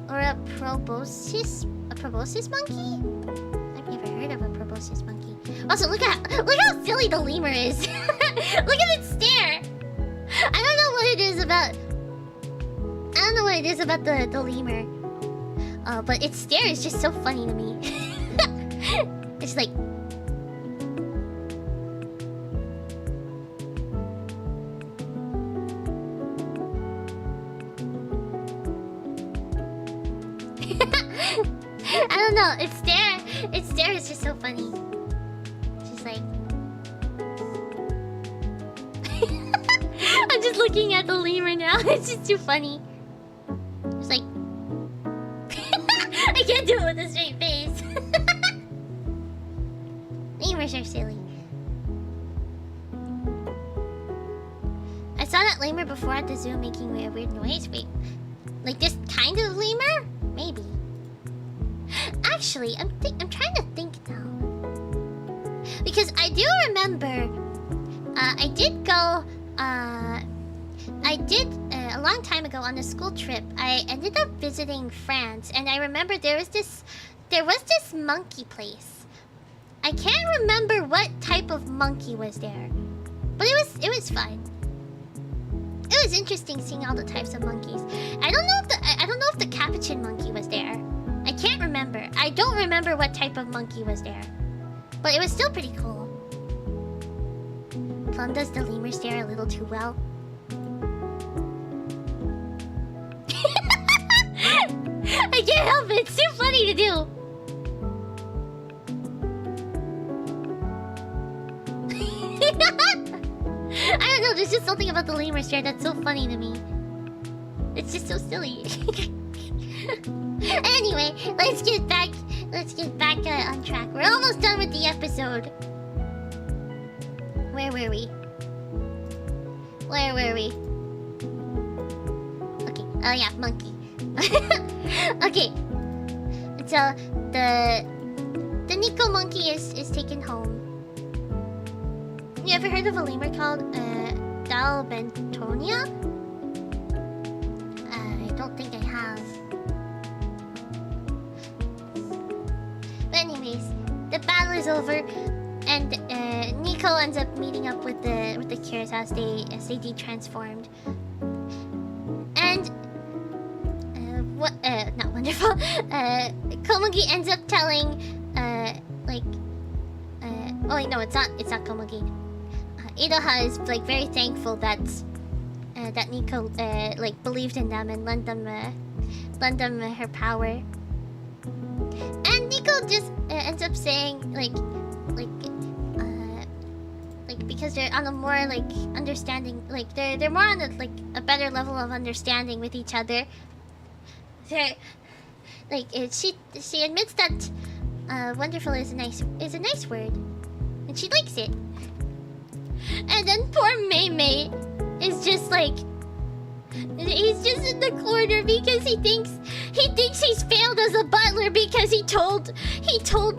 Or a proboscis? A proboscis monkey? I've never heard of a proboscis monkey. Also, look how silly the lemur is. Look at its stare. I don't know what it is about. I don't know what it is about the lemur. But its stare is just so funny to me. It's like. I don't know. Its stare is just so funny. It's just like. I'm just looking at the lemur now. It's just too funny. It's like. I can't do it with a straight face. Lemurs are silly. I saw that lemur before at the zoo making a weird noise. Wait, like this kind of lemur? Maybe. Actually, I'm trying to think now. Because I do remember, I did go, a long time ago on a school trip, I ended up visiting France, and I remember there was this monkey place. I can't remember what type of monkey was there, but it was fun. It was interesting seeing all the types of monkeys. I don't know if the capuchin monkey was there. I can't remember. I don't remember what type of monkey was there, but it was still pretty cool. Plum does the lemur stare a little too well. I can't help it. It's too funny to do. I don't know. There's just something about the lemur stare that's so funny to me. It's just so silly. Anyway, let's get back on track. We're almost done with the episode. Where were we? Where were we? Okay. Oh yeah, monkey. Okay. So the Nico monkey is taken home. You ever heard of a lemur called Dalbentonia? I don't think I have. But anyways, the battle is over, and Nico ends up meeting up with the Cures as they de-transformed. And not wonderful. Komugi ends up telling oh wait, no, it's not Komugi. Iroha is like very thankful that Nico like believed in them and lent them her power. And Nico just ends up saying like because they're on a more like understanding, like they're more on a better level of understanding with each other. They're like she admits that wonderful is a nice word, and she likes it. And then poor Mei is just like, he's just in the corner because he thinks he's failed as a butler because he told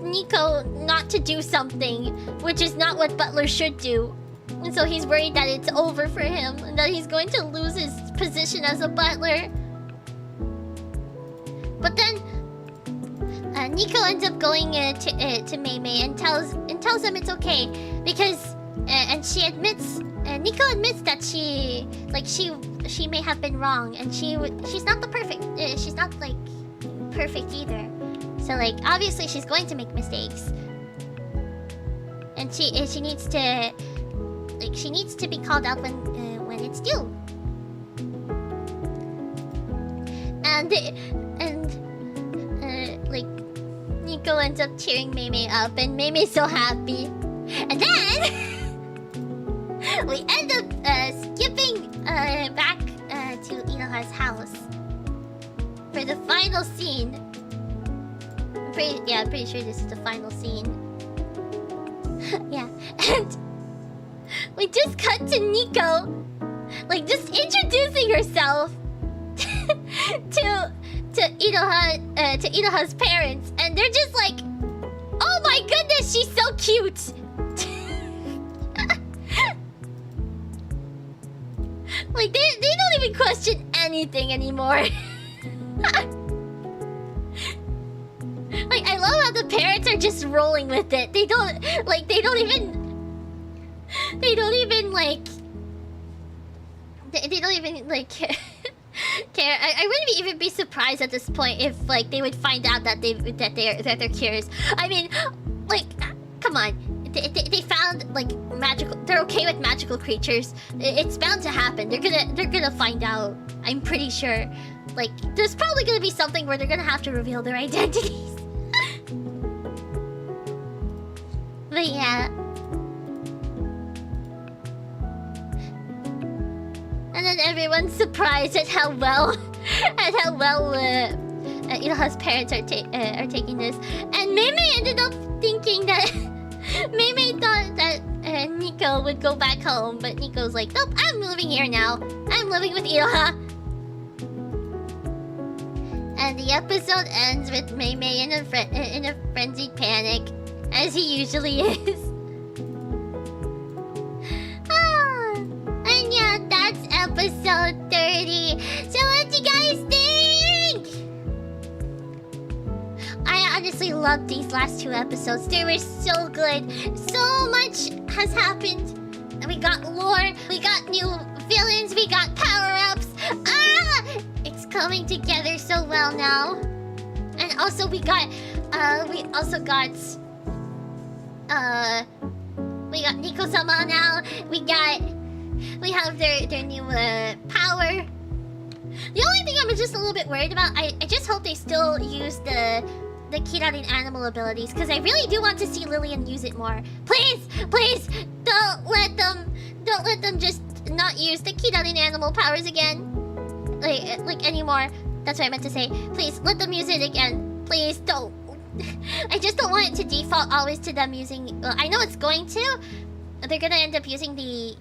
Nico not to do something, which is not what butlers should do. And so he's worried that it's over for him and that he's going to lose his position as a butler. But then Nico ends up going to Mei and tells him it's okay because and she admits, Nico admits that she may have been wrong, and she's not she's not like perfect either. So like obviously she's going to make mistakes, and she needs to be called out when it's due. And like Nico ends up cheering Mei up, and Mei's so happy. And then we end up skipping back to Iroha's house for the final scene. I'm pretty sure this is the final scene. Yeah, and we just cut to Nico, like just introducing herself to Iroha's parents, and they're just like, "Oh my goodness, she's so cute." Like they don't even question anything anymore. Like I love how the parents are just rolling with it. They don't even care. I wouldn't even be surprised at this point if like they would find out that they're cures. I mean, like, come on. They found like magical. They're okay with magical creatures. It's bound to happen. They're gonna find out. I'm pretty sure. Like, there's probably gonna be something where they're gonna have to reveal their identities. But yeah. And then everyone's surprised at how well Iroha's parents are taking this. And Mei ended up thinking that Mei thought that Nico would go back home, but Nico's like, nope, I'm living here now. I'm living with Iroha. And the episode ends with Mei in a frenzied panic, as he usually is. And yeah, that's episode 30. So what do you guys think? I honestly loved these last two episodes. They were so good. So much has happened. And we got lore, we got new villains, we got power-ups. It's coming together so well now. And also we got Nico-sama now. We have their new power. The only thing I'm just a little bit worried about, I just hope they still use the Kirarin animal abilities, because I really do want to see Lillian use it more. Please, don't let them just not use the Kirarin animal powers again, like anymore. That's what I meant to say. Please let them use it again. Please don't. I just don't want it to default always to them using. Well, I know it's going to, they're gonna end up using the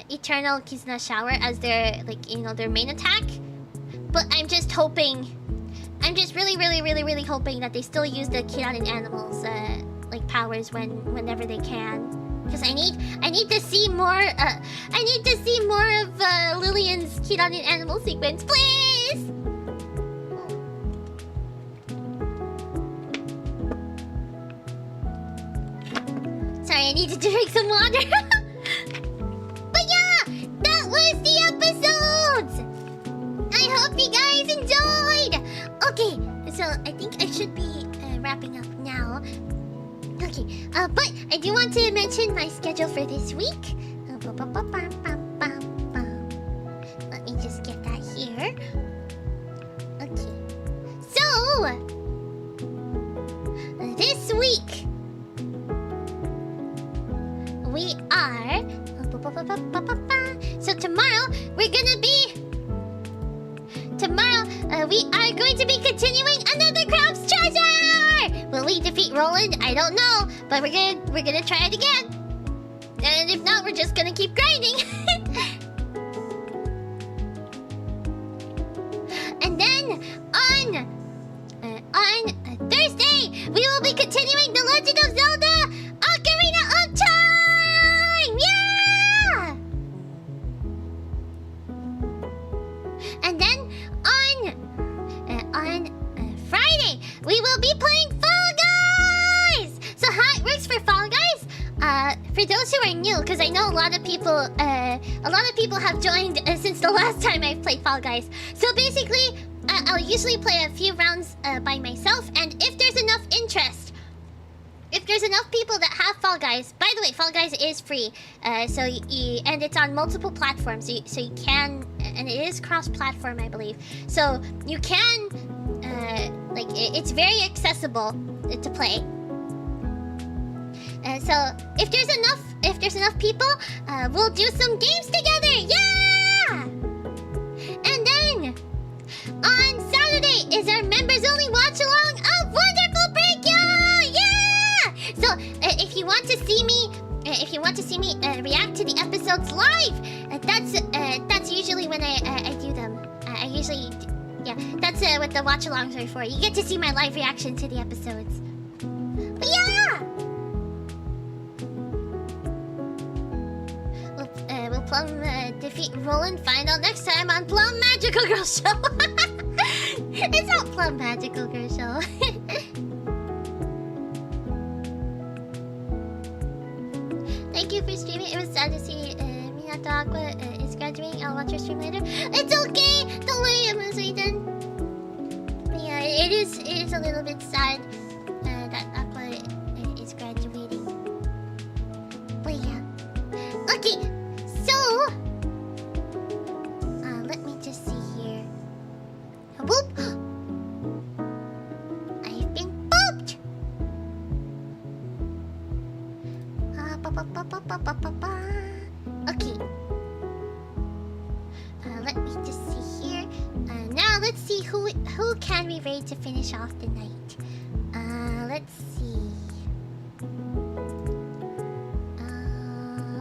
Eternal Kizuna Shower as their, like, you know, their main attack. But I'm just hoping, I'm just really hoping that they still use the Kiranin animals like powers whenever they can. Because I need to see more I need to see more of Lillian's Kiranin animal sequence, please. Sorry, I need to drink some water. But yeah, that was the episodes. I hope you guys enjoyed. Okay, so I think I should be wrapping up now. Okay, but I do want to mention my schedule for this week. Let me just get that here. Okay, so this week we are. So tomorrow we're gonna be. Tomorrow we are going to be continuing another Craft's treasure. Will we defeat Roland? I don't know, but we're gonna try it again. And if not, we're just gonna keep grinding. And then on Thursday, we will be continuing The Legend of Zelda: Ocarina of Time. Yeah! And then on Friday, we will be playing Fall Guys. So how it works for Fall Guys? For those who are new, because I know a lot of people have joined since the last time I played Fall Guys. So basically, I'll usually play a few rounds by myself, and if there's enough interest, if there's enough people that have Fall Guys. By the way, Fall Guys is free, and it's on multiple platforms, so you can, and it is cross-platform, I believe. So you can, like, it's very accessible to play. So if there's enough people, we'll do some games together. Yeah! And then on Saturday is our members-only watch-along of Wonderful Precure. Yeah! So if you want to see me, react to the episodes live, that's usually when I do them. I usually, yeah, that's what the watch-alongs are for. You get to see my live reaction to the episodes. But yeah! Will Plum defeat Roland? Find out next time on Plum Magical Girl Show. It's not Plum Magical Girl Show. Thank you for streaming. It was sad to see Minato Aqua is graduating. I'll watch her stream later. It's okay. Don't worry, I'm Sweden. But yeah, it is a little bit sad that Aqua is graduating. But yeah. Okay. So, let me just see here. Boop! I've been booped! Okay. Let me just see here. Now let's see who can we raid to finish off the night. Let's see.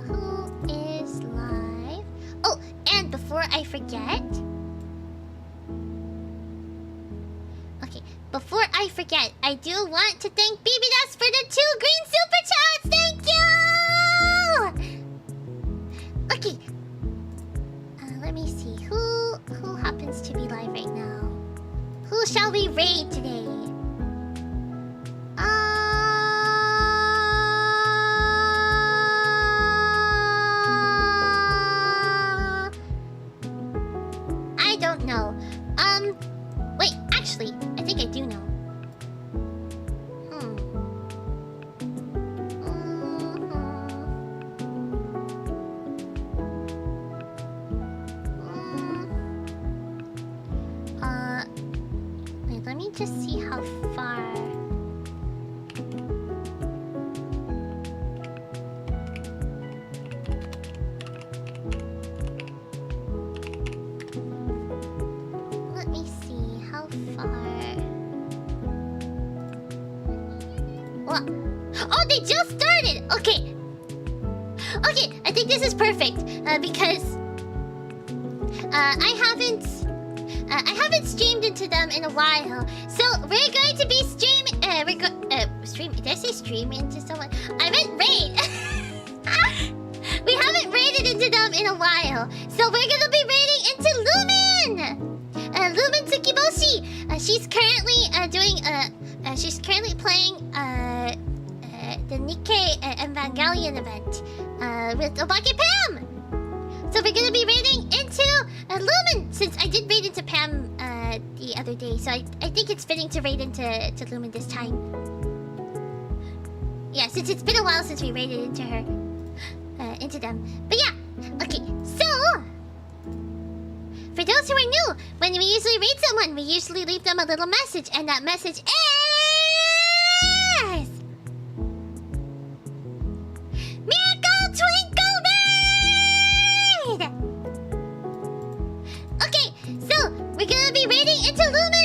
Who is live? Oh, and before I forget. Okay, before I forget, I do want to thank BBDS for the 2 green super chats. Thank you. Okay. Let me see who happens to be live right now. Who shall we raid today? I don't know. Wait, actually, I think I do know. Wait, let me just see how far. Let me see how far. What? Oh, they just started! perfect because I haven't streamed into them in a while. So we're going to be streaming. Stream. Did I say stream into someone? I meant raid. We haven't raided into them in a while, so we're gonna be raiding into Lumen. Lumen Tsukiboshi. She's currently she's currently playing the Nikkei Evangelion event with Obake Pam. So we're gonna be raiding into Lumen, since I did raid into Pam the other day. So I think it's fitting to raid into Lumen this time. Yeah, since it's been a while since we raided into her, into them. But yeah, okay. So for those who are new, when we usually raid someone, we usually leave them a little message, and that message is Miracle Twinkle Raid! Okay, so we're gonna be raiding into Lumen.